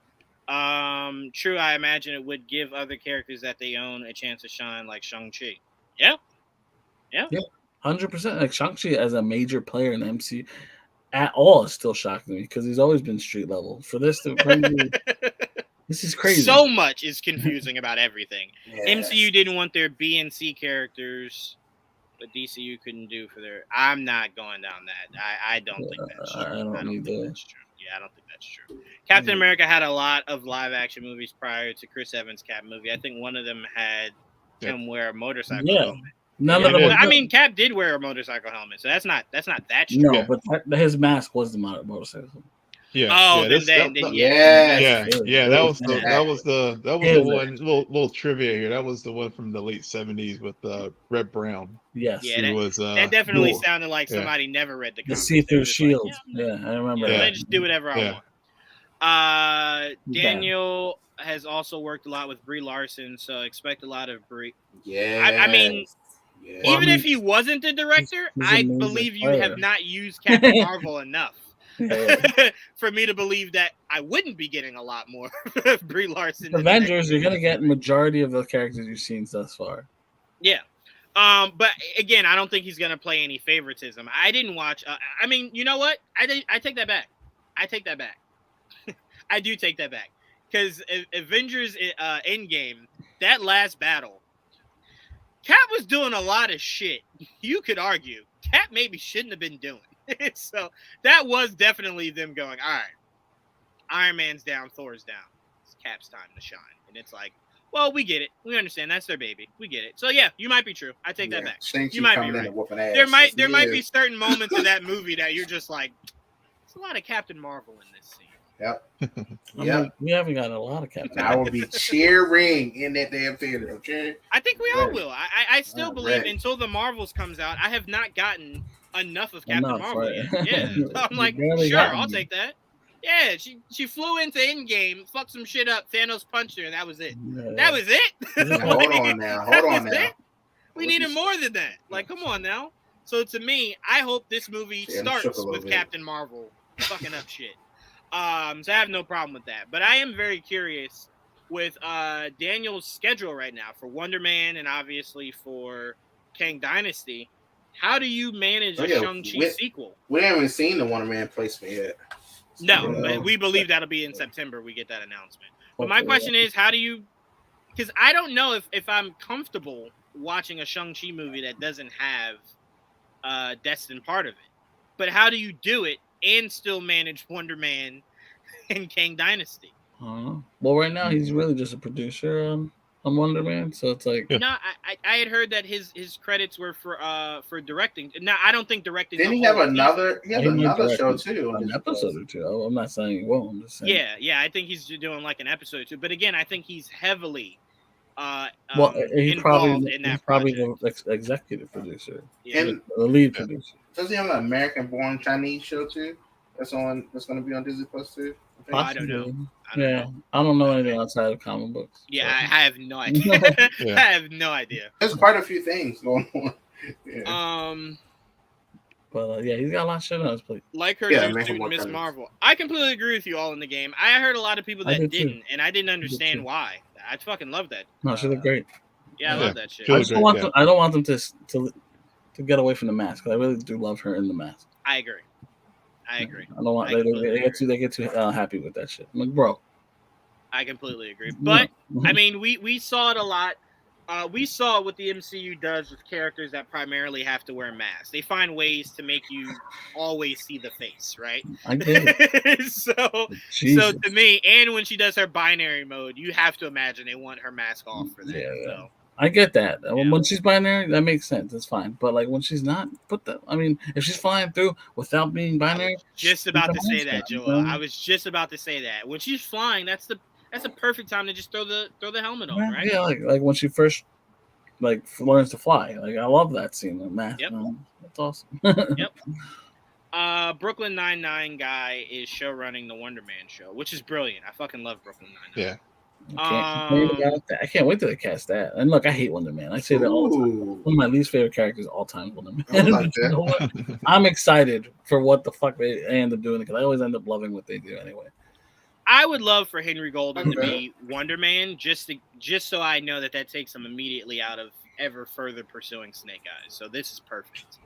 Speaker 6: True, I imagine it would give other characters that they own a chance to shine, like Shang-Chi. Yeah.
Speaker 8: 100%. Like Shang-Chi as a major player in the MCU at all is still shocking me because he's always been street level. For this to bring me, this is crazy.
Speaker 6: So much is confusing about everything.
Speaker 7: Yeah.
Speaker 6: MCU didn't want their B and C characters, but DCU couldn't do for their. I'm not going down that. I don't think that's true.
Speaker 8: I don't
Speaker 6: think
Speaker 8: either.
Speaker 6: that's true. Yeah, I don't think that's true. Captain America had a lot of live action movies prior to Chris Evans' Cap movie. I think one of them had him wear a motorcycle
Speaker 8: Yeah.
Speaker 6: helmet.
Speaker 8: None
Speaker 4: Yeah,
Speaker 8: of them.
Speaker 4: it
Speaker 8: were
Speaker 6: I
Speaker 8: good.
Speaker 6: mean, Cap did wear a motorcycle helmet, so that's not that true.
Speaker 8: no,
Speaker 4: Yeah.
Speaker 8: but his mask was the motorcycle.
Speaker 4: Yeah.
Speaker 6: Oh,
Speaker 4: yeah,
Speaker 6: then,
Speaker 4: this-
Speaker 6: then,
Speaker 4: that-
Speaker 6: then
Speaker 7: Yeah.
Speaker 4: yeah, that was the
Speaker 8: Yeah.
Speaker 4: one little trivia here. That was the one from the late 70s with Red Brown.
Speaker 8: Yes.
Speaker 6: Yeah,
Speaker 4: Who was
Speaker 6: that definitely
Speaker 4: cool.
Speaker 6: sounded like
Speaker 4: Yeah.
Speaker 6: somebody never read the
Speaker 8: The
Speaker 6: comics.
Speaker 8: see-through
Speaker 6: They were just like,
Speaker 8: shield.
Speaker 6: yeah,
Speaker 8: I remember
Speaker 6: yeah,
Speaker 8: that.
Speaker 6: I just do whatever I
Speaker 4: Yeah.
Speaker 6: want. Daniel has also worked a lot with Brie Larson, so expect a lot of Brie.
Speaker 7: Yeah.
Speaker 6: I mean,
Speaker 7: yeah.
Speaker 8: Well, I
Speaker 6: even
Speaker 8: mean,
Speaker 6: if he wasn't the director,
Speaker 8: he's a
Speaker 6: I
Speaker 8: major
Speaker 6: believe you
Speaker 8: player.
Speaker 6: have not used Captain Marvel enough
Speaker 8: Yeah.
Speaker 6: for me to believe that I wouldn't be getting a lot more of Brie Larson. in the next
Speaker 8: Avengers, you're
Speaker 6: movie.
Speaker 8: gonna get majority of the characters you've seen thus far.
Speaker 6: Yeah. But again, I don't think he's gonna play any favoritism. I didn't watch. I mean, you know what? I take that back. I take that back. I do take that back because Avengers Endgame, that last battle, Cap was doing a lot of shit. You could argue Cap maybe shouldn't have been doing. So that was definitely them going, all right, Iron Man's down, Thor's down. It's Cap's time to shine. And it's like, well, we get it. We understand that's their baby. We get it. So yeah, you might be true. I take that back.
Speaker 7: Shang-Chi
Speaker 6: You might be
Speaker 7: coming in
Speaker 6: right.
Speaker 7: and whooping ass.
Speaker 6: There might be certain moments in that movie that you're just like, there's a lot of Captain Marvel in this scene.
Speaker 7: Yep.
Speaker 8: I mean,
Speaker 7: Yep.
Speaker 8: we haven't got a lot of Captain
Speaker 7: And I will be cheering in that damn theater. Okay.
Speaker 6: I think we all
Speaker 7: Ready.
Speaker 6: will. I still
Speaker 7: I'm
Speaker 6: believe
Speaker 7: ready.
Speaker 6: until the Marvels comes out, I have not gotten enough of Captain
Speaker 8: Enough,
Speaker 6: Marvel
Speaker 8: right?
Speaker 6: yet. Yeah, so I'm
Speaker 8: You
Speaker 6: like,
Speaker 8: barely
Speaker 6: sure,
Speaker 8: got
Speaker 6: I'll
Speaker 8: me.
Speaker 6: take that. Yeah, she flew into Endgame, fucked some shit up, Thanos punched her, and that was it.
Speaker 8: Yeah.
Speaker 6: That was it.
Speaker 7: Now, hold on now.
Speaker 6: That
Speaker 7: Hold on
Speaker 6: was
Speaker 7: now.
Speaker 6: it? We
Speaker 7: What
Speaker 6: needed
Speaker 7: you
Speaker 6: more than that. Like, come on now. So to me, I hope this movie
Speaker 7: Yeah, I'm shook a
Speaker 6: starts
Speaker 7: little
Speaker 6: with
Speaker 7: bit.
Speaker 6: Captain Marvel fucking up shit. So I have no problem with that. But I am very curious with Daniel's schedule right now for Wonder Man and obviously for Kang Dynasty. How do you manage
Speaker 7: Oh,
Speaker 6: a
Speaker 7: yeah,
Speaker 6: Shang-Chi sequel?
Speaker 7: We haven't seen the Wonder Man placement yet.
Speaker 6: No,
Speaker 7: Yeah.
Speaker 6: but we believe that'll be in September. We get that announcement. But my
Speaker 8: Hopefully,
Speaker 6: question is, how do you? Because I don't know if I'm comfortable watching a Shang-Chi movie that doesn't have Destin part of it. But how do you do it and still manage Wonder Man and Kang Dynasty?
Speaker 8: Well, right now he's really just a producer on Wonder Man, so it's like
Speaker 6: No, I had heard that his credits were for directing. Now I don't think directing.
Speaker 7: Didn't
Speaker 6: the
Speaker 7: he have
Speaker 6: whole season.
Speaker 7: another? He has
Speaker 8: He might
Speaker 7: another
Speaker 8: direct
Speaker 7: show too. on
Speaker 8: an
Speaker 7: Disney
Speaker 8: episode
Speaker 7: Plus.
Speaker 8: or two. I'm not saying he won't. I'm just saying.
Speaker 6: Yeah, I think he's doing like an episode or two. But again, I think he's heavily
Speaker 8: Well, he's
Speaker 6: involved in that
Speaker 8: probably
Speaker 6: project.
Speaker 8: the executive producer,
Speaker 6: Yeah.
Speaker 7: And
Speaker 8: the lead producer.
Speaker 7: does he have an American-born Chinese show too? That's going to be on Disney Plus too. I think.
Speaker 6: I don't know.
Speaker 8: Possibly.
Speaker 6: I don't
Speaker 8: Yeah,
Speaker 6: know.
Speaker 8: I don't know anything outside of comic books.
Speaker 6: Yeah,
Speaker 8: so.
Speaker 6: I have no idea.
Speaker 4: Yeah.
Speaker 6: I have no idea.
Speaker 7: There's quite a few things going on. Yeah.
Speaker 8: But yeah, he's got a lot of shit on his plate.
Speaker 6: Like her
Speaker 7: Yeah,
Speaker 6: new
Speaker 7: make
Speaker 6: suit
Speaker 7: him more
Speaker 6: Miss
Speaker 7: kind of-
Speaker 6: Marvel. I completely agree with you all in the game. I heard a lot of people
Speaker 8: I
Speaker 6: that
Speaker 8: did too.
Speaker 6: didn't, and I didn't understand
Speaker 8: too.
Speaker 6: why. I fucking love that.
Speaker 8: No, she looked great.
Speaker 6: Yeah, I
Speaker 4: Yeah.
Speaker 6: love that shit.
Speaker 4: She
Speaker 8: I
Speaker 4: looked
Speaker 8: just don't
Speaker 4: great,
Speaker 8: want them. I don't want them to get away from the mask. 'Cause I really do love her in the mask.
Speaker 6: I agree. I agree.
Speaker 8: I don't want
Speaker 6: I completely
Speaker 8: they get too happy with that shit. I'm like, bro.
Speaker 6: I completely agree. But
Speaker 8: Yeah.
Speaker 6: I mean, we saw it a lot. We saw what the MCU does with characters that primarily have to wear masks. They find ways to make you always see the face, right?
Speaker 8: I get it.
Speaker 6: So
Speaker 8: Jesus.
Speaker 6: to me, and when she does her binary mode, you have to imagine they want her mask off for that.
Speaker 8: Yeah.
Speaker 6: So
Speaker 8: I get that.
Speaker 6: Yeah.
Speaker 8: When she's binary, that makes sense. It's fine. But like when she's not, if she's flying through without being binary,
Speaker 6: just about to
Speaker 8: put the
Speaker 6: say
Speaker 8: mask
Speaker 6: that,
Speaker 8: on, you
Speaker 6: Joel.
Speaker 8: know?
Speaker 6: I was just about to say that. When she's flying, that's a perfect time to just throw the helmet on, right?
Speaker 8: Yeah, like when she first learns to fly. Like I love that scene. The mask.
Speaker 6: Yep.
Speaker 8: That's awesome.
Speaker 6: Yep. Brooklyn Nine-Nine guy is show running the Wonder Man show, which is brilliant. I fucking love Brooklyn Nine-Nine.
Speaker 4: Yeah.
Speaker 8: I can't complain about that. I can't wait till they cast that. And look, I hate Wonder Man. I say that all the time.
Speaker 7: Ooh.
Speaker 8: One of my least favorite characters of all time, Wonder Man.
Speaker 7: I like
Speaker 8: But you
Speaker 7: that.
Speaker 8: know what? I'm excited for what the fuck they end up doing because I always end up loving what they do anyway.
Speaker 6: I would love for Henry Golden to
Speaker 7: Okay.
Speaker 6: be Wonder Man, just so I know that takes him immediately out of ever further pursuing Snake Eyes. So this is perfect.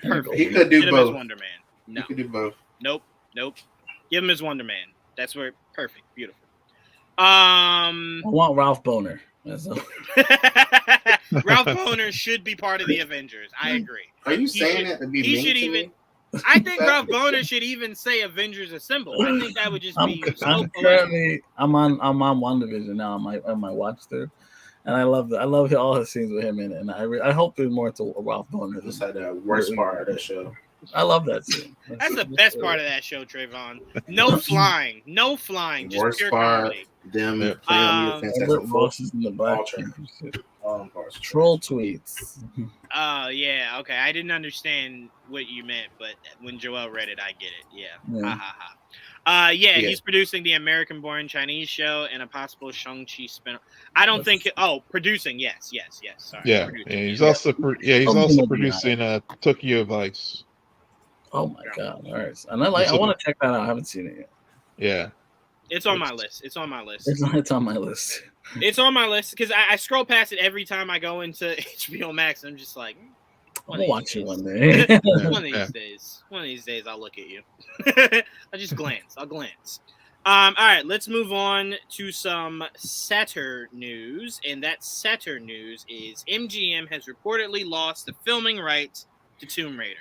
Speaker 6: Perfect.
Speaker 7: He could do
Speaker 6: Get him as
Speaker 7: both.
Speaker 6: Wonder Man. No,
Speaker 7: He could do both.
Speaker 6: nope. Give him as Wonder Man. That's where perfect, beautiful.
Speaker 8: I want Ralph Boner. That's all.
Speaker 6: Ralph Boner should be part of the Avengers. I agree.
Speaker 7: Are you
Speaker 6: He
Speaker 7: saying
Speaker 6: should-
Speaker 7: that to be
Speaker 6: he
Speaker 7: mean
Speaker 6: should
Speaker 7: to
Speaker 6: even-
Speaker 7: me?
Speaker 6: I think Ralph Boner should even say Avengers Assemble. I think that would just
Speaker 8: I'm
Speaker 6: be so
Speaker 8: I'm
Speaker 6: poetic.
Speaker 8: currently I'm on WandaVision now on my watch through, and I love all his scenes with him in it, and I hope there's more to Ralph Boner.
Speaker 7: This had the worst part of that show.
Speaker 8: I love that scene.
Speaker 6: That's the best part of that show, Trayvon. No flying, just
Speaker 7: Worst
Speaker 6: pure
Speaker 7: part,
Speaker 6: comedy.
Speaker 7: them
Speaker 4: Yeah.
Speaker 7: playing on the
Speaker 8: Albert
Speaker 7: Fantastic Four.
Speaker 8: Moss is in the back.
Speaker 7: Ultra. All them parts.
Speaker 8: Troll tweets.
Speaker 6: Oh yeah, okay. I didn't understand what you meant, but when Joel read it, I get it. Yeah.
Speaker 8: Yeah.
Speaker 6: Ha ha ha.
Speaker 7: Yeah.
Speaker 6: He's producing the American-born Chinese show and a possible Shang-Chi spin. I don't think. Producing. Yes. Sorry.
Speaker 4: Yeah.
Speaker 6: producing,
Speaker 4: And he's
Speaker 6: yeah.
Speaker 4: also he's
Speaker 8: Something
Speaker 4: also
Speaker 8: will be
Speaker 4: producing Tokyo Vice.
Speaker 8: Oh my god! All right, and I want to check that out. I haven't seen it yet.
Speaker 4: Yeah.
Speaker 6: It's on my list. It's on my list.
Speaker 8: It's on my list.
Speaker 6: It's on my list because I scroll past it every time I go into HBO Max. And I'm just like,
Speaker 8: I'll watch it one day.
Speaker 6: one of these days. One of these days, I'll look at you. I'll just glance. All right, let's move on to some Saturn news, and that Saturn news is MGM has reportedly lost the filming rights to Tomb Raider.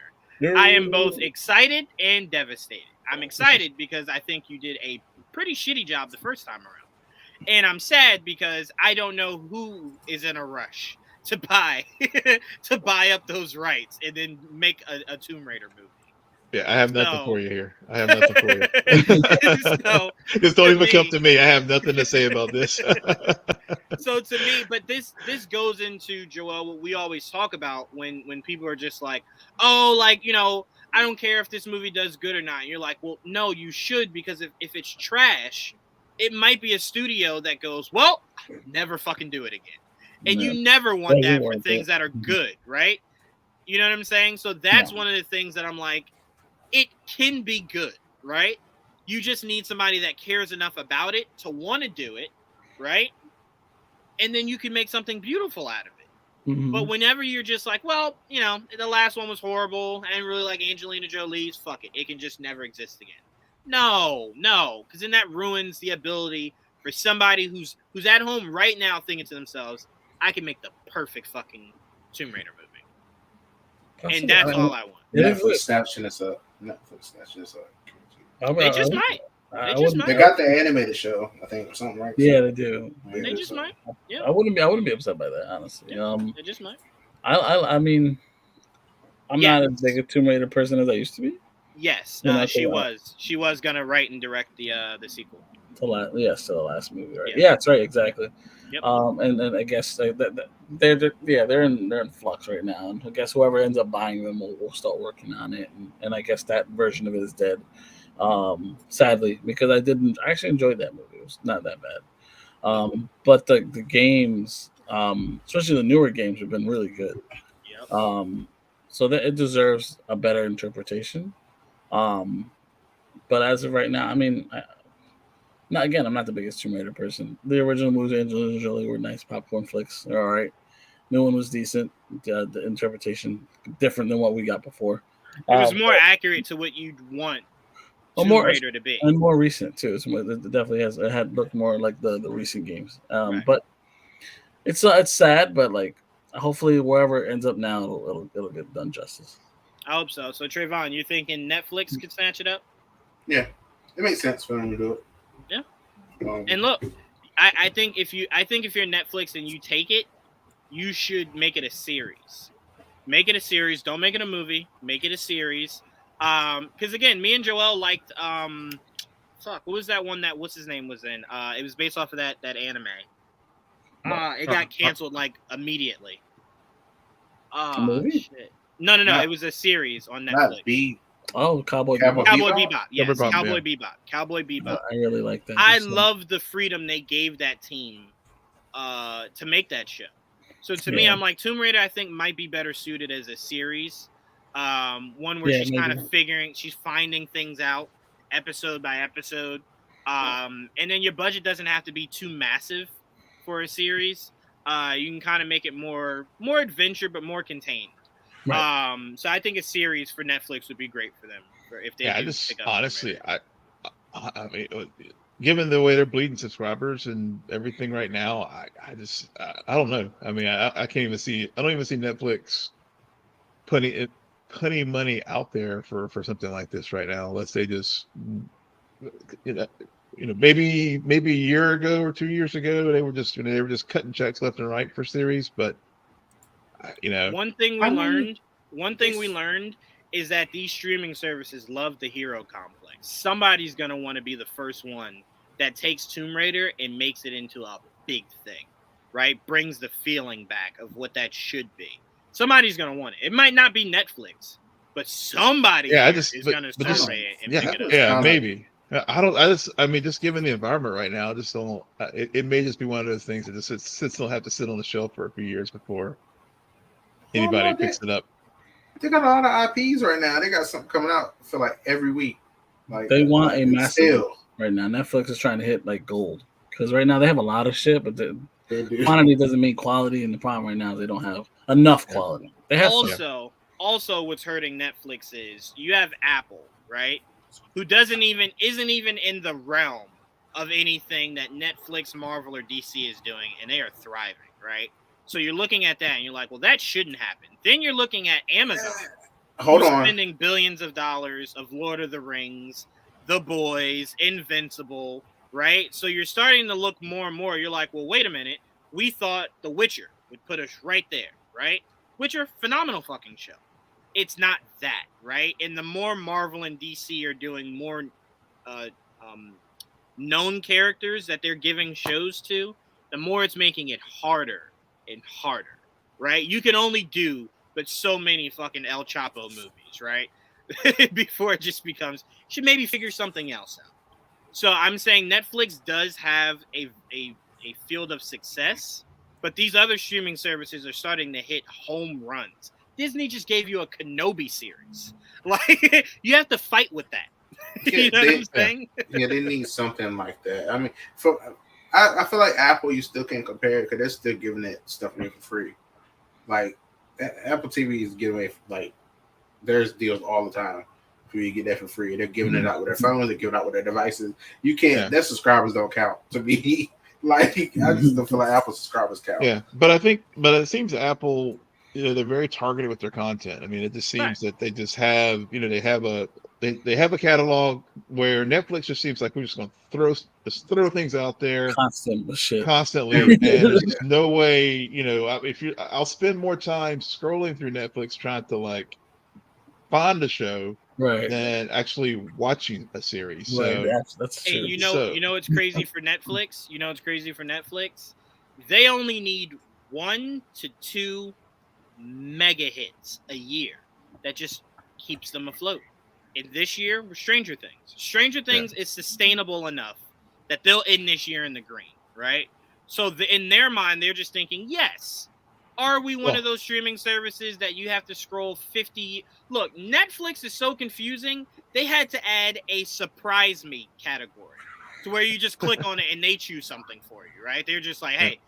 Speaker 6: I am both excited and devastated. I'm excited because I think you did a pretty shitty job the first time around. And I'm sad because I don't know who is in a rush to buy up those rights and then make a Tomb Raider movie.
Speaker 4: Yeah, I have nothing
Speaker 6: So-
Speaker 4: for you here. I have nothing for you.
Speaker 6: So,
Speaker 4: Just don't
Speaker 6: to
Speaker 4: even come
Speaker 6: me-
Speaker 4: to me. I have nothing to say about this.
Speaker 6: so to me, but this goes into, Joel, what we always talk about when people are just like, oh, like, you know, I don't care if this movie does good or not. And you're like, well, no, you should, because if it's trash, it might be a studio that goes, well, never fucking do it again. And
Speaker 8: Yeah.
Speaker 6: you never want
Speaker 8: Doesn't
Speaker 6: that for
Speaker 8: warrant
Speaker 6: things
Speaker 8: it.
Speaker 6: that are good, right? You know what I'm saying? So that's one of the things that I'm like, it can be good, right? You just need somebody that cares enough about it to want to do it, right? And then you can make something beautiful out of it.
Speaker 8: Mhm.
Speaker 6: But whenever you're just like, well, you know, the last one was horrible, I didn't really like Angelina Jolie's, fuck it, it can just never exist again. No, because then that ruins the ability for somebody who's at home right now thinking to themselves, I can make the perfect fucking Tomb Raider movie. And that's all I want.
Speaker 7: Netflix snatching us up. Netflix snatching us up.
Speaker 6: They just might. They just might.
Speaker 7: They got the animated show, I think, or something, right?
Speaker 8: Yeah, they do.
Speaker 6: They just might. Yeah.
Speaker 8: I wouldn't be upset by that, honestly.
Speaker 6: They just might.
Speaker 8: I mean, I'm not as big a Tomb Raider person as I used to be.
Speaker 6: Yes,
Speaker 8: Well, not
Speaker 6: she
Speaker 8: the
Speaker 6: was. She was gonna write and direct the sequel.
Speaker 8: To the last movie, right?
Speaker 6: Yeah.
Speaker 8: Yeah, that's right, exactly.
Speaker 6: Yep.
Speaker 8: And I guess they're in flux right now, and I guess whoever ends up buying them will start working on it, and I guess that version of it is dead. Sadly, because I actually enjoyed that movie. It was not that bad. But the games, especially the newer games, have been really good.
Speaker 6: Yep.
Speaker 8: So that it deserves a better interpretation. But as of right now, I mean, I'm not the biggest Tomb Raider person. The original movies, Angelina Jolie, were nice popcorn flicks. They're all right. New one was decent. The interpretation different than what we got before.
Speaker 6: It was more accurate to what you'd want Tomb Raider to be,
Speaker 8: and more recent too. It definitely has. It had looked more like the recent games.
Speaker 6: Right.
Speaker 8: But it's sad. But like, hopefully, wherever it ends up now, it'll get done justice.
Speaker 6: I hope so. So Trevon, you thinking Netflix could snatch it up?
Speaker 7: Yeah, it makes sense for them to do it.
Speaker 6: Yeah. And look, I think if you're Netflix and you take it, you should make it a series. Make it a series. Don't make it a movie. Make it a series. Because again, me and Joel liked what was that one that what's his name was in? It was based off of that anime. It got canceled like immediately.
Speaker 8: Movie?
Speaker 6: Shit. No. It was a series on Netflix.
Speaker 8: Cowboy
Speaker 7: Bebop.
Speaker 6: Bebop. Yes,
Speaker 4: Bebop,
Speaker 6: Cowboy
Speaker 4: yeah.
Speaker 6: Bebop. Cowboy Bebop.
Speaker 8: I really like that.
Speaker 6: I love the freedom they gave that team to make that show. So to me, I'm like, Tomb Raider, I think, might be better suited as a series. One where she's kind of she's finding things out episode by episode. And then your budget doesn't have to be too massive for a series. You can kind of make it more adventure, but more contained. Right. So I think a series for Netflix would be great for them if they.
Speaker 4: Yeah, I just honestly, I mean, given the way they're bleeding subscribers and everything right now, I just I don't know. I mean, I can't even see. I don't even see Netflix putting money out there for something like this right now. Unless they just, maybe a year ago or 2 years ago, they were just cutting checks left and right for series, but.
Speaker 6: One thing we learned is that these streaming services love the hero complex. Somebody's going to want to be the first one that takes Tomb Raider and makes it into a big thing, right? Brings the feeling back of what that should be. Somebody's going to want it. It might not be Netflix, but somebody is going to survey it and pick it up.
Speaker 4: Yeah, maybe. I mean, just given the environment right now, I just don't. It may just be one of those things that just still have to sit on the shelf for a few years before anybody picks it up.
Speaker 7: They got a lot of IPs right now. They got something coming out for like every week. Like
Speaker 8: they want a massive right now. Netflix is trying to hit like gold because right now they have a lot of shit, but the quantity doesn't mean quality. And the problem right now is they don't have enough quality. They have
Speaker 6: also what's hurting Netflix is you have Apple, right? Who isn't even in the realm of anything that Netflix, Marvel, or DC is doing, and they are thriving, right? So you're looking at that and you're like, well, that shouldn't happen. Then you're looking at Amazon. Spending billions of dollars of Lord of the Rings, The Boys, Invincible, right? So you're starting to look more and more. You're like, well, wait a minute. We thought The Witcher would put us right there, right? Witcher, phenomenal fucking show. it's not that, right? And the more Marvel and DC are doing more known characters that they're giving shows to, the more it's making it harder and harder, right? You can only do but so many fucking El Chapo movies, right? Before it just becomes, should maybe figure something else out. So I'm saying Netflix does have a field of success, but these other streaming services are starting to hit home runs. Disney just gave you a Kenobi series. Like, you have to fight with that. You know what I'm saying?
Speaker 7: Yeah, they need something like that. I mean, I feel like Apple, you still can't compare it because they're still giving it stuff away for free. Like, Apple TV is giving away, like, there's deals all the time for you to get that for free. They're giving it out with their phones, they're giving it out with their devices. You can't, their subscribers don't count to me. Like, I just don't feel like Apple subscribers count.
Speaker 4: Yeah, but it seems Apple, they're very targeted with their content. I mean, it just seems that they just have, they have a catalog where Netflix just seems like we're just going to throw things out there constantly, and there's just no way, I'll spend more time scrolling through Netflix trying to like find a show than actually watching a series.
Speaker 8: Right.
Speaker 4: So
Speaker 8: that's
Speaker 6: hey,
Speaker 8: true.
Speaker 6: It's crazy for Netflix. They only need 1 to 2 mega hits a year that just keeps them afloat. And this year, Stranger Things. Stranger Things is sustainable enough that they'll end this year in the green, right? So in their mind, they're just thinking, yes, are we one of those streaming services that you have to scroll 50? Look, Netflix is so confusing. They had to add a surprise me category to where you just click on it and they choose something for you, right? They're just like, hey,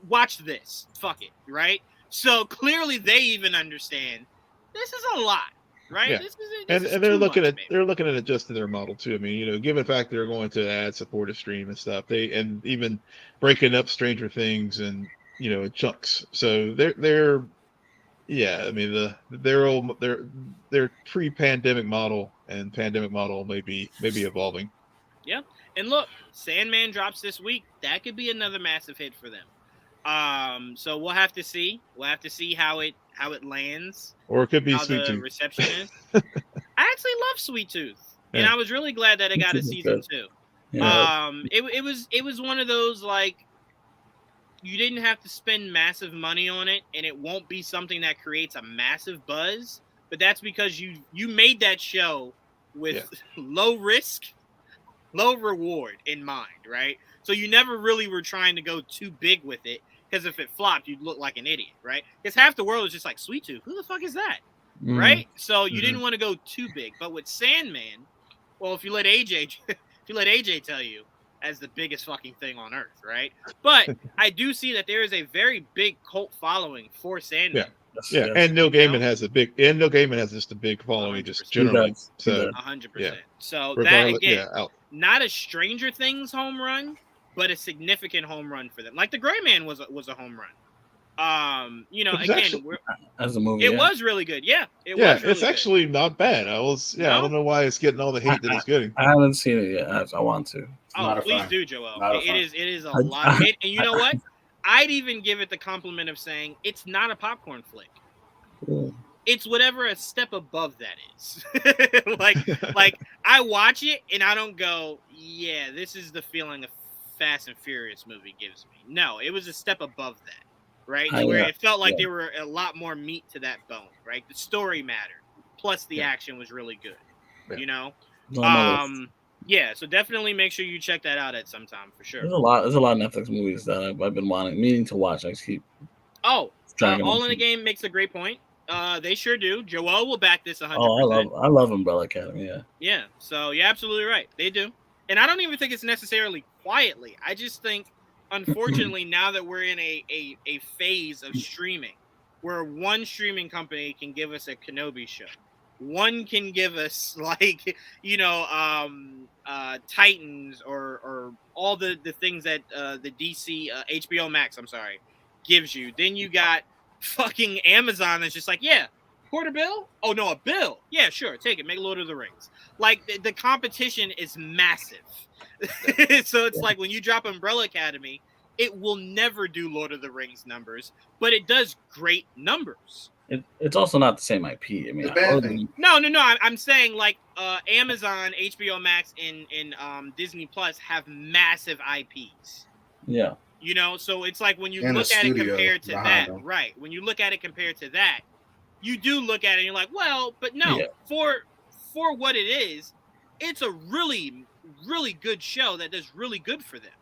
Speaker 6: watch this. Fuck it, right? So clearly they even understand this is a lot, right?
Speaker 4: Yeah.
Speaker 6: This is
Speaker 4: and they're looking
Speaker 6: much,
Speaker 4: they're looking at adjusting their model too. I mean, given the fact they're going to add supported stream and stuff, and even breaking up Stranger Things and chunks. So they're I mean their pre-pandemic model and pandemic model may be evolving.
Speaker 6: Yeah. And look, Sandman drops this week. That could be another massive hit for them. So we'll have to see. We'll have to see how it lands.
Speaker 4: Or it could be
Speaker 6: how
Speaker 4: Sweet
Speaker 6: the
Speaker 4: Tooth.
Speaker 6: reception is. I actually love Sweet Tooth, and I was really glad that it got a season 2.
Speaker 8: Yeah.
Speaker 6: It was one of those, like, you didn't have to spend massive money on it, and it won't be something that creates a massive buzz. But that's because you made that show with low risk, low reward in mind, right? So you never really were trying to go too big with it, because if it flopped, you'd look like an idiot, right? Because half the world is just like, Sweet Tooth, who the fuck is that? Right? So you didn't want to go too big. But with Sandman, well, if you let AJ tell you, as the biggest fucking thing on earth, right? But I do see that there is a very big cult following for Sandman.
Speaker 4: Yeah, and Neil Gaiman has just a big following,
Speaker 6: 100%.
Speaker 4: just generally. So
Speaker 6: 100%. So
Speaker 4: regardless,
Speaker 6: that again, not a Stranger Things home run, but a significant home run for them. Like the Gray Man was a home run.
Speaker 8: As a movie,
Speaker 6: it was really good. Yeah,
Speaker 4: it's actually not bad. I don't know why it's getting all the hate that it's getting.
Speaker 8: I haven't seen it yet. I want to.
Speaker 6: Please do, Joel. It is a lot. And you know what? I'd even give it the compliment of saying it's not a popcorn flick.
Speaker 8: Cool.
Speaker 6: It's whatever a step above that is. like I watch it and I don't go, yeah, this is the feeling a Fast and Furious movie gives me. No, it was a step above that. Right? Where it felt like there were a lot more meat to that bone, right? The story mattered. Plus the action was really good. So definitely make sure you check that out at some time for sure.
Speaker 8: There's a lot of Netflix movies that I've been meaning to watch. I just keep
Speaker 6: All in the Game makes a great point. They sure do. Joel will back this 100%.
Speaker 8: I love Umbrella Academy,
Speaker 6: Yeah. So you're absolutely right. They do. And I don't even think it's necessarily quietly. I just think, unfortunately, now that we're in a phase of streaming where one streaming company can give us a Kenobi show, one can give us Titans or all the things that the DC HBO Max, gives you. Then you got fucking Amazon that's just like, yeah, quarter bill? Oh no, a bill. Yeah, sure, take it. Make Lord of the Rings. Like the competition is massive. So it's like when you drop Umbrella Academy, it will never do Lord of the Rings numbers, but it does great numbers,
Speaker 8: It's also not the same IP. I mean,
Speaker 7: It's a bad thing.
Speaker 6: No. I'm saying like Amazon, HBO Max, and Disney Plus have massive IPs.
Speaker 8: Yeah.
Speaker 6: You know, so it's like when you
Speaker 7: And a
Speaker 6: look at it
Speaker 7: studio
Speaker 6: compared to
Speaker 7: behind
Speaker 6: that,
Speaker 7: them.
Speaker 6: right? When you look at it compared to that, you do look at it and you're like, well, but no,
Speaker 8: Yeah.
Speaker 6: for what it is, it's a really, really good show that does really good for them.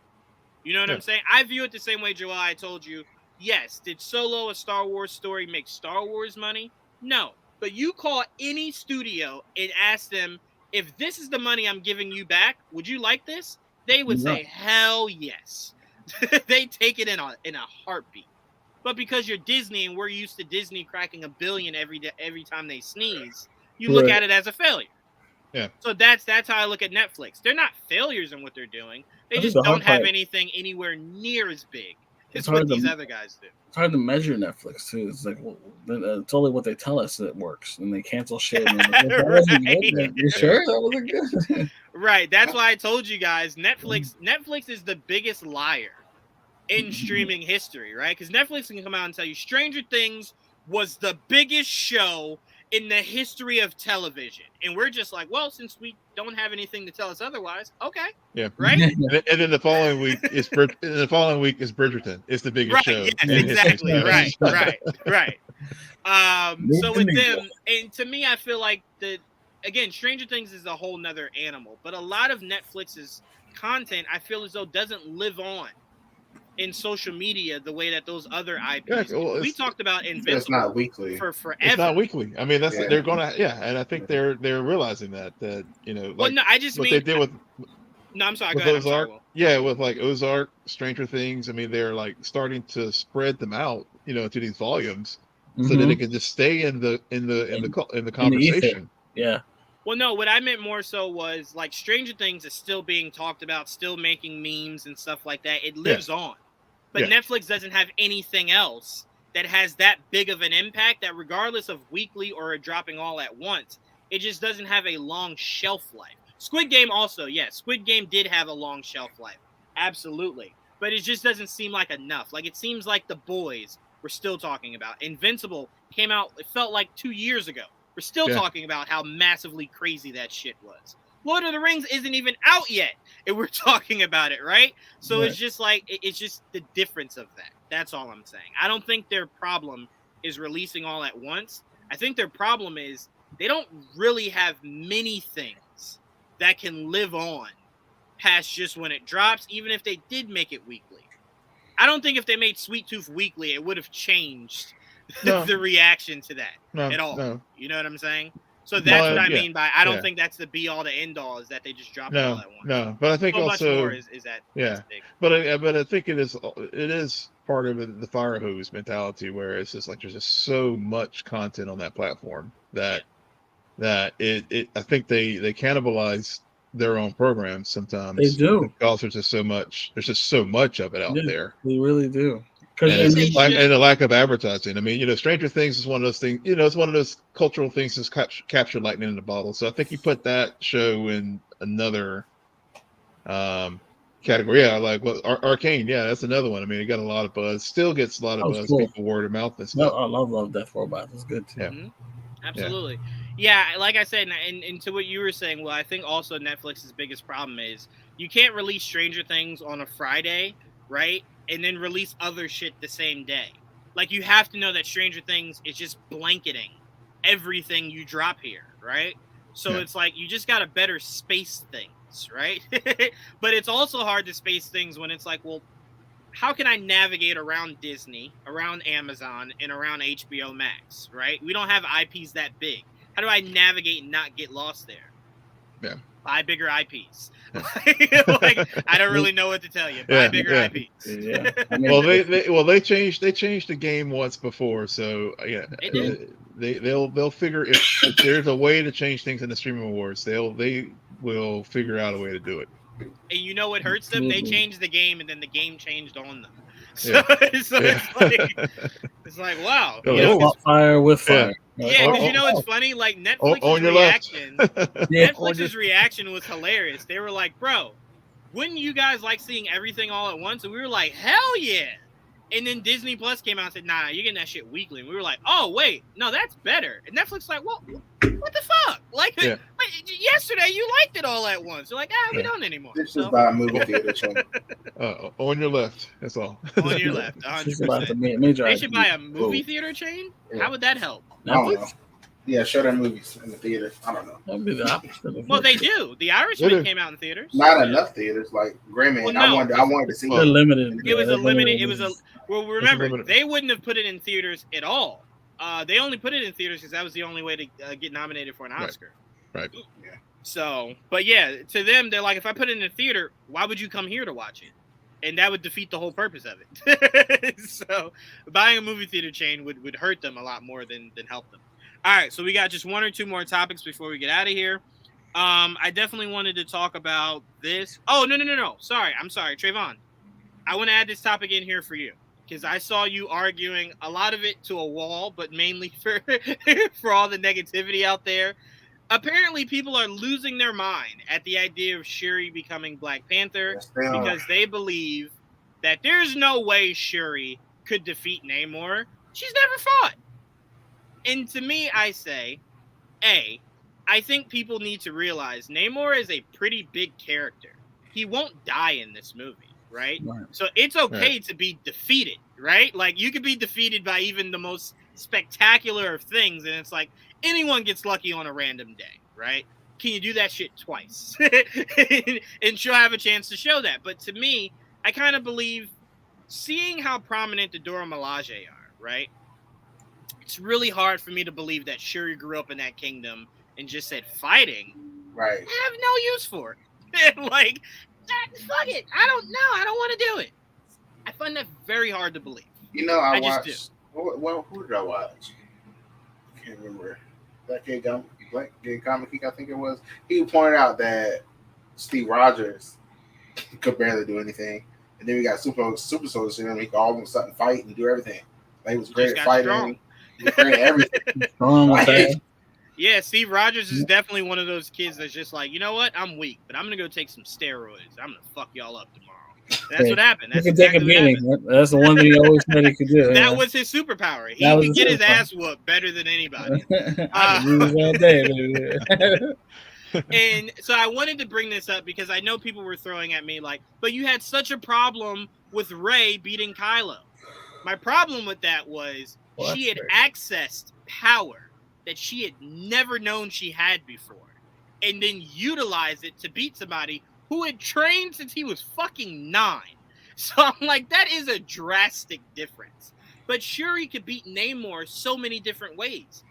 Speaker 6: You know what I'm saying? I view it the same way, Joel. I told you, yes, did Solo, a Star Wars story, make Star Wars money? No. But you call any studio and ask them, if this is the money I'm giving you back, would you like this? They would say, hell yes. They take it in a heartbeat. But because you're Disney and we're used to Disney cracking $1 billion every time they sneeze, you look at it as a failure.
Speaker 4: Yeah.
Speaker 6: So that's how I look at Netflix. They're not failures in what they're doing. They
Speaker 8: I think
Speaker 6: just
Speaker 8: the
Speaker 6: don't
Speaker 8: hard
Speaker 6: have
Speaker 8: part-
Speaker 6: anything anywhere near as big
Speaker 8: It's
Speaker 6: as what
Speaker 8: hard to-
Speaker 6: these other guys do.
Speaker 8: It's hard to measure Netflix too. It's like it's only what they tell us that works, and they cancel shit. And like, that wasn't good.
Speaker 6: Right.
Speaker 8: You sure that wasn't good?
Speaker 6: Right. That's why I told you guys Netflix is the biggest liar in streaming history, right? Because Netflix can come out and tell you Stranger Things was the biggest show in the history of television. And we're just like, well, since we don't have anything to tell us otherwise, okay.
Speaker 4: Yeah.
Speaker 6: Right?
Speaker 4: And then the following week is Bridgerton. It's the biggest
Speaker 6: Right,
Speaker 4: show.
Speaker 6: yes,
Speaker 4: in history.
Speaker 6: exactly. Right. So with
Speaker 8: Disney.
Speaker 6: them, and to me, I feel like again, Stranger Things is a whole nother animal, but a lot of Netflix's content, I feel as though doesn't live on in social media the way that those other IPs do. We talked about
Speaker 7: It's
Speaker 6: Invincible
Speaker 7: not weekly.
Speaker 6: for forever.
Speaker 4: It's not weekly. I mean,
Speaker 7: Yeah.
Speaker 4: they're gonna and I think they're realizing that you know, like
Speaker 6: Well, no, I just
Speaker 4: what
Speaker 6: mean
Speaker 4: they did with
Speaker 6: no. I'm sorry. Go ahead. I'm sorry,
Speaker 4: Ozark.
Speaker 6: Will.
Speaker 4: Yeah, with like Ozark, Stranger Things. I mean, they're like starting to spread them out, you know, to these volumes, so that
Speaker 8: Mhm.
Speaker 4: it can just stay in the
Speaker 8: ether.
Speaker 4: conversation.
Speaker 8: Yeah.
Speaker 6: Well, no, what I meant more so was like Stranger Things is still being talked about, still making memes and stuff like that. It lives on. But
Speaker 4: Yeah.
Speaker 6: Netflix doesn't have anything else that has that big of an impact that regardless of weekly or dropping all at once, it just doesn't have a long shelf life. Squid Game also, yes, Squid Game did have a long shelf life. Absolutely. But it just doesn't seem like enough. Like it seems like The Boys we're still talking about. Invincible came out, it felt like 2 years ago. We're still talking about how massively crazy that shit was. Lord of the Rings isn't even out yet, and we're talking about it, right? So it's just like, it's just the difference of that. That's all I'm saying. I don't think their problem is releasing all at once. I think their problem is they don't really have many things that can live on past just when it drops, even if they did make it weekly. I don't think if they made Sweet Tooth weekly, it would have changed the reaction to that at all.
Speaker 4: No.
Speaker 6: You know what I'm saying? So that's what I mean by I don't
Speaker 4: yeah.
Speaker 6: think that's the be all to end all is that they just drop it all
Speaker 4: No,
Speaker 6: at once.
Speaker 4: no. But I think
Speaker 6: So
Speaker 4: also
Speaker 6: much more is that
Speaker 4: yeah.
Speaker 6: big.
Speaker 4: But I think it is part of the fire hose mentality where it's just like there's just so much content on that platform that it I think they cannibalize their own programs sometimes.
Speaker 8: They do.
Speaker 4: Because there's just so much of it out there.
Speaker 8: They really do.
Speaker 4: And,
Speaker 8: Because
Speaker 4: and the lack of advertising. I mean, you know, Stranger Things is one of those things. You know, it's one of those cultural things that's captured lightning in a bottle. So I think you put that show in another category. Yeah, like Arcane. Yeah, that's another one. I mean, it got a lot of buzz. Still gets a lot of buzz.
Speaker 8: Cool.
Speaker 4: People word of mouth and
Speaker 8: no,
Speaker 4: stuff.
Speaker 8: I love Death Robot. It's good too.
Speaker 4: Yeah.
Speaker 6: Mm-hmm. Absolutely. Yeah, like I said, and to what you were saying, well, I think also Netflix's biggest problem is you can't release Stranger Things on a Friday, right? And then release other shit the same day. Like, you have to know that Stranger Things is just blanketing everything you drop here, right? So it's like, you just got to better space things, right? But it's also hard to space things when it's like, well, how can I navigate around Disney, around Amazon, and around HBO Max, right? We don't have IPs that big. How do I navigate and not get lost there?
Speaker 4: Yeah.
Speaker 6: Buy bigger IPs. Like, I don't really know what to tell you. Buy bigger IPs.
Speaker 8: Yeah. I mean,
Speaker 4: Well, they changed the game once before, so yeah,
Speaker 6: They did.
Speaker 4: they'll figure if there's a way to change things in the streaming wars, they will figure out a way to do it.
Speaker 6: And you know what hurts them? They
Speaker 8: Mhm.
Speaker 6: changed the game, and then the game changed on them. So,
Speaker 4: Yeah.
Speaker 6: so it's like, wow.
Speaker 4: Go
Speaker 6: You know, 'cause-
Speaker 8: fire with fire.
Speaker 6: yeah, because you know
Speaker 4: Oh,
Speaker 6: it's funny? Like, Netflix's
Speaker 4: on your left.
Speaker 6: reaction...
Speaker 8: Yeah.
Speaker 6: Netflix's reaction was hilarious. They were like, bro, wouldn't you guys like seeing everything all at once? And we were like, hell yeah. And then Disney Plus came out and said, nah, you're getting that shit weekly. And we were like, oh, wait, no, that's better. And Netflix like, well, what the fuck? Like,
Speaker 4: Yeah.
Speaker 6: yesterday you liked it all at once. They're like, we don't anymore.
Speaker 7: This
Speaker 6: So,
Speaker 7: is not a movie theater chain.
Speaker 4: On your left. That's all.
Speaker 6: on your left,
Speaker 8: She's about
Speaker 6: 100%.
Speaker 8: the major.
Speaker 6: They should buy a movie theater chain?
Speaker 7: Yeah.
Speaker 6: How would that help?
Speaker 7: I don't know. Yeah, show their movies in the theater. I don't know.
Speaker 8: That'd be the opposite.
Speaker 6: Well, they do. The
Speaker 4: They
Speaker 6: Irishman
Speaker 4: do.
Speaker 6: came out in theaters.
Speaker 7: Not enough theaters like Greyman.
Speaker 6: Well, no.
Speaker 7: I wanted to see
Speaker 8: They're
Speaker 7: it.
Speaker 8: limited.
Speaker 6: It was
Speaker 8: Yeah,
Speaker 6: a limited. It was a. Well, remember,
Speaker 4: limited.
Speaker 6: they wouldn't have put it in theaters at all. They only put it in theaters because that was the only way to get nominated for an
Speaker 4: Right.
Speaker 6: Oscar.
Speaker 4: Right.
Speaker 7: Yeah.
Speaker 6: So, but yeah, to them, they're like, if I put it in a theater, why would you come here to watch it? And that would defeat the whole purpose of it. So, buying a movie theater chain would hurt them a lot more than help them. All right, so we got just one or two more topics before we get out of here. I definitely wanted to talk about this. Oh, no. Sorry, I'm sorry, Trevon. I want to add this topic in here for you because I saw you arguing a lot of it to a wall, but mainly for for all the negativity out there. Apparently, people are losing their mind at the idea of Shuri becoming Black Panther
Speaker 7: Yes, they are.
Speaker 6: because they believe that there's no way Shuri could defeat Namor. She's never fought. And to me, I say, I think people need to realize Namor is a pretty big character. He won't die in this movie, right?
Speaker 8: Right.
Speaker 6: So it's okay to be defeated, right? Like, you could be defeated by even the most spectacular of things, and it's like, anyone gets lucky on a random day, right? Can you do that shit twice? And she'll have a chance to show that. But to me, I kind of believe, seeing how prominent the Dora Milaje are, right? It's really hard for me to believe that Shuri grew up in that kingdom and just said fighting.
Speaker 7: Right.
Speaker 6: I have no use for it. Like, fuck it. I don't know. I don't want to do it. I find that very hard to believe.
Speaker 7: You know, I
Speaker 6: I just
Speaker 7: watched. Well, who did I watch? I can't remember. Black Gay Comic Geek, I think it was. He pointed out that Steve Rogers could barely do anything, and then we got super soldiers in him. He could all of a sudden fight and do everything. Like, he was great
Speaker 6: Just
Speaker 7: at
Speaker 6: got
Speaker 7: fighting.
Speaker 6: strong.
Speaker 7: He was great at everything.
Speaker 8: Strong with
Speaker 7: Like,
Speaker 8: that.
Speaker 6: Yeah, Steve Rogers is definitely one of those kids that's just like, you know what? I'm weak, but I'm going to go take some steroids. I'm going to fuck y'all up tomorrow. That's what happened.
Speaker 8: He
Speaker 6: That's
Speaker 8: could take a
Speaker 6: exactly what
Speaker 8: beating.
Speaker 6: happened.
Speaker 8: That's the one thing he always said he could do.
Speaker 6: That was his superpower. He
Speaker 8: That was
Speaker 6: could
Speaker 8: his
Speaker 6: get his
Speaker 8: superpower.
Speaker 6: ass whooped better than anybody.
Speaker 8: I could use all day. Baby.
Speaker 6: And so I wanted to bring this up because I know people were throwing at me like, but you had such a problem with Rey beating Kylo. My problem with that was
Speaker 8: Well,
Speaker 6: she had
Speaker 8: that's
Speaker 6: accessed power that she had never known she had before, and then utilized it to beat somebody who had trained since he was fucking 9. So I'm like, that is a drastic difference. But Shuri could beat Namor so many different ways.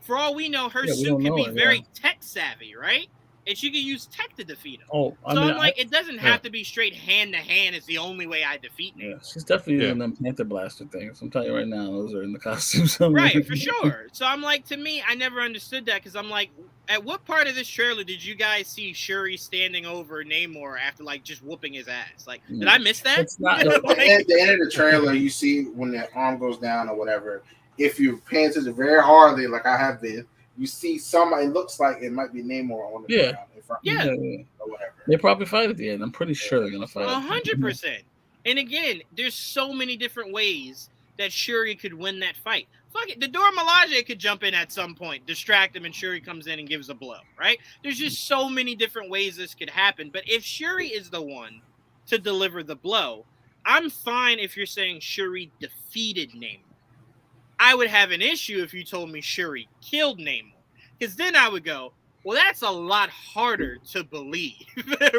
Speaker 6: For all we know, her
Speaker 8: Yeah, we
Speaker 6: suit
Speaker 8: don't
Speaker 6: can
Speaker 8: know
Speaker 6: be
Speaker 8: it,
Speaker 6: very tech savvy, right? And she could use tech to defeat him.
Speaker 8: Oh, I
Speaker 6: So
Speaker 8: mean,
Speaker 6: I'm like, it doesn't
Speaker 4: yeah.
Speaker 6: have to be straight hand to hand. Is the only way I defeat
Speaker 8: yeah,
Speaker 6: Namor.
Speaker 8: she's definitely using
Speaker 4: Yeah.
Speaker 8: them Panther Blaster things. I'm telling you right now, those are in the costumes somewhere.
Speaker 6: Right, for sure. So I'm like, to me, I never understood that because I'm like, at what part of this trailer did you guys see Shuri standing over Namor after like just whooping his ass? Like, did I miss that?
Speaker 8: It's not.
Speaker 7: At the end of the trailer, you see when the arm goes down or whatever. If you're paying attention very hardly, like I have been, you see somebody. It looks like it might be Namor on the
Speaker 8: Yeah.
Speaker 7: ground in front
Speaker 6: Yeah.
Speaker 7: or whatever.
Speaker 8: They probably fight at the end. I'm pretty sure they're gonna fight.
Speaker 6: 100%. And again, there's so many different ways that Shuri could win that fight. Fuck it, the Dora Milaje could jump in at some point, distract him, and Shuri comes in and gives a blow, right? There's just so many different ways this could happen. But if Shuri is the one to deliver the blow, I'm fine if you're saying Shuri defeated Namor. I would have an issue if you told me Shuri killed Namor. Because then I would go, well, that's a lot harder to believe,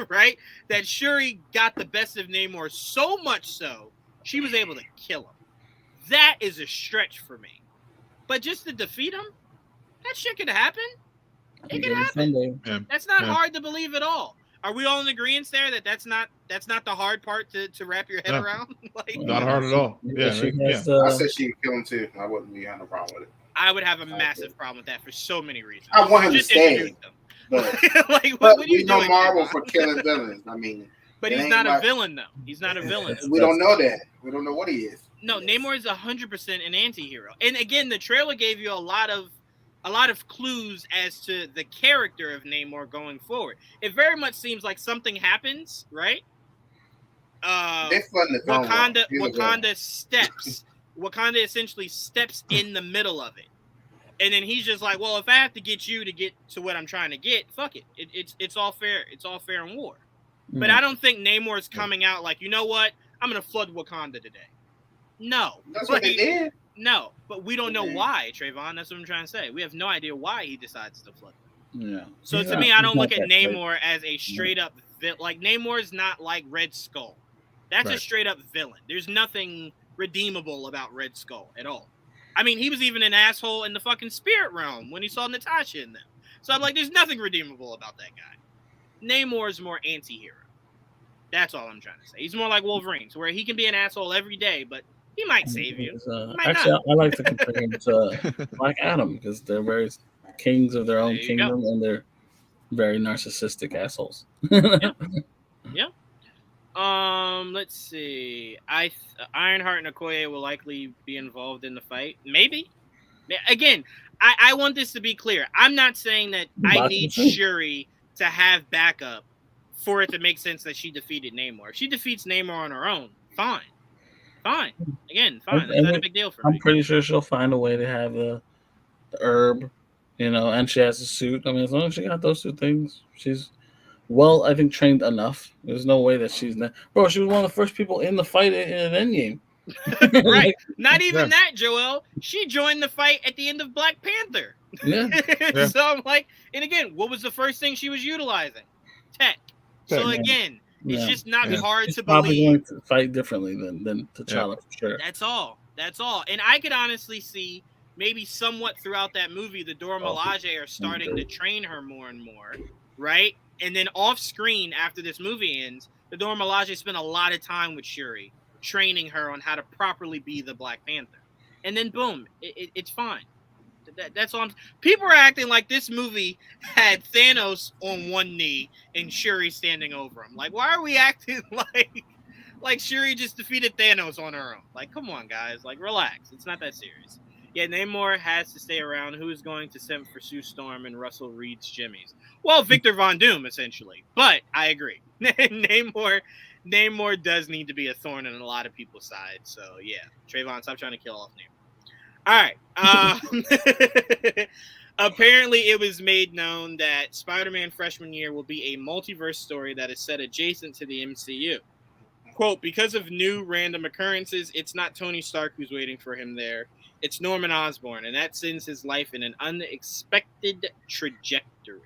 Speaker 6: right? That Shuri got the best of Namor so much so, she was able to kill him. That is a stretch for me. But just to defeat him, that shit could happen. It could happen.
Speaker 8: Sunday.
Speaker 6: That's not
Speaker 4: Yeah.
Speaker 6: hard to believe at all. Are we all in agreement there that that's not the hard part to wrap your head
Speaker 4: No.
Speaker 6: around? Like,
Speaker 4: Not hard at all. Yeah,
Speaker 8: She
Speaker 4: yeah.
Speaker 8: has,
Speaker 7: I said she could kill him too. I wouldn't be having a problem with it.
Speaker 6: I would have a massive problem with that for so many reasons.
Speaker 7: I want him to
Speaker 6: Just
Speaker 7: stay,
Speaker 6: introduce them.
Speaker 7: But
Speaker 6: Like,
Speaker 7: but
Speaker 6: what are
Speaker 7: we
Speaker 6: you
Speaker 7: know
Speaker 6: doing,
Speaker 7: Marvel
Speaker 6: Trevon?
Speaker 7: for killing villains. I mean,
Speaker 6: But
Speaker 7: it
Speaker 6: he's
Speaker 7: ain't
Speaker 6: not a
Speaker 7: like-
Speaker 6: villain, though. He's not a villain.
Speaker 7: we don't know that. We don't know what he is.
Speaker 6: No, Namor is 100% an anti-hero. And again, the trailer gave you a lot of clues as to the character of Namor going forward. It very much seems like something happens, right?
Speaker 7: They fun the throne war.
Speaker 6: Wakanda essentially steps in the middle of it. And then he's just like, well, if I have to get you to get to what I'm trying to get, fuck it. It's all fair. It's all fair in war. But I don't think Namor's coming out like, you know what? I'm going to flood Wakanda today. No.
Speaker 7: That's what they did.
Speaker 6: No, but we don't know why, Trevon. That's what I'm trying to say. We have no idea why he decides to flood.
Speaker 8: Yeah.
Speaker 6: So to me, I don't look at Namor as a straight up like Namor's not like Red Skull. That's a straight up villain. There's nothing redeemable about Red Skull at all. I mean, he was even an asshole in the fucking spirit realm when he saw Natasha in them. So I'm like, there's nothing redeemable about that guy. Namor's more anti-hero. That's all I'm trying to say. He's more like Wolverine, so where he can be an asshole every day, but he might save you.
Speaker 8: Actually, I like to compare him to Black Adam because they're very kings of their own kingdom and they're very narcissistic assholes.
Speaker 6: Yeah. Let's see. Ironheart and Okoye will likely be involved in the fight. Maybe. Again, I want this to be clear. I'm not saying that I need Shuri to have backup for it to make sense that she defeated Namor. If she defeats Namor on her own, fine. Again, fine. That's not a big deal for me.
Speaker 8: I'm pretty sure she'll find a way to have the herb, and she has a suit. I mean, as long as she got those two things, she's I think trained enough. There's no way that she's not. Bro, she was one of the first people in the fight in an Endgame.
Speaker 6: Right. Not even that, Joel. She joined the fight at the end of Black Panther.
Speaker 8: Yeah.
Speaker 6: So I'm like, and again, what was the first thing she was utilizing? Tech. So again, it's just not hard to
Speaker 8: probably
Speaker 6: believe.
Speaker 8: going to fight differently than T'Challa for sure.
Speaker 6: That's all. And I could honestly see maybe somewhat throughout that movie, the Dora Milaje are starting to train her more and more, right? And then off screen after this movie ends, the Dora Milaje spent a lot of time with Shuri, training her on how to properly be the Black Panther. And then boom, it's fine. That's all. People are acting like this movie had Thanos on one knee and Shuri standing over him. Like, why are we acting like Shuri just defeated Thanos on her own? Like, come on, guys. Like, relax. It's not that serious. Yeah, Namor has to stay around. Who is going to simp for Sue Storm and Russell Reed's Jimmys? Well, Victor Von Doom, essentially. But I agree. Namor does need to be a thorn in a lot of people's side. So, yeah. Trevon, stop trying to kill off Namor. All right. Apparently, it was made known that Spider-Man freshman year will be a multiverse story that is set adjacent to the MCU. Quote, because of new random occurrences, it's not Tony Stark who's waiting for him there. It's Norman Osborn, and that sends his life in an unexpected trajectory.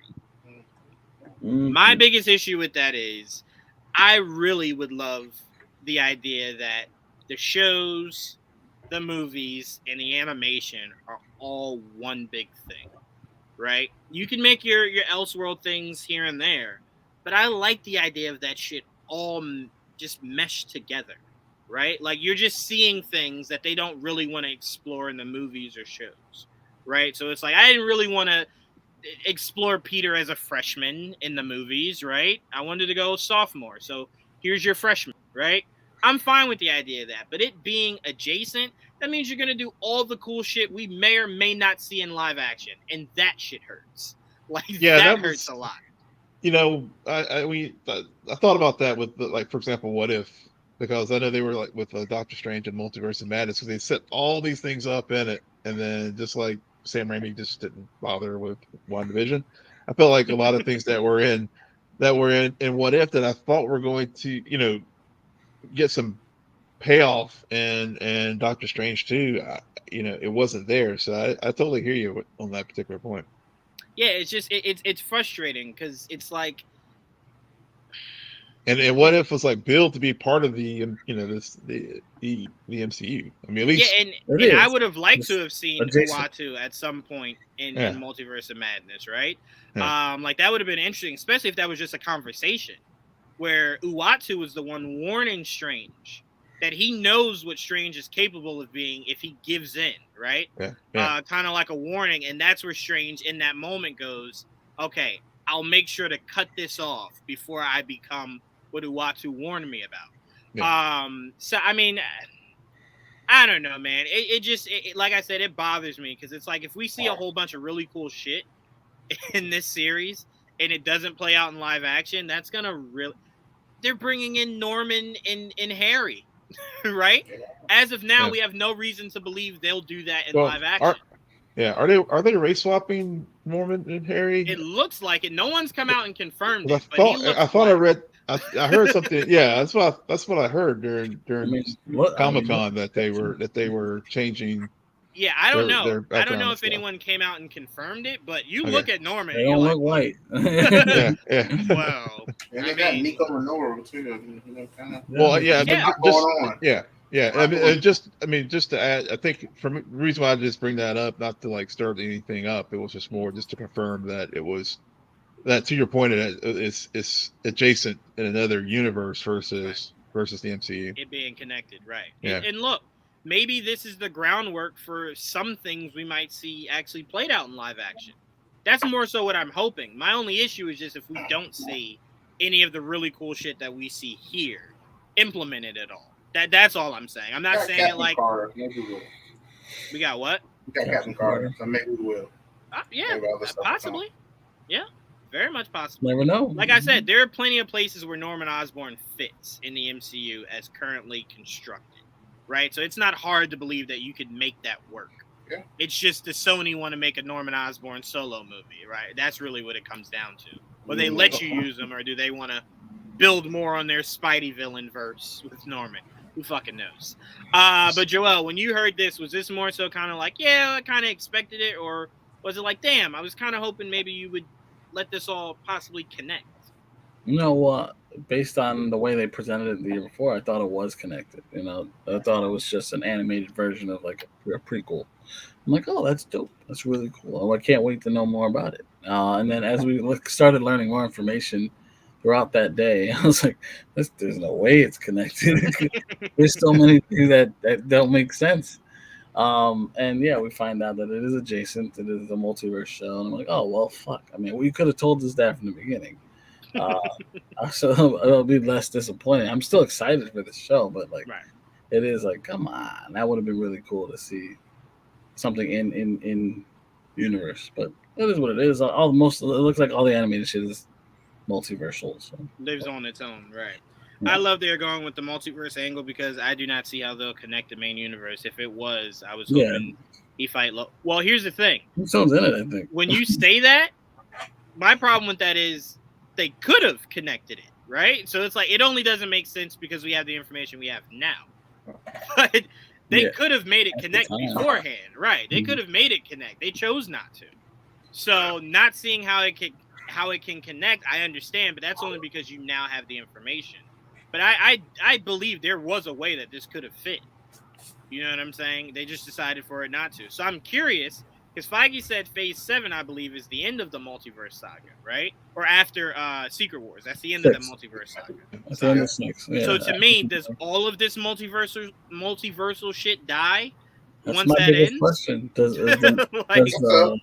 Speaker 6: Mm-hmm. My biggest issue with that is I really would love the idea that the shows, the movies, and the animation are all one big thing, right? You can make your Elseworld things here and there, but I like the idea of that shit all just meshed together, right? Like you're just seeing things that they don't really want to explore in the movies or shows, right? So it's like I didn't really want to explore Peter as a freshman in the movies, right? I wanted to go sophomore. So here's your freshman, right? I'm fine with the idea of that, but it being adjacent, that means you're going to do all the cool shit we may or may not see in live action, and that shit hurts. Like, that hurts a lot.
Speaker 4: I thought about that with, for example, What If? Because I know they were like with Doctor Strange and Multiverse of Madness, because they set all these things up in it, and then just like Sam Raimi just didn't bother with WandaVision. I felt like a lot of things that were in What If that I thought were going to, get some payoff and Doctor Strange too. It wasn't there, so I totally hear you on that particular point.
Speaker 6: Yeah, it's just it's frustrating because it's like,
Speaker 4: and What If was like built to be part of the the MCU. I mean, at least
Speaker 6: and I would have liked to have seen Uatu at some point in Multiverse of Madness, right? Yeah. Like that would have been interesting, especially if that was just a conversation where Uatu was the one warning Strange that he knows what Strange is capable of being if he gives in, right? Yeah. Kind of like a warning, and that's where Strange in that moment goes, okay, I'll make sure to cut this off before I become what Uatu warned me about. Yeah. So, I mean, I don't know, man. It just, like I said, it bothers me because it's like if we see a whole bunch of really cool shit in this series and it doesn't play out in live action, that's going to really... they're bringing in Norman and Harry, right? As of now,
Speaker 4: Yeah.
Speaker 6: we have no reason to believe they'll do that in
Speaker 4: Well,
Speaker 6: live action.
Speaker 4: Are they race swapping Norman and Harry?
Speaker 6: It looks like it. No one's come out and confirmed
Speaker 4: I
Speaker 6: it, but he
Speaker 4: thought
Speaker 6: looks
Speaker 4: I thought I
Speaker 6: black.
Speaker 4: read I heard something. Yeah, that's what I heard during Comic-Con that they were changing.
Speaker 6: Yeah, I don't know.
Speaker 4: their
Speaker 6: I don't know
Speaker 4: background
Speaker 6: if
Speaker 4: stuff.
Speaker 6: anyone came out and confirmed it, but you
Speaker 4: Okay.
Speaker 6: look at Norman
Speaker 8: They
Speaker 6: and you're
Speaker 8: don't
Speaker 6: like,
Speaker 8: look white.
Speaker 4: Yeah.
Speaker 6: wow.
Speaker 7: And
Speaker 6: I
Speaker 7: they got
Speaker 6: mean-
Speaker 7: Nico Minoru too. You know, kind of.
Speaker 4: Well, yeah,
Speaker 6: Yeah.
Speaker 4: but
Speaker 7: Going on.
Speaker 4: yeah. I mean, just to add, I think the reason why I just bring that up, not to like stir anything up, it was just more just to confirm that it was that, to your point, it's adjacent in another universe versus the MCU.
Speaker 6: It being connected, right?
Speaker 4: Yeah.
Speaker 6: And look, maybe this is the groundwork for some things we might see actually played out in live action. That's more so what I'm hoping. My only issue is just if we don't see any of the really cool shit that we see here implemented at all. That's all I'm saying. I'm not
Speaker 7: Got
Speaker 6: saying
Speaker 7: Captain
Speaker 6: it like
Speaker 7: Carter. Maybe we will.
Speaker 6: we got what?
Speaker 7: We got Captain Carter, so maybe we will.
Speaker 6: Yeah,
Speaker 7: Maybe other stuff will come.
Speaker 6: possibly. Yeah, very much possible.
Speaker 8: Never know.
Speaker 6: Like I said, there are plenty of places where Norman Osborn fits in the MCU as currently constructed, right? So it's not hard to believe that you could make that work.
Speaker 7: Yeah.
Speaker 6: It's just the Sony want to make a Norman Osborn solo movie, right? That's really what it comes down to. Will they let you use them, or do they want to build more on their Spidey villain verse with Norman? Who fucking knows? But Joel, when you heard this, was this more so kind of like, yeah, I kind of expected it, or was it like, damn, I was kind of hoping maybe you would let this all possibly connect?
Speaker 8: You know what? Based on the way they presented it the year before, I thought it was connected. You know, I thought it was just an animated version of like a prequel. I'm like, oh, that's dope. That's really cool. Oh, I can't wait to know more about it. And then as we started learning more information throughout that day, I was like, there's no way it's connected. There's so many things that don't make sense. And yeah, we find out that it is adjacent. It is a multiverse show. And I'm like, oh, well, fuck. I mean, we could have told us that from the beginning. So it'll be less disappointing. I'm still excited for the show, but like,
Speaker 6: Right.
Speaker 8: it is like, come on, that would have been really cool to see something in universe. But it is what it is. It looks like all the animated shit is multiversal. So
Speaker 6: Lives on its own, right?
Speaker 8: Yeah.
Speaker 6: I love they're going with the multiverse angle because I do not see how they'll connect the main universe. If it was, I was hoping he fight low. Well, here's the thing.
Speaker 8: someone's in it, I think.
Speaker 6: When you say that, my problem with that is they could have connected it, right? So it's like it only doesn't make sense because we have the information we have now. But they could have made it connect beforehand, right? They could have made it connect. They chose not to. So not seeing how it can connect, I understand, but that's only because you now have the information. But I believe there was a way that this could have fit. You know what I'm saying? They just decided for it not to. So I'm curious, because Feige said Phase 7, I believe, is the end of the multiverse saga, right? Or after Secret Wars. That's the end of the multiverse saga.
Speaker 8: That's the end of 6. Yeah,
Speaker 6: So to me, does all of this multiversal shit die
Speaker 8: that's
Speaker 6: once
Speaker 8: my
Speaker 6: that
Speaker 8: biggest
Speaker 6: ends?
Speaker 8: question. Does the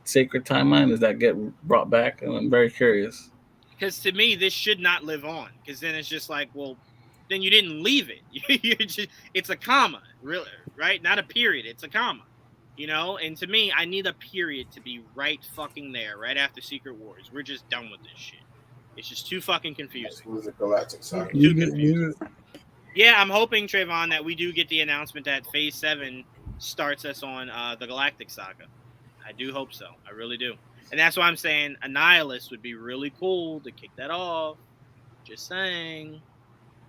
Speaker 8: sacred timeline, does that get brought back? And I'm very curious.
Speaker 6: Because to me, this should not live on. Because then it's just like, well, then you didn't leave it. It's a comma, really, right? Not a period. It's a comma, you know. And to me, I need a period to be right fucking there, right after Secret Wars. We're just done with this shit. It's just too fucking confusing.
Speaker 7: It was a galactic saga.
Speaker 6: Too confusing. Yeah, I'm hoping, Trevon, that we do get the announcement that Phase 7 starts us on the Galactic Saga. I do hope so. I really do. And that's why I'm saying Annihilus would be really cool to kick that off. Just saying.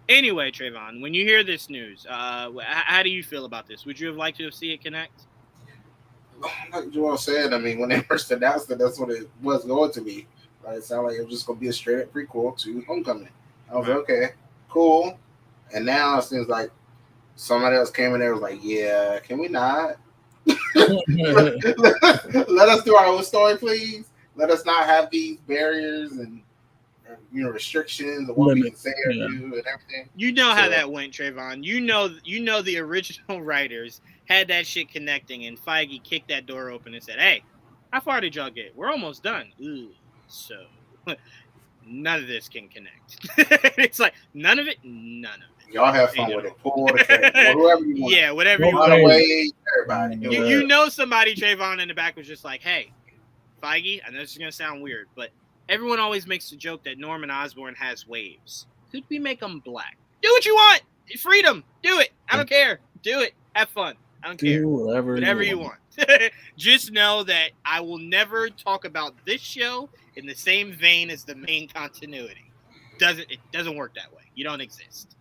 Speaker 6: Anyway, Trevon, when you hear this news, how do you feel about this? Would you have liked to see it connect?
Speaker 7: Like Juwaan said, I mean, when they first announced it, that's what it was going to be. It sounded like it was just going to be a straight up prequel to Homecoming. I was like, okay, cool. And now it seems like somebody else came in there and was like, yeah, can we not? Let us do our own story, please. Let us not have these barriers and restrictions of what we can say or do and everything.
Speaker 6: You know how that went, Trevon. You know the original writers had that shit connecting, and Feige kicked that door open and said, "Hey, how far did y'all get? We're almost done." Ooh, so none of this can connect. It's like none of it.
Speaker 7: Y'all have fun with it. Pull the trigger, whoever you want.
Speaker 6: Yeah, whatever you
Speaker 7: run
Speaker 6: want.
Speaker 7: away, everybody.
Speaker 6: You know somebody, Trevon, in the back was just like, "Hey, Feige, I know this is gonna sound weird, but everyone always makes the joke that Norman Osborn has waves. Could we make him black? Do what you want. Freedom. Do it. I don't care. Do it. Have fun. I don't care.
Speaker 8: Do whatever
Speaker 6: you want. Just know that I will never talk about this show in the same vein as the main continuity. It doesn't work that way. You don't exist.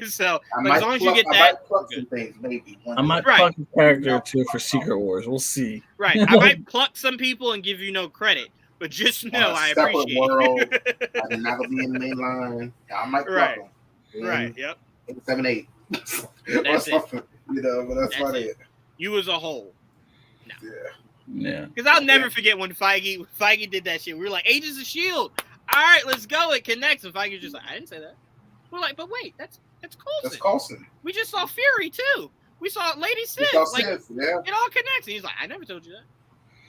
Speaker 6: So as long as you get that,
Speaker 7: some things, maybe.
Speaker 8: I might pluck a character or two for Secret Wars. We'll see.
Speaker 6: Right. I might pluck some people and give you no credit, but just know I appreciate it.
Speaker 7: I did not be in the main line. I might pluck them.
Speaker 6: Right. Yep.
Speaker 7: 7-8.
Speaker 6: That's it.
Speaker 7: You know, but that's funny.
Speaker 6: You as a whole. No.
Speaker 8: Yeah.
Speaker 6: Because I'll never forget when Feige did that shit. We were like, Agents of S.H.I.E.L.D. All right, let's go. It connects. And Feige was just like, I didn't say that. We're like, but wait, that's Coulson.
Speaker 7: That's Coulson.
Speaker 6: We just saw Fury, too. We saw Lady Sif.
Speaker 7: It all connects.
Speaker 6: And he's like, I never told you that.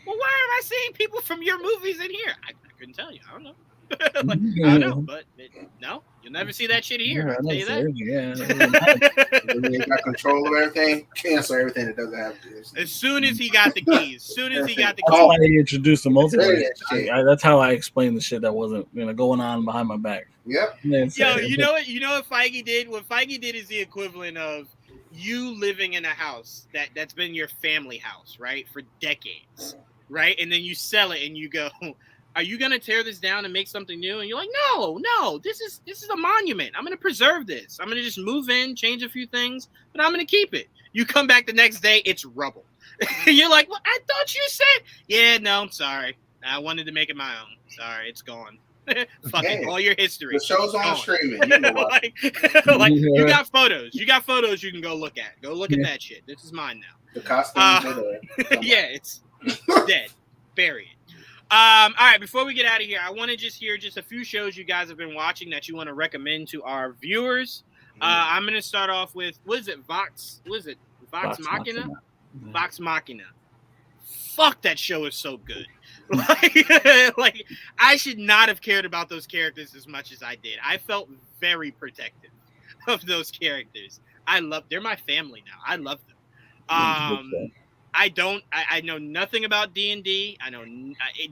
Speaker 6: Well, why am I seeing people from your movies in here? I couldn't tell you. I don't know. I don't know, but no, you'll never see that shit here. I'll tell you that.
Speaker 7: He got control of everything, cancel everything that doesn't have to.
Speaker 6: As soon as he got the keys,
Speaker 8: That's why he introduced the multiverse. That's how I explained the shit that wasn't going on behind my back.
Speaker 7: Yep.
Speaker 6: Yo, you know what Feige did? What Feige did is the equivalent of you living in a house that's been your family house, right, for decades, right, and then you sell it and you go, are you gonna tear this down and make something new? And you're like, no, this is a monument. I'm gonna preserve this. I'm gonna just move in, change a few things, but I'm gonna keep it. You come back the next day, it's rubble. You're like, well, I thought you said, yeah, no, I'm sorry. I wanted to make it my own. Sorry, it's gone. Fucking all your history.
Speaker 7: The show's on streaming. You know what?
Speaker 6: You got photos. You got photos you can go look at. Go look at that shit. This is mine now.
Speaker 7: The costumes are there.
Speaker 6: Yeah, it's dead. Bury it. All right, before we get out of here, I want to just hear just a few shows you guys have been watching that you want to recommend to our viewers. I'm going to start off with, Vox Machina? Vox Machina. Fuck, that show is so good. Like, I should not have cared about those characters as much as I did. I felt very protective of those characters. They're my family now. I love them. I know nothing about D&D. I know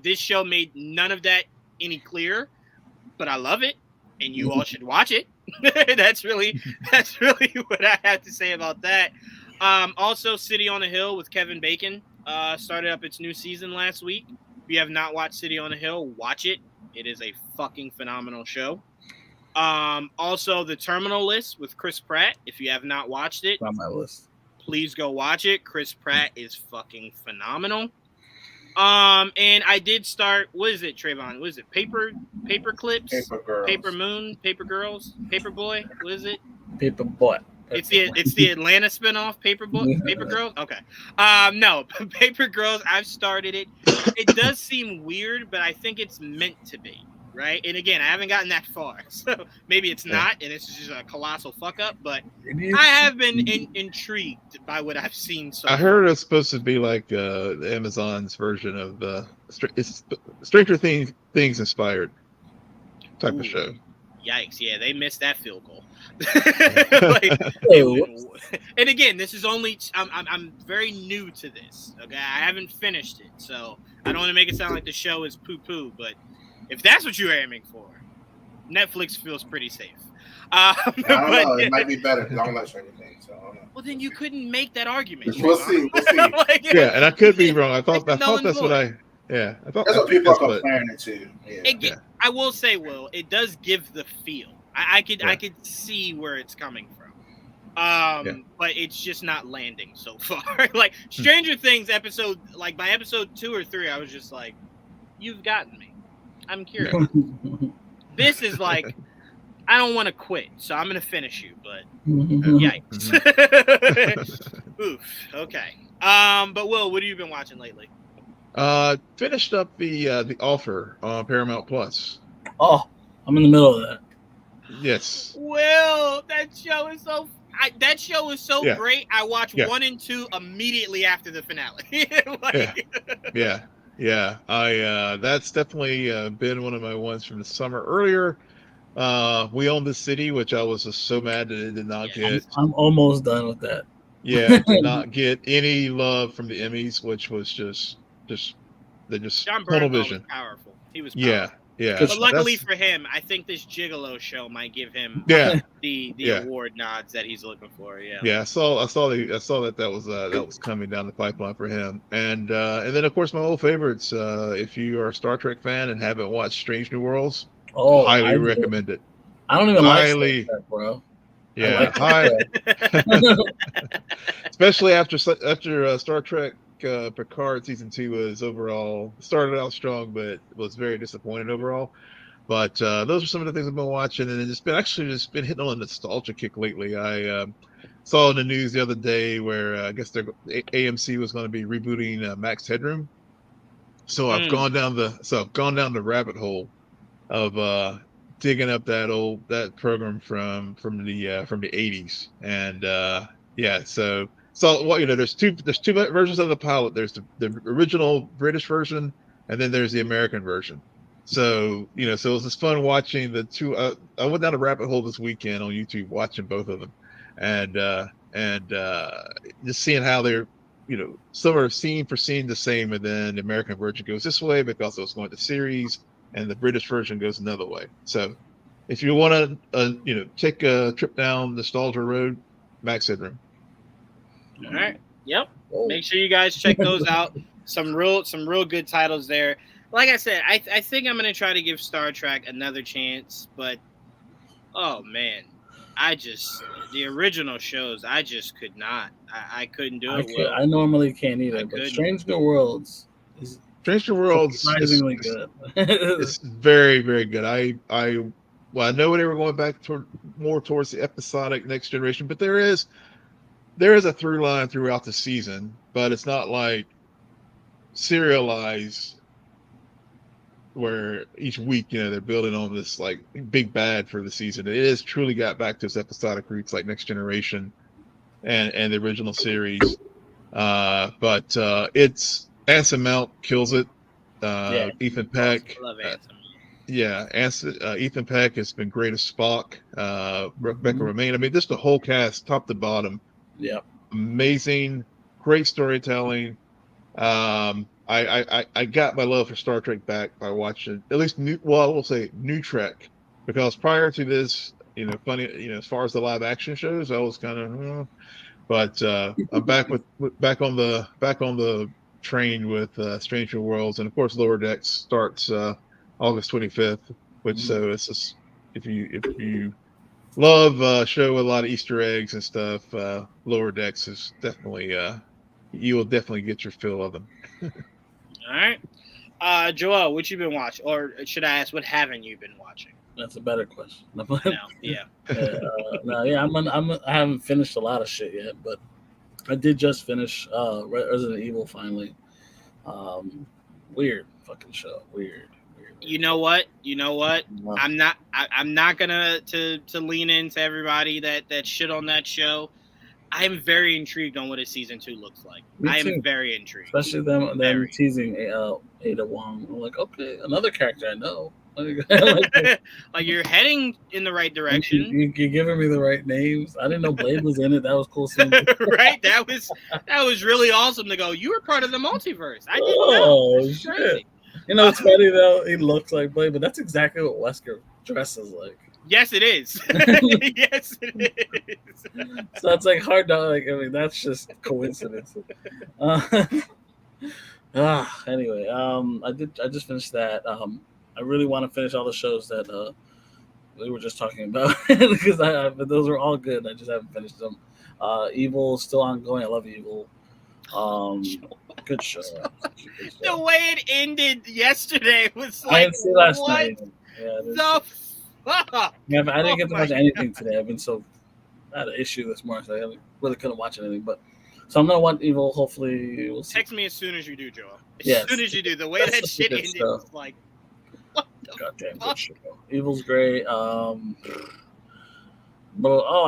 Speaker 6: this show made none of that any clearer, but I love it, and you all should watch it. That's really what I have to say about that. Also, City on the Hill with Kevin Bacon started up its new season last week. If you have not watched City on the Hill, watch it. It is a fucking phenomenal show. Also, The Terminal List with Chris Pratt. If you have not watched it,
Speaker 8: on my list.
Speaker 6: Please go watch it. Chris Pratt is fucking phenomenal. And I did start. What is it, Trevon? What is it? Paper Clips?
Speaker 7: Paper Girls.
Speaker 6: Paper Moon? Paper Girls? Paper Boy? What is it?
Speaker 8: Paper Boy.
Speaker 6: It's the Atlanta spinoff, Paper Girls. Okay. No, Paper Girls. I've started it. It does seem weird, but I think it's meant to be. Right, and again, I haven't gotten that far, so maybe it's not, and it's just a colossal fuck up. But I have been intrigued by what I've seen. So
Speaker 4: I heard it's supposed to be like Amazon's version of it's Stranger Things inspired type of show.
Speaker 6: Yikes! Yeah, they missed that field goal. And again, this is only I'm very new to this. Okay, I haven't finished it, so I don't want to make it sound like the show is poo poo, but. If that's what you're aiming for, Netflix feels pretty safe.
Speaker 7: I don't know. It might be better because I don't like Stranger Things. So I don't know.
Speaker 6: Well, then you couldn't make that argument.
Speaker 7: We'll see.
Speaker 4: Yeah, and I could be wrong. I thought that's what I thought
Speaker 7: that's what people are comparing it to. Yeah.
Speaker 6: I will say, Will, it does give the feel. I could see where it's coming from. But it's just not landing so far. Like Stranger Things by episode 2 or 3, I was just like, you've gotten me. I'm curious. This is like, I don't want to quit, so I'm going to finish you, but yikes. Oof. Okay. But Will, what have you been watching lately?
Speaker 4: Finished up the Offer on Paramount Plus.
Speaker 8: Oh, I'm in the middle of that.
Speaker 4: Yes.
Speaker 6: Will, that show is so great. I watched 1 and 2 immediately after the finale.
Speaker 4: Yeah, that's definitely been one of my ones from the summer earlier. We Own the City, which I was just so mad that it did not get.
Speaker 8: I'm almost done with that.
Speaker 4: Yeah, did not get any love from the Emmys, which was just
Speaker 6: John
Speaker 4: tunnel vision.
Speaker 6: Was powerful. He was powerful.
Speaker 4: Yeah,
Speaker 8: Good
Speaker 6: But
Speaker 8: show.
Speaker 6: luckily
Speaker 4: that's-
Speaker 6: for him, I think this Gigolo show might give him
Speaker 4: yeah,
Speaker 6: the
Speaker 4: Yeah.
Speaker 6: award nods that he's looking for. Yeah.
Speaker 4: yeah. I saw that was coming down the pipeline for him, and then of course my old favorites. If you are a Star Trek fan and haven't watched Strange New Worlds,
Speaker 8: Oh,
Speaker 4: highly
Speaker 8: I do.
Speaker 4: recommend it.
Speaker 8: I don't even like Star
Speaker 4: Highly,
Speaker 8: Trek, bro.
Speaker 4: yeah,
Speaker 8: like
Speaker 4: high, especially after Star Trek Picard season 2 was overall started out strong, but was very disappointed overall. But those are some of the things I've been watching, and it's been just been hitting on a nostalgia kick lately. I saw in the news the other day where I guess AMC was going to be rebooting Max Headroom. So I've gone down the rabbit hole of digging up that program from the 80s, and yeah, so there's two versions of the pilot. There's the original British version, and then there's the American version. So so it was just fun watching the two. I went down a rabbit hole this weekend on YouTube watching both of them, and just seeing how they're some are scene for scene the same, and then the American version goes this way because it was going to series, and the British version goes another way. So if you want to take a trip down nostalgia road, Max Headroom.
Speaker 6: All right. Yep.
Speaker 8: Oh.
Speaker 6: Make sure you guys check those out. Some real good titles there. Like I said, I think I'm gonna try to give Star Trek another chance, but oh man, the original shows I just could not. I couldn't do it.
Speaker 8: I normally can't either, but
Speaker 6: couldn't.
Speaker 8: Strange New Worlds is
Speaker 4: Strange New Worlds
Speaker 8: surprisingly good.
Speaker 4: It's very, very good. I know they were going back more towards the episodic Next Generation, but there is a through line throughout the season, but it's not like serialized where each week they're building on this like big bad for the season. It is truly got back to its episodic roots like Next Generation and the original series. But it's Anson Mount kills it. Ethan Peck.
Speaker 6: I love Anson.
Speaker 4: Ethan Peck has been great as Spock. Rebecca Romaine. I mean, just the whole cast, top to bottom.
Speaker 8: Yep.
Speaker 4: Amazing, great storytelling. I got my love for Star Trek back by watching at least I will say New Trek, because prior to this, funny, as far as the live action shows, I was kind of, but I'm back on the train with Stranger Worlds, and of course Lower Decks starts August 25th, which so it's just if you love a show with a lot of Easter eggs and stuff, Lower Decks is definitely you will definitely get your fill of them.
Speaker 6: All right, Joel, what you been watching, or should I ask, what haven't you been watching?
Speaker 8: That's a better question.
Speaker 6: No, yeah.
Speaker 8: I haven't finished a lot of shit yet, but I did just finish Resident Evil finally. Weird fucking show. Weird.
Speaker 6: You know what?
Speaker 8: Wow.
Speaker 6: I'm not gonna to lean into everybody that shit on that show. I am very intrigued on what a season 2 looks like. I am very intrigued.
Speaker 8: Especially them teasing Ada Wong. I'm like, okay, another character I know.
Speaker 6: Like you're heading in the right direction.
Speaker 8: You're giving me the right names. I didn't know Blade was in it. That was cool.
Speaker 6: Right? That was really awesome to go. You were part of the multiverse. I didn't know.
Speaker 8: Oh shit! It's funny though. He looks like Blade, but that's exactly what Wesker dresses like.
Speaker 6: Yes, it is. Yes, it is.
Speaker 8: So it's like hard to that's just coincidence. Anyway, I just finished that. I really want to finish all the shows that we were just talking about because but those are all good. I just haven't finished them. Evil still ongoing. I love Evil. Good show.
Speaker 6: The way it ended yesterday was like,
Speaker 8: I didn't see last
Speaker 6: what
Speaker 8: night. Yeah,
Speaker 6: the fuck?
Speaker 8: Yeah, but I didn't get to watch anything today. I had an issue this morning, so I really couldn't watch anything. But so I'm gonna watch Evil. Hopefully, we'll see.
Speaker 6: Text me as soon as you do, Joel.
Speaker 8: Yes.
Speaker 6: As soon as you do. The way that shit ended was like, what the
Speaker 8: goddamn
Speaker 6: fuck?
Speaker 8: good show. Evil's great. I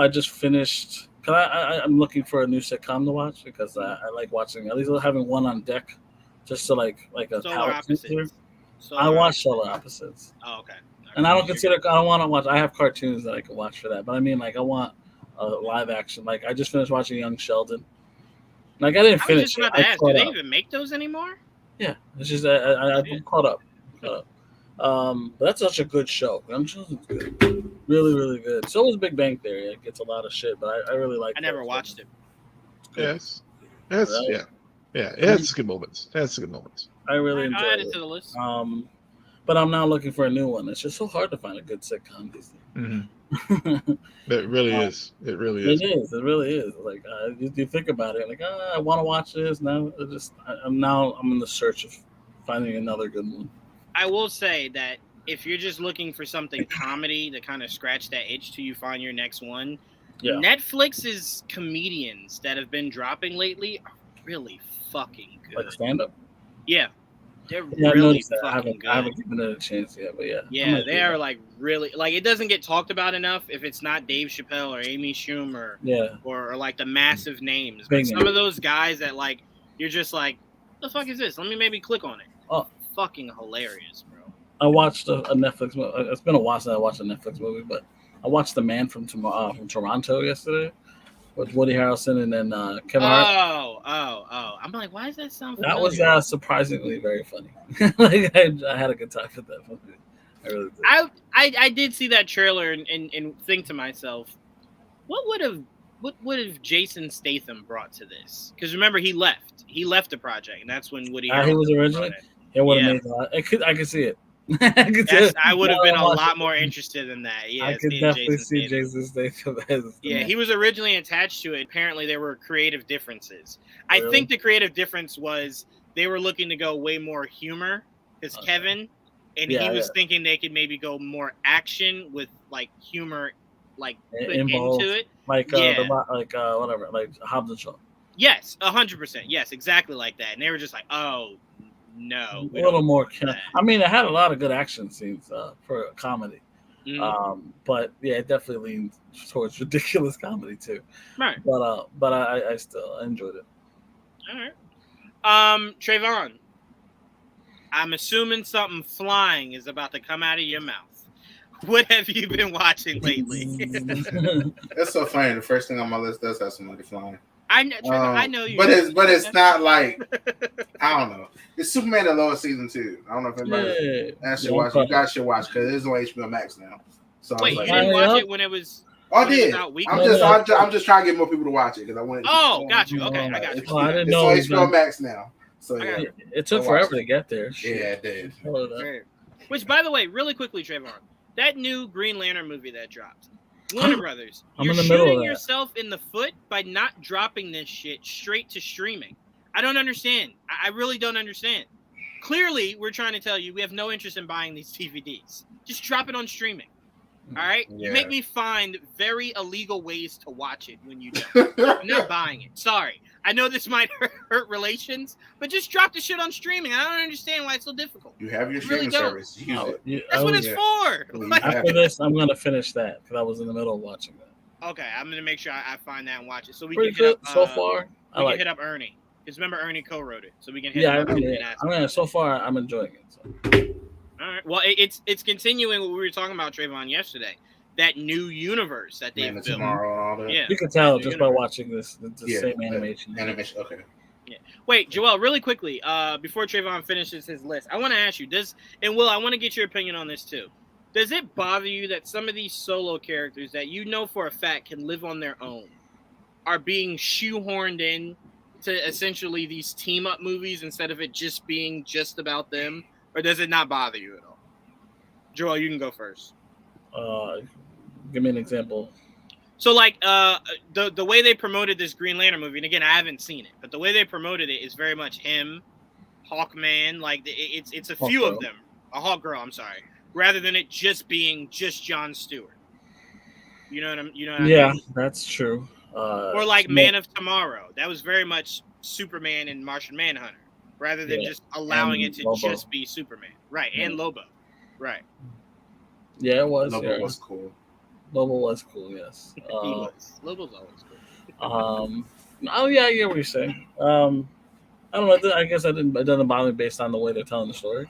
Speaker 8: just finished. I'm looking for a new sitcom to watch because I like watching. At least having one on deck, just to like a
Speaker 6: Solar
Speaker 8: palate
Speaker 6: Opposites.
Speaker 8: cleanser.
Speaker 6: Solar
Speaker 8: I watch Solar Opposites.
Speaker 6: Oh, okay.
Speaker 8: And I don't want to watch. I have cartoons that I can watch for that, but I mean, like, I want a live action. Like, I just finished watching Young Sheldon. Like, I didn't
Speaker 6: I was
Speaker 8: finish
Speaker 6: just
Speaker 8: it.
Speaker 6: about to ask, do they even make those anymore?
Speaker 8: Yeah, it's just I'm caught up. But that's such a good show. Young Sheldon's good, really, really good. So was Big Bang Theory. It gets a lot of shit, but I really like.
Speaker 6: I never watched it.
Speaker 4: Yes. Yes.
Speaker 8: Right.
Speaker 4: Yeah. Yeah. It has good moments. It has good moments.
Speaker 8: I really
Speaker 6: I'll add
Speaker 8: enjoyed
Speaker 6: it to
Speaker 8: it.
Speaker 6: the list.
Speaker 8: But I'm now looking for a new one. It's just so hard to find a good sitcom these days.
Speaker 4: It really is. It really is.
Speaker 8: It is. It really is. Like you think about it, like I want to watch this now. I'm in the search of finding another good one.
Speaker 6: I will say that if you're just looking for something comedy to kind of scratch that itch till you find your next one,
Speaker 8: Yeah.
Speaker 6: Netflix's comedians that have been dropping lately are really fucking good.
Speaker 8: Like stand up.
Speaker 6: Yeah, they're
Speaker 8: Yeah, I
Speaker 6: really
Speaker 8: noticed that.
Speaker 6: fucking good.
Speaker 8: I haven't given it a chance yet, but yeah. I
Speaker 6: Yeah,
Speaker 8: might
Speaker 6: they
Speaker 8: do
Speaker 6: are
Speaker 8: that.
Speaker 6: like really like it doesn't get talked about enough if it's not Dave Chappelle or Amy Schumer
Speaker 8: Yeah.
Speaker 6: or like the massive names.
Speaker 8: Big
Speaker 6: But some
Speaker 8: names.
Speaker 6: of those guys that like you're just like, what the fuck is this? Let me maybe click on it.
Speaker 8: Oh.
Speaker 6: Fucking hilarious, bro.
Speaker 8: I watched a Netflix movie. It's been a while since I watched a Netflix movie, but I watched The Man from Toronto yesterday with Woody Harrelson and then Kevin Hart.
Speaker 6: Oh. I'm like, why does that sound
Speaker 8: That
Speaker 6: familiar?
Speaker 8: was surprisingly very funny. Like I had a good time with that movie. I really did.
Speaker 6: I did see that trailer and think to myself, what would have Jason Statham brought to this? Because remember, he left the project, and that's when Woody
Speaker 8: He was
Speaker 6: Harrelson
Speaker 8: originally.
Speaker 6: brought it.
Speaker 8: It would have
Speaker 6: Yeah.
Speaker 8: made a lot. I could see it. I
Speaker 6: would have been a lot more interested in that. Yeah,
Speaker 8: I could
Speaker 6: seeing
Speaker 8: definitely
Speaker 6: Jason
Speaker 8: see
Speaker 6: Statham.
Speaker 8: Jason Statham as the
Speaker 6: Yeah,
Speaker 8: man.
Speaker 6: he was originally attached to it. Apparently, there were creative differences. I
Speaker 8: Really?
Speaker 6: think the creative difference was they were looking to go way more humor because
Speaker 8: Okay.
Speaker 6: Kevin, and
Speaker 8: Yeah,
Speaker 6: he was thinking they could maybe go more action with like humor, like put
Speaker 8: Involved.
Speaker 6: into it.
Speaker 8: Like
Speaker 6: Yeah.
Speaker 8: whatever, like Hobbs and Shaw.
Speaker 6: Yes, 100%. Yes, exactly like that. And they were just like, oh no, we
Speaker 8: A little
Speaker 6: don't
Speaker 8: more.
Speaker 6: want that.
Speaker 8: I mean, it had a lot of good action scenes for a comedy.
Speaker 6: Mhm.
Speaker 8: But yeah, it definitely leaned towards ridiculous comedy too.
Speaker 6: Right.
Speaker 8: But I still enjoyed it.
Speaker 6: All right. Trevon, I'm assuming something flying is about to come out of your mouth. What have you been watching lately?
Speaker 7: That's so funny. The first thing on my list does have somebody flying.
Speaker 6: I know you.
Speaker 7: But it's not like I don't know. It's Superman and Lois season 2. I don't know if anybody should watch. You guys should watch because it is on HBO Max now. So
Speaker 6: Wait,
Speaker 7: I was
Speaker 6: you
Speaker 7: like,
Speaker 6: didn't watch it when it was?
Speaker 7: I
Speaker 6: when it was
Speaker 7: did.
Speaker 6: out weekly?
Speaker 7: I'm just trying to get more people to watch it because I wanted.
Speaker 6: Oh, got you. Okay, I got you.
Speaker 8: Oh, I didn't
Speaker 7: It's
Speaker 8: know.
Speaker 7: on
Speaker 8: it was
Speaker 7: HBO
Speaker 8: on-
Speaker 7: Max now. So
Speaker 6: I
Speaker 7: yeah,
Speaker 6: got
Speaker 8: It took
Speaker 7: I
Speaker 8: forever
Speaker 7: watched
Speaker 8: to
Speaker 7: it.
Speaker 8: get there.
Speaker 7: yeah, it did.
Speaker 8: Hell of that.
Speaker 6: Right. Which, by the way, really quickly, Trevon, that new Green Lantern movie that dropped, Warner Brothers,
Speaker 8: I'm
Speaker 6: you're
Speaker 8: in the middle of
Speaker 6: shooting
Speaker 8: that.
Speaker 6: yourself in the foot by not dropping this shit straight to streaming. I don't understand. I really don't understand. Clearly, we're trying to tell you we have no interest in buying these DVDs. Just drop it on streaming. All right? You
Speaker 7: Yeah.
Speaker 6: make me find very illegal ways to watch it when you don't. I'm not buying it. Sorry. I know this might hurt relations, but just drop the shit on streaming. I don't understand why it's so difficult.
Speaker 7: You have your
Speaker 6: I really
Speaker 7: streaming
Speaker 6: don't.
Speaker 7: service. Use it.
Speaker 6: That's what it's
Speaker 7: yeah.
Speaker 6: for.
Speaker 7: Well, you
Speaker 6: Like,
Speaker 7: have
Speaker 8: After this, I'm gonna finish that because I was in the middle of watching that.
Speaker 6: okay, I'm gonna make sure I find that and watch it so we
Speaker 8: Pretty
Speaker 6: can hit
Speaker 8: good
Speaker 6: up.
Speaker 8: so far. I
Speaker 6: We can
Speaker 8: like.
Speaker 6: hit up Ernie because remember Ernie co-wrote it, so we can hit
Speaker 8: Yeah,
Speaker 6: him up and ask him.
Speaker 8: so far I'm enjoying it. So.
Speaker 6: All right. Well, it's continuing what we were talking about, Trevon, yesterday. That new universe that they've
Speaker 7: Man of
Speaker 6: built.
Speaker 7: Tomorrow and all that.
Speaker 6: Yeah.
Speaker 8: You can tell
Speaker 6: New
Speaker 8: just by
Speaker 6: universe.
Speaker 8: watching this the
Speaker 7: Yeah,
Speaker 8: same
Speaker 7: the
Speaker 8: animation.
Speaker 7: Animation. Okay.
Speaker 6: Wait, Joel, really quickly, before Trevon finishes his list, I want to ask you, and Will, I want to get your opinion on this too. Does it bother you that some of these solo characters that you know for a fact can live on their own are being shoehorned in to essentially these team-up movies instead of it just being just about them? Or does it not bother you at all? Joel, you can go first.
Speaker 8: Give me an example.
Speaker 6: So, like, the way they promoted this Green Lantern movie, and again, I haven't seen it, but the way they promoted it is very much him, Hawkman, like, it's a few of them. A Hawkgirl, I'm sorry. Rather than it just being just Jon Stewart. You know what I mean?
Speaker 8: That's true.
Speaker 6: Or like Man of Tomorrow. That was very much Superman and Martian Manhunter. Rather than just allowing
Speaker 8: And
Speaker 6: it to
Speaker 8: Lobo.
Speaker 6: just be Superman. Right, and Lobo. Right.
Speaker 8: Yeah, it was.
Speaker 7: Lobo
Speaker 8: Yeah.
Speaker 7: was cool.
Speaker 8: Lobo was cool. Yes.
Speaker 6: He was. Lobo's always cool.
Speaker 8: Oh yeah, I get what you're saying. I don't know. I guess it doesn't bother me based on the way they're telling the story.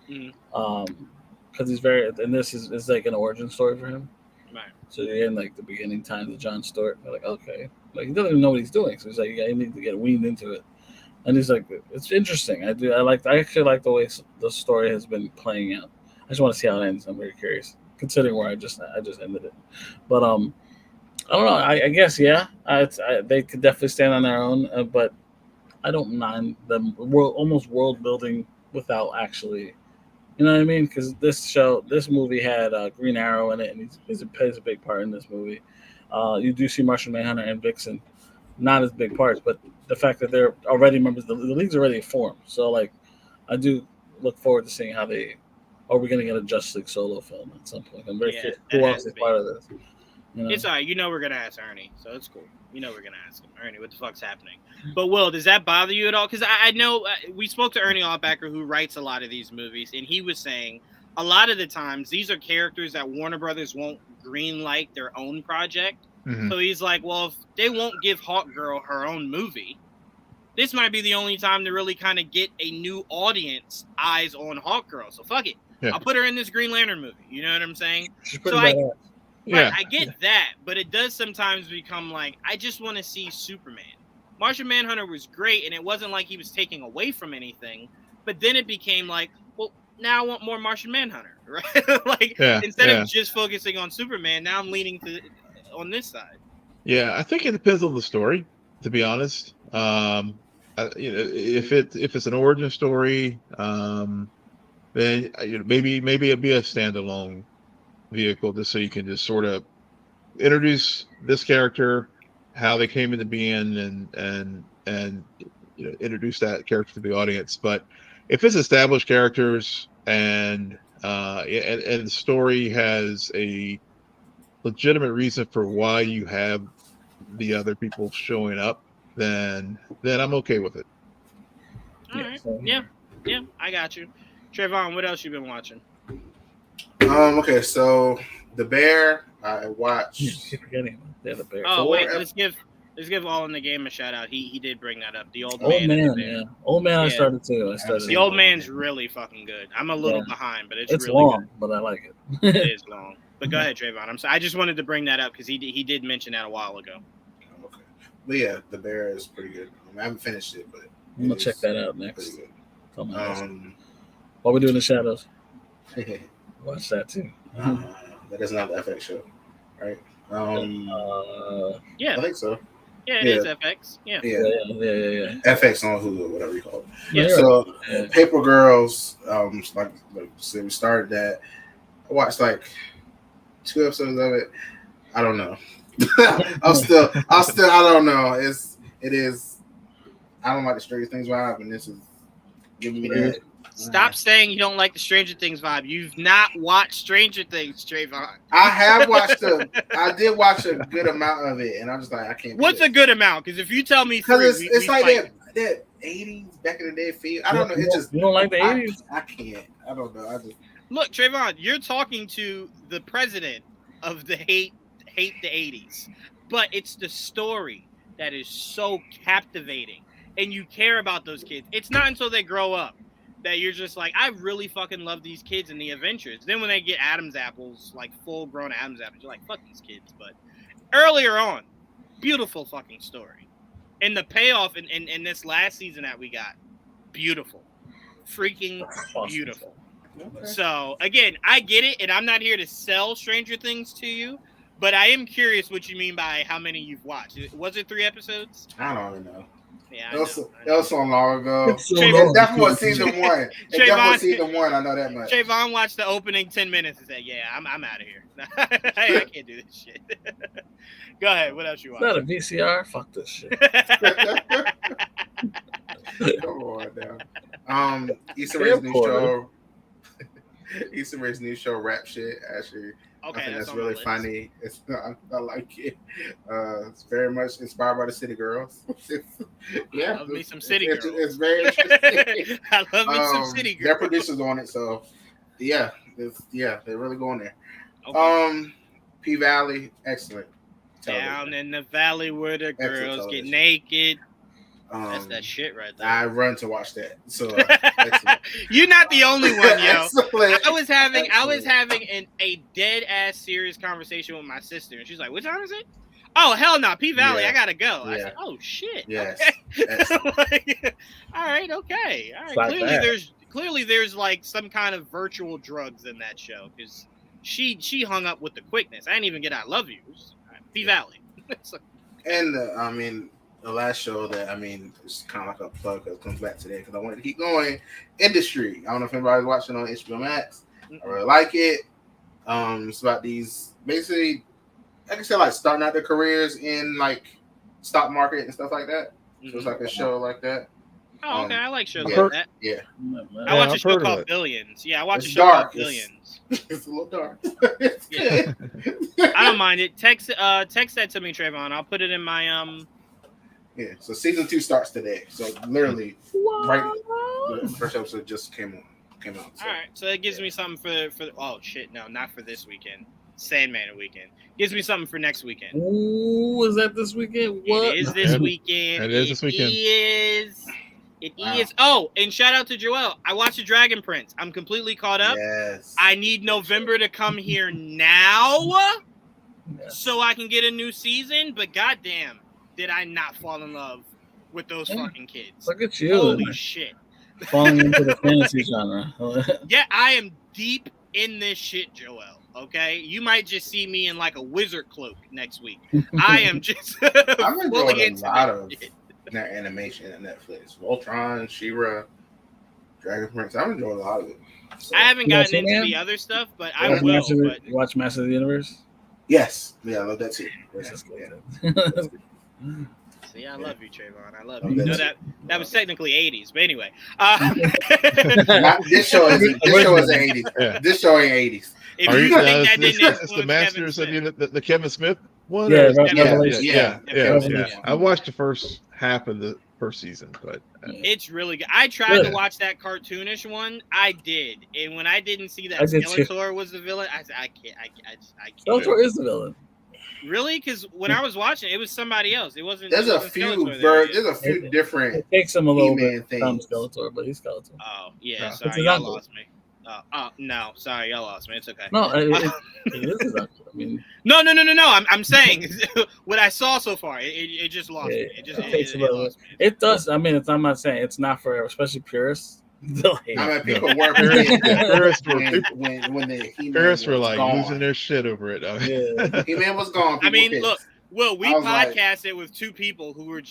Speaker 8: Because he's very, and this is like an origin story for him.
Speaker 6: Right.
Speaker 8: So you're in like the beginning times of Jon Stewart. They're like, okay, like he doesn't even know what he's doing. So he's like, yeah, you need to get weaned into it. And he's like, it's interesting. I actually like the way the story has been playing out. I just want to see how it ends. I'm very curious, considering where I just ended it. But I don't know. I guess they could definitely stand on their own, but I don't mind them almost world building without actually, you know what I mean? Because this movie had Green Arrow in it, and he plays a big part in this movie. You do see Martian Manhunter and Vixen, not as big parts, but the fact that they're already members, the league's already formed. So like, I do look forward to seeing how they. Are we going to get a Justice League solo film at some point? I'm very curious who else is part of this. You know?
Speaker 6: It's all right. You know we're going to ask Ernie, so it's cool. You know we're going to ask him. Ernie, what the fuck's happening? But, Will, does that bother you at all? Because I know we spoke to Ernie Allbacker, who writes a lot of these movies, and he was saying a lot of the times these are characters that Warner Brothers won't greenlight their own project.
Speaker 4: Mhm.
Speaker 6: So he's like, well, if they won't give Hawkgirl her own movie, this might be the only time to really kind of get a new audience eyes on Hawkgirl. So fuck it.
Speaker 4: Yeah.
Speaker 6: I'll put her in this Green Lantern movie. You know what I'm saying?
Speaker 8: She's pretty
Speaker 6: So
Speaker 8: badass.
Speaker 6: Right, I get that, but it does sometimes become like, I just want to see Superman. Martian Manhunter was great, and it wasn't like he was taking away from anything, but then it became like, well, now I want more Martian Manhunter, right? Like, instead of just focusing on Superman, now I'm leaning on this side.
Speaker 4: Yeah, I think it depends on the story, to be honest. If it's an origin story, then maybe it'd be a standalone vehicle, just so you can just sort of introduce this character, how they came into being, and introduce that character to the audience. But if it's established characters and the story has a legitimate reason for why you have the other people showing up, then I'm okay with it.
Speaker 6: All right. Yeah, I got you. Trevon, what else you been watching?
Speaker 7: Okay, so The Bear, I watched.
Speaker 8: Keep forgetting the Bear.
Speaker 6: Oh wait, let's give All in the Game a shout out. He did bring that up. The old
Speaker 8: man,
Speaker 6: yeah.
Speaker 8: Old Man.
Speaker 6: Yeah.
Speaker 8: I started too.
Speaker 6: The Old Man's really fucking good. I'm a little behind, but it's really
Speaker 8: long,
Speaker 6: good.
Speaker 8: but I like it.
Speaker 6: It is long. But go ahead, Trevon. I'm sorry. I just wanted to bring that up because he did mention that a while ago.
Speaker 7: Okay, but yeah, The Bear is pretty good. I haven't finished it, but
Speaker 8: I'm gonna check that out next.
Speaker 7: Pretty
Speaker 8: What we do in the shadows?
Speaker 7: good.
Speaker 8: Watch that too.
Speaker 7: That is not the FX show, right?
Speaker 6: Yeah,
Speaker 7: I think so.
Speaker 6: Yeah, it is FX. Yeah.
Speaker 7: FX on Hulu, whatever you call it.
Speaker 6: Yeah.
Speaker 7: So, Paper Girls, like so we started that. I watched like 2 episodes of it. I don't know. I'll still. I don't know. It is. I don't like the Stranger Things vibe, and this is giving me that.
Speaker 6: Stop saying you don't like the Stranger Things vibe. You've not watched Stranger Things, Trayvon.
Speaker 7: I have watched I did watch a good amount of it, and I'm just like, I can't.
Speaker 6: What's a good amount? Because if you tell me,
Speaker 7: because it's like that 80s back in the day feel. I don't know. It's just
Speaker 8: you don't like the 80s.
Speaker 7: I can't. I don't know. I just
Speaker 6: look, Trayvon. You're talking to the president of the hate the 80s, but it's the story that is so captivating, and you care about those kids. It's not until they grow up that you're just like, I really fucking love these kids and the adventures. Then when they get Adam's apples, like full-grown Adam's apples, you're like, fuck these kids. But earlier on, beautiful fucking story. And the payoff in this last season that we got, beautiful. Freaking beautiful. Okay. So, again, I get it, and I'm not here to sell Stranger Things to you, but I am curious what you mean by how many you've watched. Was it 3 episodes?
Speaker 7: I don't even know.
Speaker 6: Yeah,
Speaker 7: that was so long ago.
Speaker 6: Trayvon,
Speaker 7: definitely was season 1. It definitely was season 1. I know that much.
Speaker 6: Trayvon watched the opening 10 minutes and said, "Yeah, I'm out of here. I can't do this shit." Go ahead. What else you want?
Speaker 8: Is that a VCR? Fuck this shit.
Speaker 7: Come on now. Issa Rae's new show. Issa Rae's new show, Rap Shit. Actually,
Speaker 6: okay,
Speaker 7: I think that's really funny. I like it. It's very much inspired by the City Girls.
Speaker 6: I love me some City Girls.
Speaker 7: It's very interesting.
Speaker 6: I love me some City Girls.
Speaker 7: They're producers on it, so they're really going there.
Speaker 6: Okay.
Speaker 7: P Valley, excellent.
Speaker 6: Down in the valley where the girls get naked. That's that shit right there.
Speaker 7: I run to watch that. So
Speaker 6: you're not the only one, yo.
Speaker 7: Excellent.
Speaker 6: I was having a dead ass serious conversation with my sister, and she's like, "What time is it?" Oh hell no, P Valley, I gotta go. I said, "Oh shit."
Speaker 7: Yes.
Speaker 6: Okay. Like, all right. clearly there's like some kind of virtual drugs in that show because she hung up with the quickness. I didn't even get I love you. P Valley. So,
Speaker 7: And I mean, the last show that it's kind of like a plug that comes back today because I wanted to keep going. Industry. I don't know if anybody's watching on HBO Max. I really like it. It's about these basically, like I said, like starting out their careers in like stock market and stuff like that. So it's like a show like that.
Speaker 6: oh, okay. I like shows
Speaker 7: yeah.
Speaker 6: like that.
Speaker 7: Yeah,
Speaker 6: I watch a
Speaker 4: I've
Speaker 6: show
Speaker 4: heard of
Speaker 6: called
Speaker 4: it.
Speaker 6: Billions. Yeah, I watch
Speaker 7: It's
Speaker 6: a show
Speaker 7: dark.
Speaker 6: called Billions.
Speaker 7: it's a little dark. It's
Speaker 6: Yeah.
Speaker 7: good.
Speaker 6: I don't mind it. Text that to me, Trevon. I'll put it in my
Speaker 7: Yeah, so season 2 starts today. So literally, right, the first episode just came out. So.
Speaker 6: All right, so that gives me something for oh shit, no, not for this weekend. Sandman weekend gives me something for next weekend.
Speaker 8: Ooh, is that this weekend? What?
Speaker 6: It is this
Speaker 4: Yep.
Speaker 6: weekend.
Speaker 4: It is this weekend.
Speaker 6: It
Speaker 7: Wow.
Speaker 6: is. Oh, and shout out to Joel. I watched the Dragon Prince. I'm completely caught up.
Speaker 7: Yes.
Speaker 6: I need November to come here now
Speaker 8: Yeah.
Speaker 6: so I can get a new season. But goddamn, did I not fall in love with those
Speaker 8: Yeah.
Speaker 6: fucking kids?
Speaker 8: Look at you.
Speaker 6: Holy shit.
Speaker 8: Falling into the fantasy genre.
Speaker 6: Yeah, I am deep in this shit, Joel. Okay, you might just see me in like a wizard cloak next week. I am just
Speaker 7: I've enjoyed
Speaker 6: fully
Speaker 7: a
Speaker 6: into
Speaker 7: lot
Speaker 6: this
Speaker 7: of
Speaker 6: shit.
Speaker 7: that animation on Netflix. Voltron, She-Ra, Dragon Prince. I've enjoyed a lot of it. So,
Speaker 6: I haven't
Speaker 8: You
Speaker 6: gotten
Speaker 8: watch
Speaker 6: into
Speaker 8: Ant-Man?
Speaker 6: the other stuff, but
Speaker 7: You
Speaker 6: I
Speaker 7: watch
Speaker 6: will. But
Speaker 8: You watch Master of the Universe?
Speaker 7: yes. Yeah, I love that too.
Speaker 8: That's
Speaker 7: Yeah.
Speaker 8: good.
Speaker 6: see, I love you, Trayvon. I love
Speaker 7: Oh,
Speaker 6: you. You know
Speaker 7: that's-
Speaker 6: that was technically 80s, but anyway.
Speaker 7: This show isn't 80s.
Speaker 4: Yeah.
Speaker 7: This show ain't 80s.
Speaker 6: If
Speaker 4: Are
Speaker 6: you
Speaker 4: you,
Speaker 6: think that
Speaker 4: it's
Speaker 6: didn't
Speaker 4: the
Speaker 6: influence
Speaker 4: Masters of
Speaker 6: Kevin Smith,
Speaker 4: the Kevin Smith one?
Speaker 8: Yeah,
Speaker 4: Or is-
Speaker 8: Revelation.
Speaker 4: yeah.
Speaker 6: Revelation.
Speaker 4: I watched the first half of the first season, but
Speaker 6: it's really good. I tried to
Speaker 8: Good.
Speaker 6: watch that cartoonish one. I did, and when I didn't see that
Speaker 8: I did too.
Speaker 6: Skeletor was the villain, I said, I can't.
Speaker 8: Skeletor is the villain.
Speaker 6: Really? Because when I was watching, it was somebody else. It wasn't.
Speaker 7: There's
Speaker 6: it
Speaker 7: a
Speaker 6: wasn't
Speaker 7: few
Speaker 6: Skeletor there.
Speaker 7: there's a few different
Speaker 8: It takes him a little
Speaker 7: He-Man
Speaker 8: bit from
Speaker 7: things.
Speaker 8: Skeletor, but he's Skeletor.
Speaker 6: Oh yeah,
Speaker 4: Yeah.
Speaker 8: It's
Speaker 6: sorry,
Speaker 8: his
Speaker 6: y'all
Speaker 8: uncle.
Speaker 6: lost me. Oh no, sorry, y'all lost me. It's okay.
Speaker 8: No, it is his uncle. I mean,
Speaker 6: No. I'm saying what I saw so far. It just lost me. It just
Speaker 8: it takes a
Speaker 6: it
Speaker 8: little.
Speaker 6: lost me.
Speaker 8: It does. I mean, I'm not saying it's not for especially purists. They'll hate
Speaker 7: I
Speaker 8: it.
Speaker 7: mean, people were
Speaker 4: Paris were
Speaker 7: when the He-Man
Speaker 4: Paris were
Speaker 7: was
Speaker 4: like
Speaker 7: gone.
Speaker 4: losing their shit over it.
Speaker 8: Yeah.
Speaker 7: He-Man was gone.
Speaker 6: I mean,
Speaker 7: people
Speaker 6: look,
Speaker 7: pissed.
Speaker 6: Will, we
Speaker 7: I was like-
Speaker 6: podcasted with two people who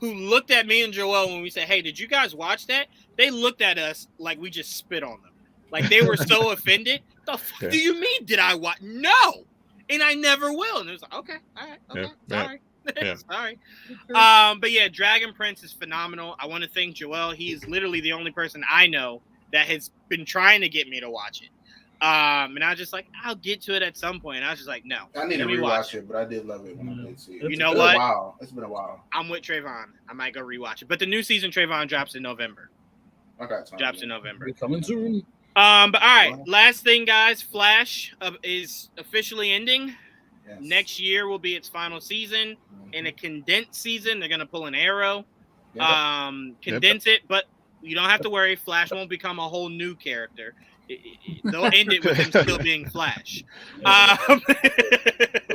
Speaker 6: looked at me and Joel when we said, "Hey, did you guys watch that?" They looked at us like we just spit on them. Like they were so offended. The fuck
Speaker 4: Yeah.
Speaker 6: do you mean? Did I watch? No, and I never will. And it was like, okay, all right, okay,
Speaker 4: Yeah.
Speaker 6: sorry.
Speaker 4: Yeah.
Speaker 6: Sorry. But yeah, Dragon Prince is phenomenal. I want to thank Joel. He is literally the only person I know that has been trying to get me to watch it. And I was just like, I'll get to it at some point. And I was just like, no.
Speaker 7: I need to
Speaker 6: let me watch
Speaker 7: rewatch it, but I did love it when I did see it.
Speaker 8: You
Speaker 6: know
Speaker 7: It's been
Speaker 6: what?
Speaker 7: a while. It's been a while.
Speaker 6: I'm with Trayvon. I might go rewatch it. But the new season, Trayvon, drops in November.
Speaker 7: I got time.
Speaker 6: Drops in November.
Speaker 8: We're coming soon.
Speaker 6: But all right,
Speaker 7: Wow.
Speaker 6: last thing, guys. Flash is officially ending.
Speaker 7: Yes.
Speaker 6: Next year will be its final season. In a condensed season, they're gonna pull an Arrow,
Speaker 7: Yeah.
Speaker 6: condense it, but you don't have to worry. Flash won't become a whole new character. They'll end it with him still being Flash.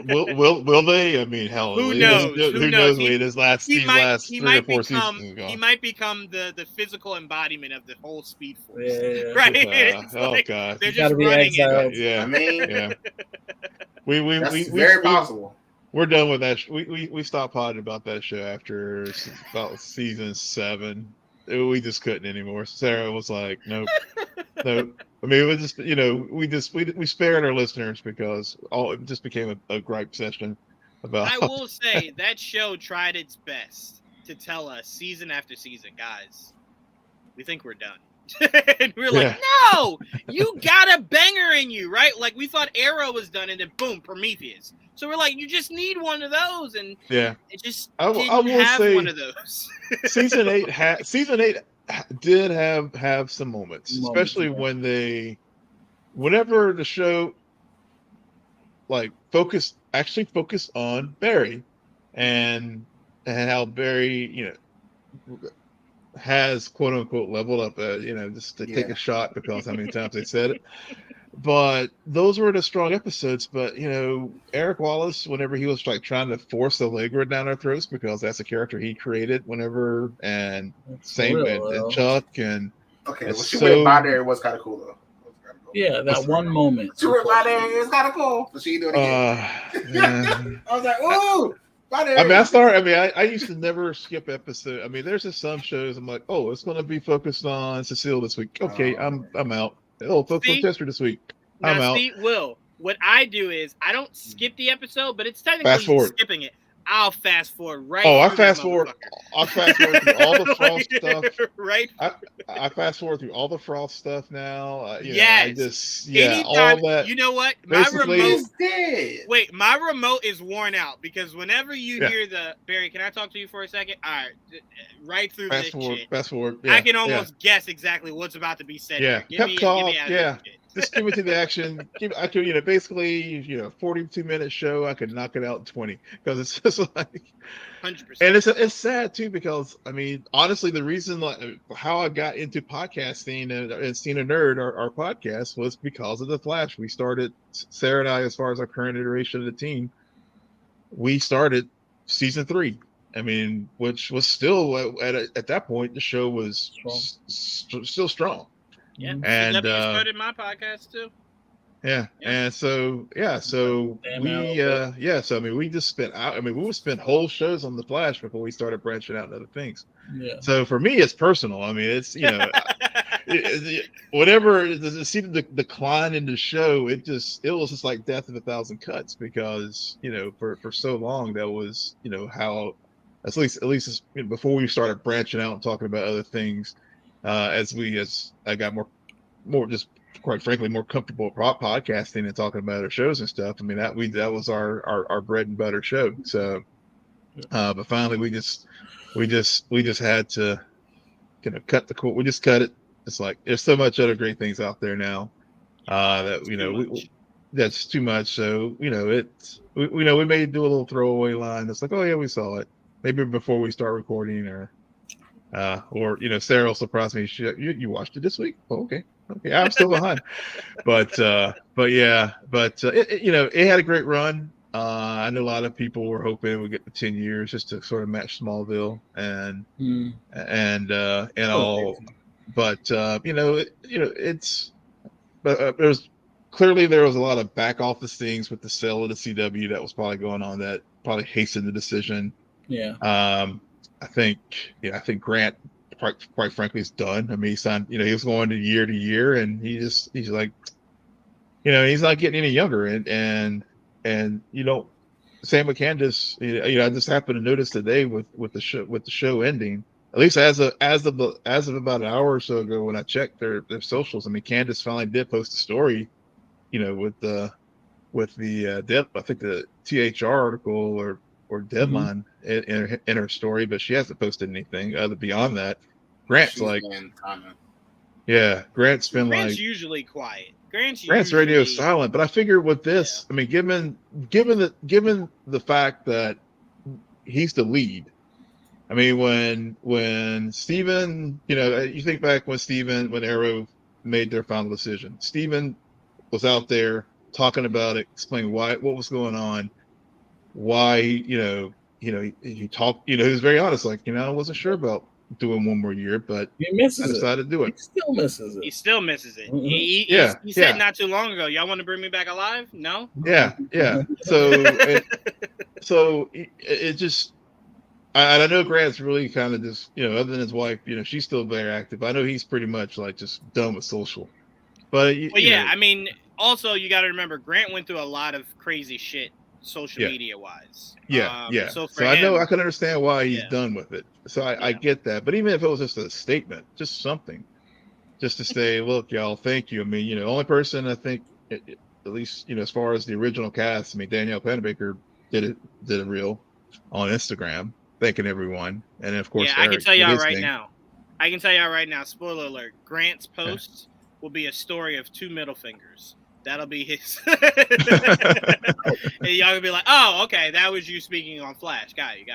Speaker 4: Will they? I mean, hell,
Speaker 6: Who
Speaker 4: he
Speaker 6: knows?
Speaker 4: doesn't-
Speaker 6: Who
Speaker 4: Who
Speaker 6: knows?
Speaker 4: knows? Wait, his last
Speaker 6: he
Speaker 4: these last
Speaker 6: he
Speaker 4: 3 or
Speaker 6: might
Speaker 4: 4
Speaker 6: become
Speaker 4: seasons is gone.
Speaker 6: he might become the physical embodiment of the whole Speed Force.
Speaker 8: Yeah.
Speaker 6: Right? It's
Speaker 4: oh
Speaker 6: like
Speaker 4: god.
Speaker 6: they're
Speaker 8: You gotta
Speaker 6: just
Speaker 8: be
Speaker 6: running it.
Speaker 8: exiled.
Speaker 4: Yeah.
Speaker 7: I mean,
Speaker 4: Yeah. We
Speaker 7: that's very possible.
Speaker 4: we're done with that. We stopped podding about that show after about season 7. We just couldn't anymore. Sarah was like, nope. Nope. I mean, it was just, we spared our listeners because it just became a gripe session about.
Speaker 6: I will say that show tried its best to tell us season after season, guys, we think we're done. And we're like, no, you got a banger in you, right? Like we thought Arrow was done, and then boom, Prometheus. So we're like, you just need one of those, and
Speaker 4: Yeah.
Speaker 6: it just
Speaker 4: I
Speaker 6: didn't
Speaker 4: will
Speaker 6: have
Speaker 4: say-
Speaker 6: one of those.
Speaker 4: season 8 did have some moments, especially
Speaker 8: yeah.
Speaker 4: whenever the show like focused on Barry and how Barry has quote unquote leveled up just to take
Speaker 7: Yeah.
Speaker 4: a shot because how many times they said it. But those were the strong episodes. But Eric Wallace, whenever he was like trying to force the Allegra down our throats, because that's a character he created. And
Speaker 8: That's
Speaker 4: same
Speaker 8: real,
Speaker 4: and
Speaker 8: though.
Speaker 4: Chuck and
Speaker 7: Okay,
Speaker 4: It's
Speaker 7: well, she
Speaker 4: so-
Speaker 7: went by there. It was kind of cool though. It was kinda cool.
Speaker 8: Yeah, that one moment.
Speaker 7: She went by there. It was kind of cool, but she didn't do it again. I was like, ooh, by there.
Speaker 4: I used to never skip episode. I mean, there's just some shows I'm like, oh, it's going to be focused on Cecile this week. Okay,
Speaker 7: Oh,
Speaker 4: I'm out. Oh, focus on
Speaker 6: See?
Speaker 4: Chester this week.
Speaker 6: Now,
Speaker 4: I'm out.
Speaker 6: see, Will, what I do is I don't skip the episode, but it's technically
Speaker 4: Fast forward.
Speaker 6: skipping it. I'll fast forward right.
Speaker 4: Oh, I
Speaker 6: through that
Speaker 4: fast forward.
Speaker 6: motherfucker.
Speaker 4: I fast forward through all the Frost stuff.
Speaker 6: Right.
Speaker 4: I fast forward through all the Frost stuff now. You know,
Speaker 6: Yes.
Speaker 4: I just all
Speaker 6: Anytime,
Speaker 4: that.
Speaker 6: you know what? My
Speaker 4: Basically-
Speaker 6: remote.
Speaker 7: He's dead.
Speaker 6: Wait, my remote is worn out because whenever you
Speaker 4: Yeah.
Speaker 6: hear the Barry, can I talk to you for a second? All right, right through
Speaker 4: Fast
Speaker 6: this
Speaker 4: forward.
Speaker 6: shit.
Speaker 4: Fast forward. Yeah,
Speaker 6: I can almost guess exactly what's about to be said.
Speaker 4: Yeah.
Speaker 6: Give
Speaker 4: Pep
Speaker 6: me
Speaker 4: talk,
Speaker 6: out of
Speaker 4: yeah.
Speaker 6: this shit.
Speaker 4: Just give it to the action. I could, basically, 42-minute show. I could knock it out in 20 because it's just like,
Speaker 6: 100%.
Speaker 4: and it's sad too because I mean, honestly, the reason how I got into podcasting and Seen a Nerd, our podcast, was because of the Flash. We started, Sarah and I, as far as our current iteration of the team, we started season 3. I mean, which was still at that point the show was still strong.
Speaker 6: Yeah,
Speaker 4: And,
Speaker 6: CW started my podcast too.
Speaker 4: Yeah.
Speaker 6: Yeah.
Speaker 4: And so
Speaker 8: Damn
Speaker 4: we so I mean we just spent out. I mean we would spend whole shows on the Flash before we started branching out into other things.
Speaker 8: Yeah.
Speaker 4: So for me, it's personal. I mean, it's whatever see the decline in the show. It was just like death of a thousand cuts because for so long that was how at least before we started branching out and talking about other things. As I got more just quite frankly more comfortable with podcasting and talking about our shows and stuff. I mean that was our bread and butter show. So, but finally we just had to cut the cord. We just cut it. It's like there's so much other great things out there now that that's too much. So we may do a little throwaway line. It's like, oh yeah, we saw it maybe before we start recording or Sarah will surprise me. You watched it this week? Oh, okay, I'm still behind. but it had a great run. I know a lot of people were hoping it would get to 10 years just to sort of match Smallville and all. But there was a lot of back office things with the sale of the CW that was probably going on that probably hastened the decision.
Speaker 8: Yeah.
Speaker 4: I think Grant, quite frankly, is done. I mean, he signed. He was going to year, and he's like, he's not getting any younger. And Sam McCandless, I just happened to notice today with the show ending. At least as of about an hour or so ago when I checked their socials. I mean, Candace finally did post a story, with the I think the THR article or deadline in her story, but she hasn't posted anything other beyond that. Grant's Grant's been
Speaker 6: Grant's usually quiet.
Speaker 4: Grant's radio is silent, but I figure with this, I mean, given the fact that he's the lead. I mean, when Steven, you think back when Arrow made their final decision, Steven was out there talking about it, explaining what was going on, why he talked, he was very honest, like, I wasn't sure about doing one more year, but
Speaker 8: he misses
Speaker 4: I decided to do it.
Speaker 8: He still misses it.
Speaker 6: He still misses it.
Speaker 8: Mhm.
Speaker 6: He said not too long ago, y'all want to bring me back alive? No?
Speaker 4: Yeah. So it just, I know Grant's really kind of just, other than his wife, she's still very active. I know he's pretty much like just done with social. But
Speaker 6: I mean, also you got to remember Grant went through a lot of crazy shit social media wise. So
Speaker 4: I know I can understand why he's done with it. So I get that. But even if it was just a statement, just something, just to say, look, y'all, thank you. I mean, the only person I think, at least, as far as the original cast, I mean, Danielle Panabaker did a reel on Instagram, thanking everyone. And then, of course,
Speaker 6: I can tell y'all right now, spoiler alert, Grant's post will be a story of 2 middle fingers. That'll be his. And y'all gonna be like, oh, okay, that was you speaking on Flash. Got you.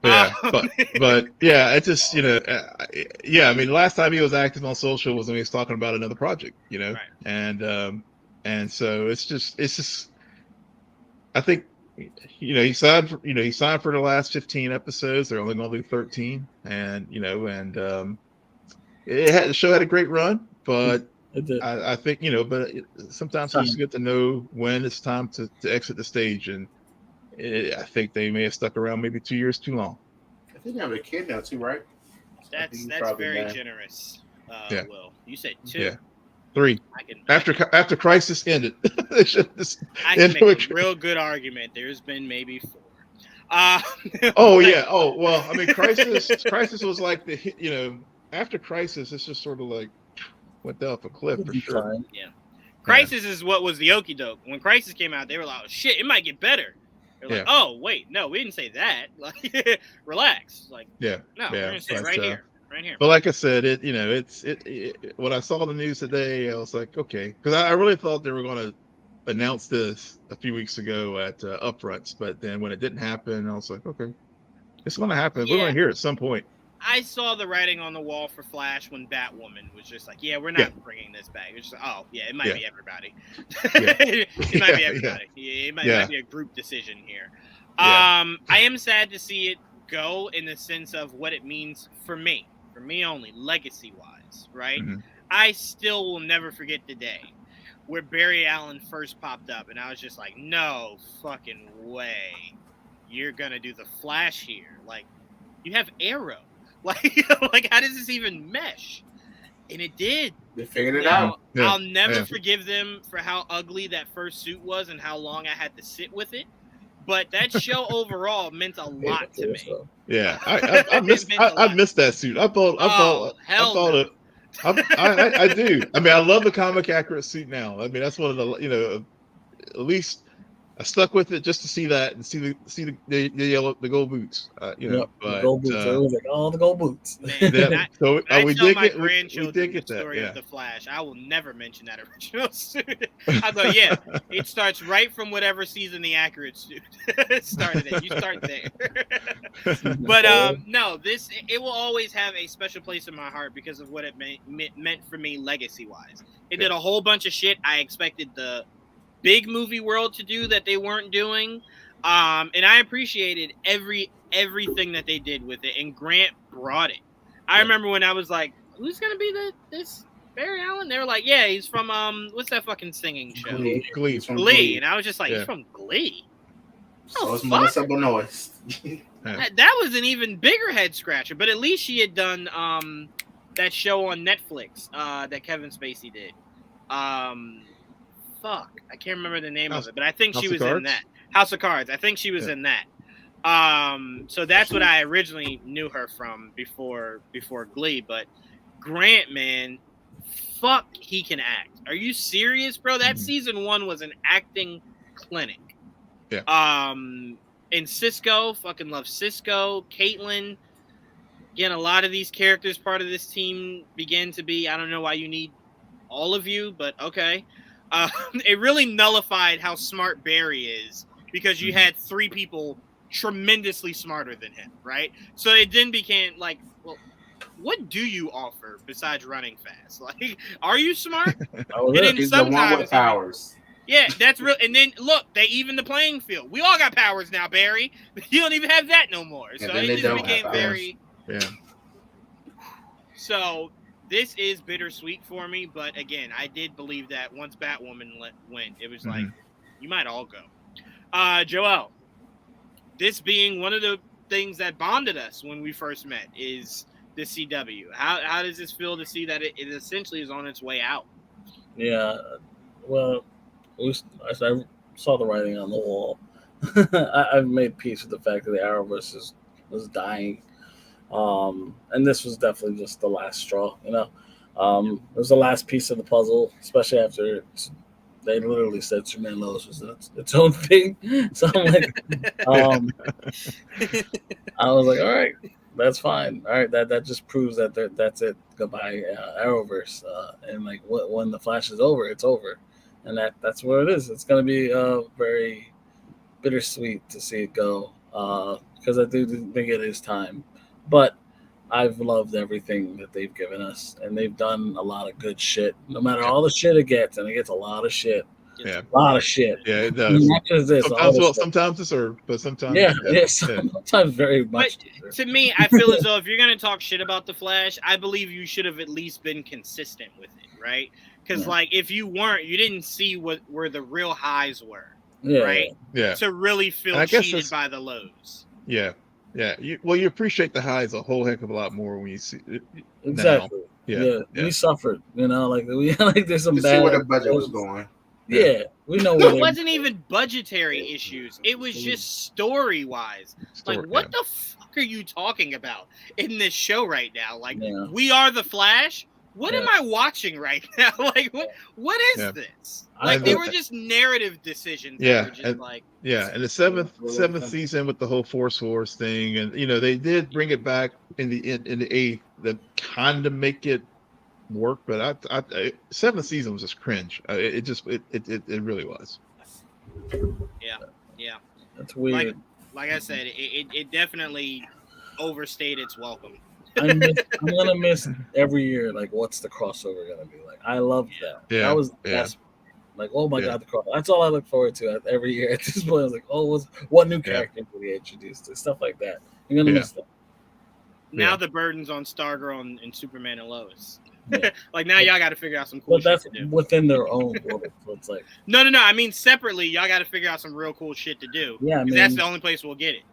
Speaker 4: Yeah, but it's just, I mean, the last time he was active on social was when he was talking about another project,
Speaker 6: Right.
Speaker 4: And so it's just, I think, he signed for the last 15 episodes. They're only going to do 13, and The show had a great run, but
Speaker 8: It did.
Speaker 4: I think sometimes it's good to know when it's time to exit the stage, and I think they may have stuck around maybe 2 years too long.
Speaker 7: I think you have a kid now too, right?
Speaker 6: That's
Speaker 7: probably
Speaker 6: very
Speaker 7: bad.
Speaker 6: generous.
Speaker 4: Yeah.
Speaker 6: Will, you said 2.
Speaker 4: Yeah. 3.
Speaker 6: I can
Speaker 4: After Crisis ended, they should just
Speaker 6: I
Speaker 4: end
Speaker 6: can make
Speaker 4: with-
Speaker 6: a real good argument. There's been maybe 4.
Speaker 4: Oh yeah. Oh well. I mean, Crisis was like after Crisis, it's just sort of like went down off a cliff for sure.
Speaker 6: Crisis is what was the okie doke. When Crisis came out, they were like, "Oh shit, it might get better." They're like, "Oh wait, no, we didn't say that." Like, relax. Like, no, we're gonna say right here.
Speaker 4: But like I said, when I saw the news today, I was like, okay, because I really thought they were going to announce this a few weeks ago at Upfronts, but then when it didn't happen, I was like, okay, it's going to happen. We're going to hear it at some point.
Speaker 6: I saw the writing on the wall for Flash when Batwoman was just like, "Yeah, we're not bringing this back." It's just, oh yeah, it might be everybody. It might be everybody. It might be a group decision here. I am sad to see it go in the sense of what it means for me only, legacy wise, right?
Speaker 4: Mm-hmm.
Speaker 6: I still will never forget the day where Barry Allen first popped up, and I was just like, no fucking way you're gonna do the Flash here. Like, you have Arrow. Like how does this even mesh? And it did.
Speaker 7: They figured it out.
Speaker 4: Yeah.
Speaker 6: I'll never forgive them for how ugly that first suit was and how long I had to sit with it. But that show overall meant a lot to me.
Speaker 4: Yeah, I missed that suit. I do. I mean, I love the comic accurate suit now. I mean, that's one of the at least I stuck with it just to see that and see the gold boots. But
Speaker 8: the gold boots. I was like, oh, the gold boots.
Speaker 6: Man,
Speaker 4: so
Speaker 6: we
Speaker 4: did
Speaker 6: my
Speaker 4: get
Speaker 6: grandchildren
Speaker 4: the
Speaker 6: story of the Flash. I will never mention that original suit. I go, yeah, it starts right from whatever season the accurate suit started at. You start there. But no, it will always have a special place in my heart because of what it meant for me legacy wise. It did a whole bunch of shit I expected the big movie world to do that they weren't doing, and I appreciated everything that they did with it, and Grant brought it. I remember when I was like, who's gonna be this Barry Allen? They were like, yeah, he's from what's that fucking singing show?
Speaker 4: Glee.
Speaker 6: And I was just like, he's from Glee?
Speaker 7: So it's Melissa Benoist.
Speaker 6: That was an even bigger head scratcher, but at least she had done that show on Netflix that Kevin Spacey did. Fuck, I can't remember the name of it, but I think she was in that. House of Cards. I think she was in that. So that's what I originally knew her from before Glee. But Grant, man, fuck, he can act. Are you serious, bro? That season 1 was an acting clinic.
Speaker 4: Yeah.
Speaker 6: And Cisco, fucking love Cisco. Caitlin. Again, a lot of these characters part of this team began to be, I don't know why you need all of you, but okay. It really nullified how smart Barry is because you had 3 people tremendously smarter than him, right? So it then became like, well, what do you offer besides running fast? Like, are you smart?
Speaker 7: And then he's the one with powers.
Speaker 6: Yeah, that's real. And then look, they even the playing field. We all got powers now, Barry. You don't even have that no more. So it just became very.
Speaker 4: Yeah.
Speaker 6: So this is bittersweet for me, but again, I did believe that once Batwoman went, it was like, you might all go. Joel, this being one of the things that bonded us when we first met is the CW. How does this feel to see that it essentially is on its way out?
Speaker 8: Yeah, well, I saw the writing on the wall. I've made peace with the fact that the Arrowverse was dying. And this was definitely just the last straw, you know. It was the last piece of the puzzle, especially after they literally said Superman Lois was its own thing. So I'm like, I was like, all right, that's fine. All right, that just proves that that's it. Goodbye, Arrowverse. And like when the Flash is over, it's over, and that's where it is. It's gonna be very bittersweet to see it go, because I do think it is time. But I've loved everything that they've given us, and they've done a lot of good shit. No matter all the shit it gets, and it gets a lot of shit,
Speaker 4: Yeah.
Speaker 8: A lot of shit.
Speaker 4: Yeah, it does.
Speaker 8: Not just this.
Speaker 4: Sometimes deserved, but sometimes
Speaker 8: yeah, sometimes very much.
Speaker 6: But to me, I feel as though if you're gonna talk shit about the Flash, I believe you should have at least been consistent with it, right? Because like if you weren't, you didn't see where the real highs were, right?
Speaker 4: Yeah.
Speaker 6: To really feel cheated by the lows.
Speaker 4: Yeah. Yeah. You appreciate the highs a whole heck of a lot more when you see it.
Speaker 8: Exactly.
Speaker 4: Now.
Speaker 8: Yeah. We suffered, like there's some
Speaker 7: to
Speaker 8: bad.
Speaker 7: See where the budget was going.
Speaker 8: Yeah, we know
Speaker 6: it wasn't even budgetary issues. It was just story wise. Like, what the fuck are you talking about in this show right now? Like, we are the Flash. What am I watching right now? Like, what is this? Like, they were just narrative decisions.
Speaker 4: Yeah,
Speaker 6: just
Speaker 4: and the seventh season with the whole Force Wars thing, and they did bring it back in the eighth, that kind of make it work, but I seventh season was just cringe. It really was.
Speaker 6: Yeah.
Speaker 8: That's weird.
Speaker 6: Like I said, it definitely overstayed its welcome.
Speaker 8: I'm gonna miss every year. Like, what's the crossover gonna be like? I loved that.
Speaker 4: Yeah,
Speaker 8: that was the best. Like, oh my god, the crossover. That's all I look forward to every year. At this point, I was like, oh, what new character will be introduced? Stuff like that. I'm gonna miss that.
Speaker 6: Now the burden's on Stargirl and Superman and Lois. Like, now y'all got to figure out some cool shit to do.
Speaker 8: Within their own world. So it's like
Speaker 6: no. I mean, separately, y'all got to figure out some real cool shit to do.
Speaker 8: Yeah, I mean,
Speaker 6: that's the only place we'll get it.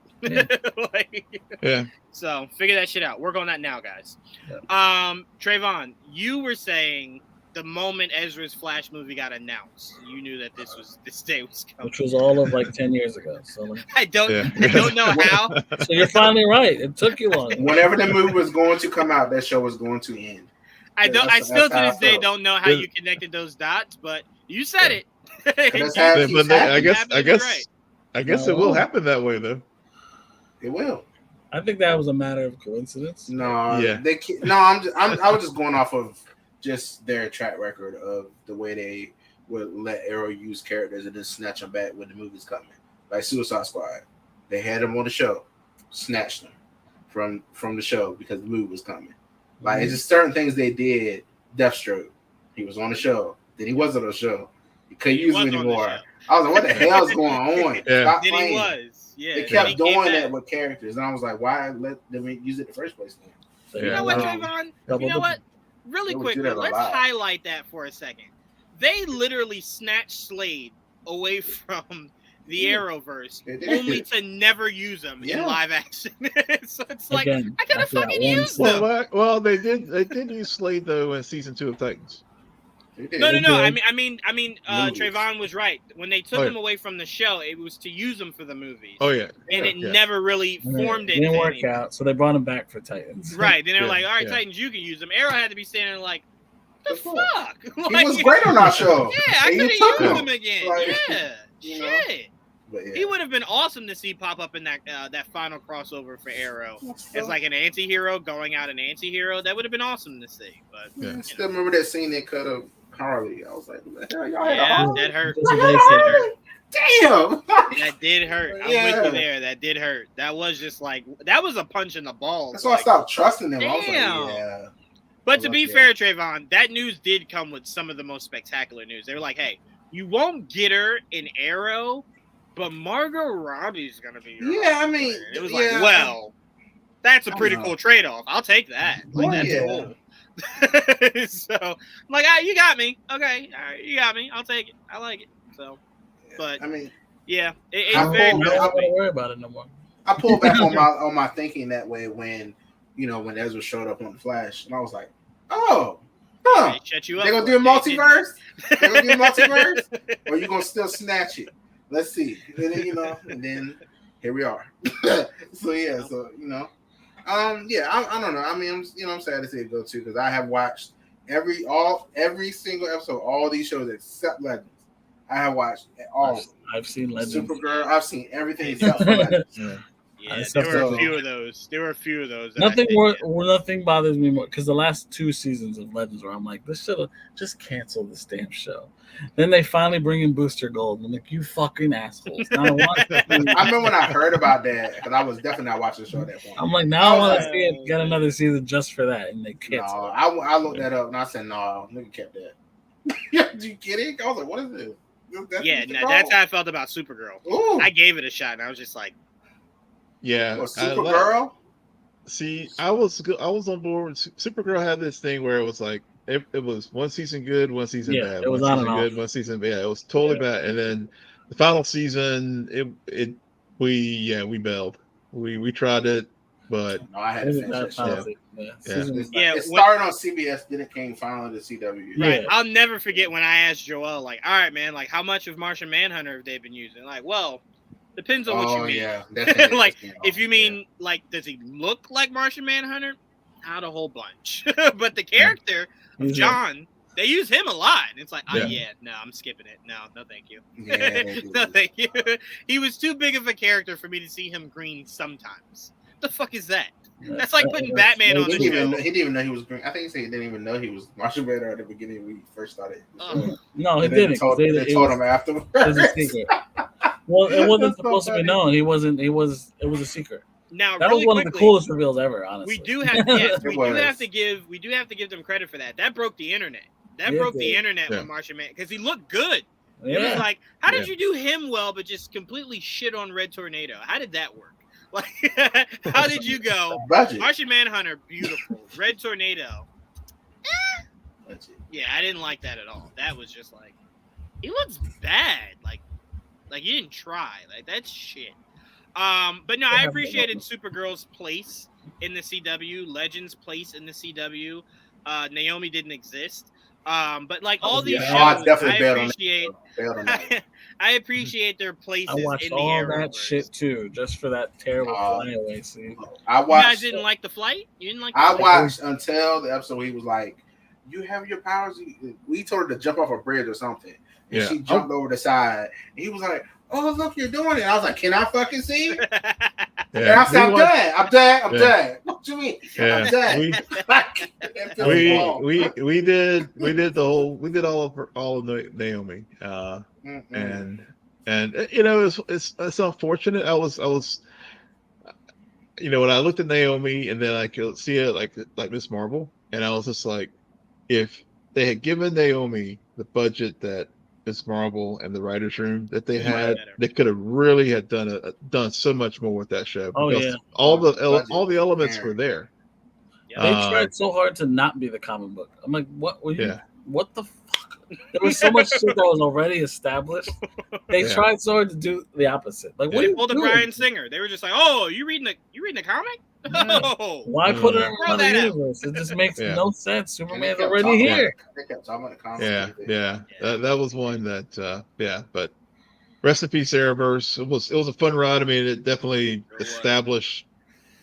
Speaker 8: Yeah.
Speaker 6: So figure that shit out. Work on that now, guys. Yeah. Trevon, you were saying the moment Ezra's Flash movie got announced, you knew that this day was coming.
Speaker 8: Which was all of like 10 years ago. So
Speaker 6: I don't know how.
Speaker 8: So you're finally right. It took you long.
Speaker 7: Whenever the movie was going to come out, that show was going to end.
Speaker 6: I still to this day don't know how you connected those dots, but you said it.
Speaker 4: I guess it will happen that way though.
Speaker 7: It will.
Speaker 8: I think that was a matter of coincidence.
Speaker 7: No, I was just going off of just their track record of the way they would let Arrow use characters and then snatch them back when the movie's coming. Like Suicide Squad, they had them on the show, snatched them from the show because the movie was coming. Like, it's just certain things they did. Deathstroke, he was on the show, then he wasn't on the show. You couldn't use him anymore. I was like, what the hell is going on? Stop
Speaker 6: then
Speaker 7: playing.
Speaker 6: He was. Yeah,
Speaker 7: they kept doing that with characters, and I was like, why let them use it in the first place? Then?
Speaker 6: So, you know what, Trevon? You know what? Really quickly, let's highlight that for a second. They literally snatched Slade away from the Arrowverse, only to never use them in live action. So it's like, I gotta fucking use them.
Speaker 4: Well, they did use Slade though in season 2 of Titans.
Speaker 6: No. I mean, Trevon was right. When they took him away from the show, it was to use them for the movies.
Speaker 4: Oh yeah,
Speaker 6: and it never really formed anything.
Speaker 8: It didn't work out, so they brought him back for Titans.
Speaker 6: Right? Then they were like, "All right, Titans, you can use them." Arrow had to be standing there like, "The fuck?"
Speaker 7: He was great on our show.
Speaker 6: Yeah, I could have used him again. Shit. He would have been awesome to see pop up in that final crossover for Arrow as like an anti-hero going out an anti-hero. That would have been awesome to see. But
Speaker 7: I still remember that scene they cut of Harley. I was like, what the hell, y'all had a Harley?
Speaker 6: That hurt.
Speaker 7: Damn.
Speaker 6: That did hurt. I'm with you there. That did hurt. That was just like, that was a punch in the balls.
Speaker 7: That's why I stopped trusting them.
Speaker 6: Damn.
Speaker 7: I was like, yeah.
Speaker 6: But to be fair, Trevon, that news did come with some of the most spectacular news. They were like, hey, you won't get her in Arrow, but Margot Robbie's going to be your
Speaker 7: I mean,
Speaker 6: it was like, well, that's a pretty cool trade-off. I'll take that. Like, that's cool. So, like, you got me. Okay, all right, you got me. I'll take it. I like it. So, but
Speaker 7: I mean,
Speaker 6: it's very.
Speaker 8: I don't have to worry about it no more.
Speaker 7: I pulled back on my thinking that way when Ezra showed up on the Flash, and I was like,
Speaker 6: Shut you up.
Speaker 7: They're gonna do a multiverse. They're gonna do a multiverse, or you gonna still snatch it? Let's see. And then, and then here we are. I don't know. I mean, I'm sad to see it go too because I have watched every single episode, all these shows except Legends. I have watched all of them.
Speaker 8: I've seen Legends.
Speaker 7: Supergirl. I've seen everything except for Legends.
Speaker 6: Yeah, there were a few of those.
Speaker 8: Nothing bothers me more because the last 2 seasons of Legends where I'm like, this should have just canceled this damn show. Then they finally bring in Booster Gold, and I'm like, you fucking assholes. Now I
Speaker 7: remember when I heard about that because I was definitely not watching the show at that point.
Speaker 8: I'm like, now I want to see it, get another season just for that, and they canceled.
Speaker 7: No, I looked that up and I said, no, nigga kept that. You kidding? I was like, what is this?
Speaker 6: Yeah, no, that's how I felt about Supergirl.
Speaker 7: Ooh,
Speaker 6: I gave it a shot, and I was just like,
Speaker 4: Yeah,
Speaker 7: what,
Speaker 4: I
Speaker 7: Supergirl?
Speaker 4: see. I was on board. Supergirl had this thing where it was like it was one season good, one season
Speaker 8: Yeah,
Speaker 4: bad,
Speaker 8: it was
Speaker 4: one
Speaker 8: on
Speaker 4: season
Speaker 8: and
Speaker 4: good,
Speaker 8: off.
Speaker 4: one season bad. It was totally bad, and then the final season, we bailed. We tried it, but
Speaker 7: No, I had
Speaker 8: It
Speaker 7: to
Speaker 8: was
Speaker 7: finish
Speaker 8: that
Speaker 7: that
Speaker 8: final
Speaker 7: show.
Speaker 8: season. Yeah.
Speaker 4: Yeah.
Speaker 8: Season was
Speaker 6: Yeah,
Speaker 7: It
Speaker 6: when-
Speaker 7: started on CBS, then it came finally to CW.
Speaker 6: right.
Speaker 8: Yeah.
Speaker 6: I'll never forget when I asked Joel, like, all right, man, like, how much of Martian Manhunter have they been using? Like, well, depends on what you
Speaker 7: Oh
Speaker 6: mean.
Speaker 7: yeah, that thing
Speaker 6: Like,
Speaker 7: pissed me
Speaker 6: if
Speaker 7: off,
Speaker 6: you mean, like, does he look like Martian Manhunter? Not a whole bunch. But the character of
Speaker 8: He's
Speaker 6: John, they use him a lot. And it's like, oh,
Speaker 4: Yeah.
Speaker 6: yeah, no, I'm skipping it. No, thank you.
Speaker 7: Yeah, they do.
Speaker 6: No, thank you. He was too big of a character for me to see him green sometimes. The fuck is that? That's like putting Batman on
Speaker 7: He
Speaker 6: the
Speaker 7: didn't,
Speaker 6: show.
Speaker 7: he didn't even know he was green. I think he said he didn't even know he was Martian Manhunter at the beginning when he first started.
Speaker 6: Ugh.
Speaker 8: No, he
Speaker 7: And then
Speaker 8: didn't.
Speaker 7: Told,
Speaker 8: They-
Speaker 7: they
Speaker 8: it
Speaker 7: told
Speaker 8: was-
Speaker 7: him afterwards.
Speaker 8: it was a secret. Well, it wasn't
Speaker 7: That's so
Speaker 8: supposed to be
Speaker 7: funny.
Speaker 8: known. It was a secret.
Speaker 6: Now,
Speaker 8: That
Speaker 6: really
Speaker 8: was one of the
Speaker 6: quickly,
Speaker 8: coolest reveals ever, honestly.
Speaker 6: we do have yes, we
Speaker 7: It
Speaker 6: do
Speaker 7: was.
Speaker 6: have to give them credit for that. That broke the internet. That
Speaker 8: Yeah,
Speaker 6: broke
Speaker 8: it
Speaker 6: the
Speaker 8: did.
Speaker 6: internet
Speaker 4: Yeah.
Speaker 6: when Martian Man, because he looked good. It
Speaker 8: Yeah.
Speaker 6: was like, how did
Speaker 4: Yeah.
Speaker 6: you do him well, but just completely shit on Red Tornado? How did that work? Like, how did you go
Speaker 7: Budget.
Speaker 6: Martian Manhunter, beautiful, Red Tornado?
Speaker 7: Budget.
Speaker 6: Yeah, I didn't like that at all. That was just like, he looks bad. Like you didn't try. Like, that's shit. But no, I appreciated Supergirl's place in the CW, Legends' place in the CW. Naomi didn't exist. But like all these
Speaker 8: Yeah.
Speaker 7: Oh, I
Speaker 6: shows,
Speaker 7: definitely
Speaker 6: I
Speaker 7: bailed on that.
Speaker 6: appreciate.
Speaker 7: Bailed on that.
Speaker 6: I appreciate their places
Speaker 8: I watched
Speaker 6: in the
Speaker 8: all that
Speaker 6: Arrowverse.
Speaker 8: shit too, just for that terrible
Speaker 7: Uh,
Speaker 8: flyaway scene.
Speaker 7: I
Speaker 6: You guys
Speaker 7: watched.
Speaker 6: didn't like the flight? You didn't like the
Speaker 7: I
Speaker 6: flight?
Speaker 7: watched until the episode where he was like, "You have your powers." We told her to jump off a bridge or something, and
Speaker 4: Yeah.
Speaker 7: she jumped over the side. And he was like, "Oh, look, you're doing it." I was like, "Can I fucking see?" And I said, "I'm
Speaker 4: We
Speaker 7: dead. I'm dead. I'm
Speaker 4: Yeah.
Speaker 7: dead." What you mean?
Speaker 4: Yeah.
Speaker 7: I'm dead.
Speaker 4: We-
Speaker 7: That pissed me off.
Speaker 4: we did all of Naomi,
Speaker 7: Mm-mm.
Speaker 4: and you know it's unfortunate. I was when I looked at Naomi and then I could see it like Miss Marvel, and I was just like, if they had given Naomi the budget that Miss Marvel and the writers' room that they
Speaker 6: It might
Speaker 4: had,
Speaker 6: be better.
Speaker 4: they could have really had done so much more with that show.
Speaker 8: Oh,
Speaker 4: because
Speaker 8: yeah.
Speaker 4: all
Speaker 7: Budget
Speaker 4: the elements
Speaker 7: was
Speaker 4: were there.
Speaker 6: Yeah.
Speaker 8: They
Speaker 4: Uh,
Speaker 8: tried so hard to not be the comic book. I'm like, what were you?
Speaker 4: Yeah.
Speaker 8: What the fuck? There was so much shit that was already established. They
Speaker 4: Yeah.
Speaker 8: tried so hard to do the opposite. Like, what
Speaker 4: Yeah.
Speaker 8: are you
Speaker 6: Pulled the
Speaker 8: doing?
Speaker 6: Bryan Singer. They were just like, "Oh, you reading the comic?
Speaker 8: Yeah.
Speaker 6: Oh,
Speaker 8: Why put it
Speaker 4: Yeah.
Speaker 8: in
Speaker 6: Throw
Speaker 8: another
Speaker 6: that out.
Speaker 8: universe? It just makes
Speaker 4: Yeah.
Speaker 8: no sense.
Speaker 7: And they
Speaker 8: Superman's
Speaker 7: kept
Speaker 8: already
Speaker 7: talking
Speaker 8: here.
Speaker 7: about- They kept talking about the comics.
Speaker 4: Yeah,
Speaker 7: and everything.
Speaker 4: yeah. That was one that but rest in peace, Arrowverse. It was a fun ride. I mean, it definitely
Speaker 6: was.
Speaker 4: established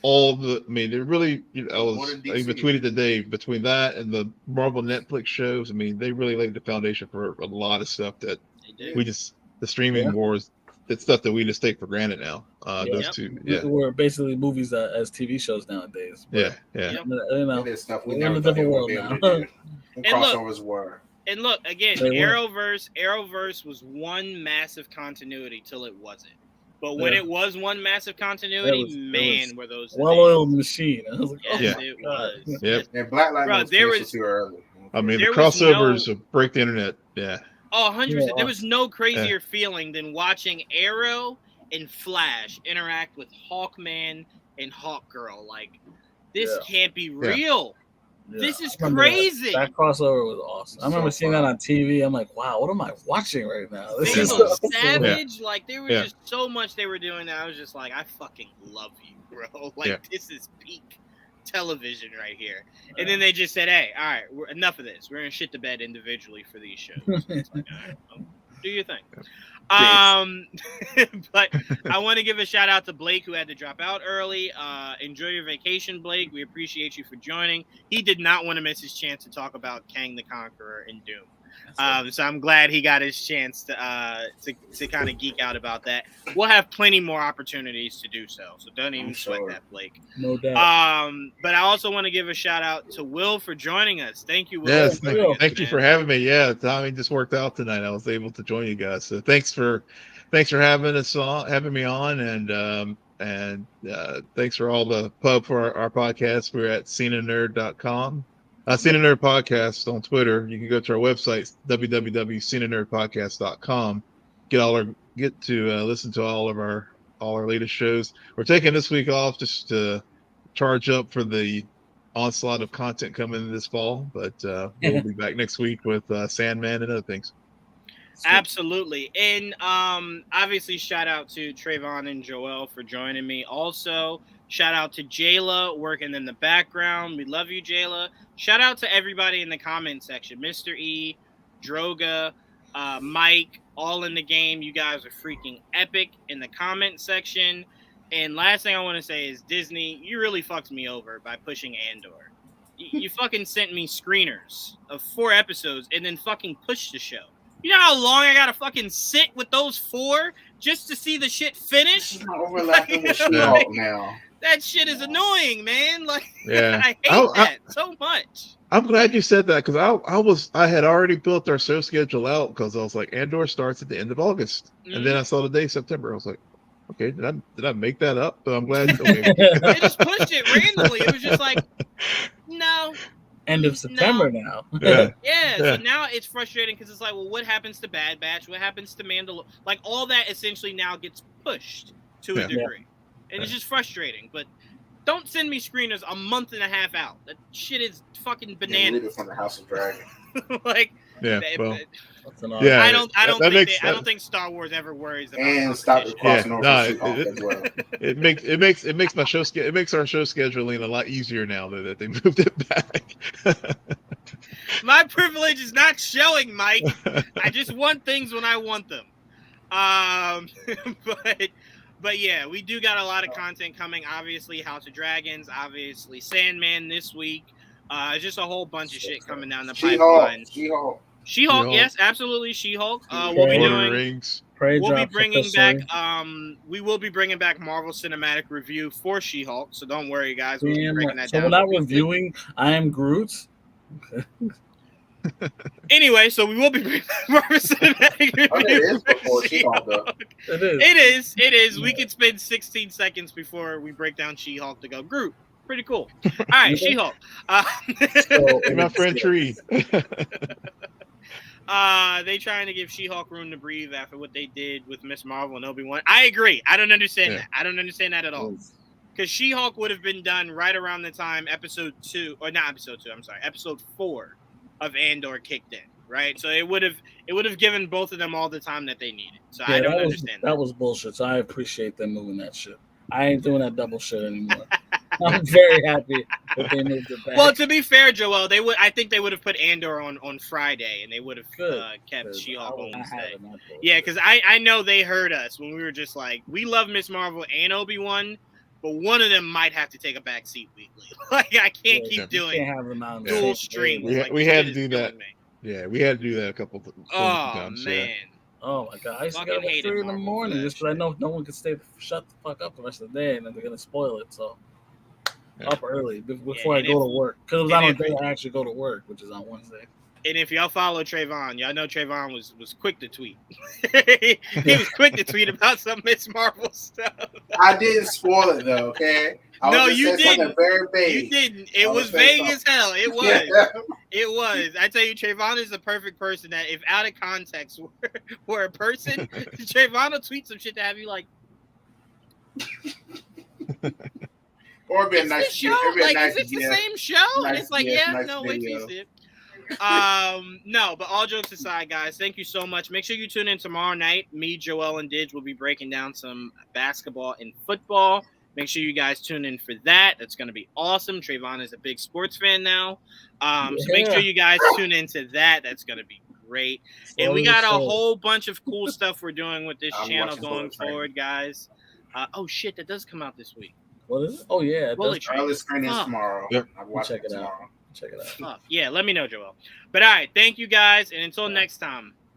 Speaker 4: all the. I mean, it really. I
Speaker 7: More than
Speaker 4: even
Speaker 7: DC.
Speaker 4: tweeted today between that and the Marvel Netflix shows. I mean, they really laid the foundation for a lot of stuff that
Speaker 6: they did.
Speaker 4: we just the streaming
Speaker 8: Yeah.
Speaker 4: wars. It's stuff that we just take for granted now. Those
Speaker 6: Yep.
Speaker 4: two. Yeah,
Speaker 8: We're basically movies as TV shows nowadays. But,
Speaker 4: yeah, yeah.
Speaker 6: Yep.
Speaker 8: You know,
Speaker 7: It is stuff we
Speaker 8: We're in
Speaker 7: never
Speaker 8: a
Speaker 7: thought they
Speaker 8: different
Speaker 7: would be
Speaker 8: world
Speaker 7: able to do. And
Speaker 6: And look-
Speaker 7: crossovers were.
Speaker 6: And look, again,
Speaker 8: They were.
Speaker 6: Arrowverse was one massive continuity till it wasn't. But when
Speaker 8: Yeah.
Speaker 6: it was one massive continuity,
Speaker 8: It was
Speaker 6: were those
Speaker 8: well-oiled machine. I was like,
Speaker 6: Yes,
Speaker 8: oh
Speaker 4: Yeah.
Speaker 8: my
Speaker 6: it
Speaker 8: God.
Speaker 6: was.
Speaker 4: Yep.
Speaker 7: And Black Lightning
Speaker 6: Bro,
Speaker 7: was
Speaker 6: there
Speaker 7: canceled
Speaker 6: was-
Speaker 7: too early.
Speaker 4: I mean, the
Speaker 6: There was
Speaker 4: crossovers will break the internet. Yeah,
Speaker 6: Oh, 100%. There
Speaker 8: Yeah.
Speaker 6: was no crazier feeling than watching Arrow and Flash interact with Hawkman and Hawkgirl. Like, this
Speaker 8: Yeah.
Speaker 6: can't be real.
Speaker 8: Yeah.
Speaker 6: This is
Speaker 8: I remember that.
Speaker 6: crazy.
Speaker 8: That crossover was awesome. I remember
Speaker 7: So
Speaker 8: seeing
Speaker 7: fun.
Speaker 8: that on TV. I'm like, wow, what am I watching right now? This
Speaker 6: They
Speaker 8: is
Speaker 6: look
Speaker 8: awesome.
Speaker 6: savage. Like, there was
Speaker 4: Yeah.
Speaker 6: just so much they were doing that I was just like, I fucking love you, bro. Like,
Speaker 4: Yeah.
Speaker 6: this is peak television right here. And then they just said, hey, all right, enough of this. We're going to shit the bed individually for these shows. It's like, all right, well, do your thing. But I want to give a shout out to Blake, who had to drop out early. Enjoy your vacation, Blake. We appreciate you for joining. He did not want to miss his chance to talk about Kang the Conqueror and Doom. So I'm glad he got his chance to kind of geek out about that. We'll have plenty more opportunities to do so. So don't even
Speaker 7: I'm
Speaker 6: sweat
Speaker 7: sure.
Speaker 6: that, Blake.
Speaker 8: No doubt.
Speaker 6: But I also want to give a shout out to Will for joining us. Thank you, Will.
Speaker 4: yes.
Speaker 6: for joining us,
Speaker 4: Thank you
Speaker 6: man.
Speaker 4: for having me. Yeah, timing just worked out tonight. I was able to join you guys. So thanks for having me on, and thanks for all the pub for our podcast. We're at scenanerd.com. Scene and Nerd Podcast on Twitter. You can go to our website, www.sceneandnerdpodcast.com. Get to listen to all our latest shows. We're taking this week off just to charge up for the onslaught of content coming this fall, but we'll be back next week with Sandman and other things.
Speaker 6: Absolutely. And obviously shout out to Trevon and Joel for joining me. Also, shout out to Jayla working in the background. We love you, Jayla. Shout out to everybody in the comment section. Mr. E, Droga, Mike, all in the game. You guys are freaking epic in the comment section. And last thing I want to say is, Disney, you really fucked me over by pushing Andor. You fucking sent me screeners of 4 episodes and then fucking pushed the show. You know how long I gotta fucking sit with those 4 just to see the shit finish?
Speaker 7: It's not overlapping with She-Hulk now.
Speaker 6: That shit is annoying, man. Like,
Speaker 4: Yeah.
Speaker 6: I hate that so much.
Speaker 4: I'm glad you said that, because I had already built our show schedule out, because I was like, Andor starts at the end of August, and then I saw the day September. I was like, okay, did I make that up? But I'm glad. Okay.
Speaker 6: They just pushed it randomly. It was just like, no.
Speaker 8: End of September now.
Speaker 6: Yeah. So now it's frustrating because it's like, well, what happens to Bad Batch? What happens to Mandalorian? Like, all that essentially now gets pushed to a degree. And it's just frustrating. But don't send me screeners a month and a half out. That shit is fucking bananas.
Speaker 7: Yeah, from the House of Dragon.
Speaker 6: Like,
Speaker 4: yeah,
Speaker 6: I don't think Star Wars ever worries about.
Speaker 7: And stop the crossing over as well.
Speaker 4: It makes my show it makes our show scheduling a lot easier now that they moved it back.
Speaker 6: My privilege is not showing, Mike. I just want things when I want them. But yeah, we do got a lot of content coming. Obviously, House of Dragons. Obviously, Sandman this week. Just a whole bunch of shit coming down the pipeline. She-Hulk, yes, absolutely. She-Hulk. We'll be doing.
Speaker 4: Rings.
Speaker 6: We'll be bringing back. We will be bringing back Marvel Cinematic Review for She-Hulk. So don't worry, guys. We'll be breaking that down.
Speaker 8: So we're not reviewing I Am Groot.
Speaker 6: Anyway, so we will be bringing back Marvel Cinematic Review.
Speaker 7: It is before She-Hulk, though.
Speaker 6: It is. We could spend 16 seconds before we break down She-Hulk to go Groot. Pretty cool. All right, She-Hulk.
Speaker 4: My friend Tree.
Speaker 6: They trying to give She-Hulk room to breathe after what they did with Miss Marvel and Obi-Wan. I agree. I don't understand that. I don't understand that at all. Because She-Hulk would have been done right around the time episode 4 of Andor kicked in, right? So it would have given both of them all the time that they needed. So I don't understand that.
Speaker 8: That was bullshit. So I appreciate them moving that shit. I ain't doing that double shit anymore. I'm very happy that they moved it back.
Speaker 6: Well, to be fair, Joel, I think they would have put Andor on Friday, and they would have kept She-Hulk on Wednesday. Yeah, because I know they heard us when we were just like, we love Miss Marvel and Obi-Wan, but one of them might have to take a back seat weekly. Like, I can't keep doing dual streams.
Speaker 4: We had to do that. Yeah, we had to do that a couple times.
Speaker 6: Oh, man.
Speaker 8: Oh my god! I used to get up at 3 in the morning just because I know no one can shut the fuck up the rest of the day, and then they're gonna spoil it. So up early before I go to work, because it was on a day I actually go to work, which is on Wednesday.
Speaker 6: And if y'all follow Trevon, y'all know Trevon was quick to tweet. He was quick to tweet about some Miss Marvel stuff.
Speaker 7: I didn't spoil it though, okay?
Speaker 6: You didn't.
Speaker 7: Very vague.
Speaker 6: You didn't. It was vague as hell. It was. Yeah. It was. I tell you, Trevon is the perfect person that, if out of context were a person, Trevon will tweet some shit to have you like.
Speaker 7: Or be a nice
Speaker 6: show. Like, is this the same show?
Speaker 7: Nice,
Speaker 6: and it's like,
Speaker 7: nice
Speaker 6: wait till you see it. No, but all jokes aside, guys, thank you so much. Make sure you tune in tomorrow night. Me, Joel, and Didge will be breaking down some basketball and football. Make sure you guys tune in for that. That's going to be awesome. Trevon is a big sports fan now. So make sure you guys tune into that. That's going to be great. And we got a whole bunch of cool stuff we're doing with this channel going forward, guys. Oh, shit, that does come out this week.
Speaker 8: What is it? Oh, yeah.
Speaker 7: Early screening tomorrow.
Speaker 4: Yep.
Speaker 7: I'll watch it tomorrow.
Speaker 8: Check it out.
Speaker 6: Yeah, let me know, Joel. But all right, thank you guys, and until next time.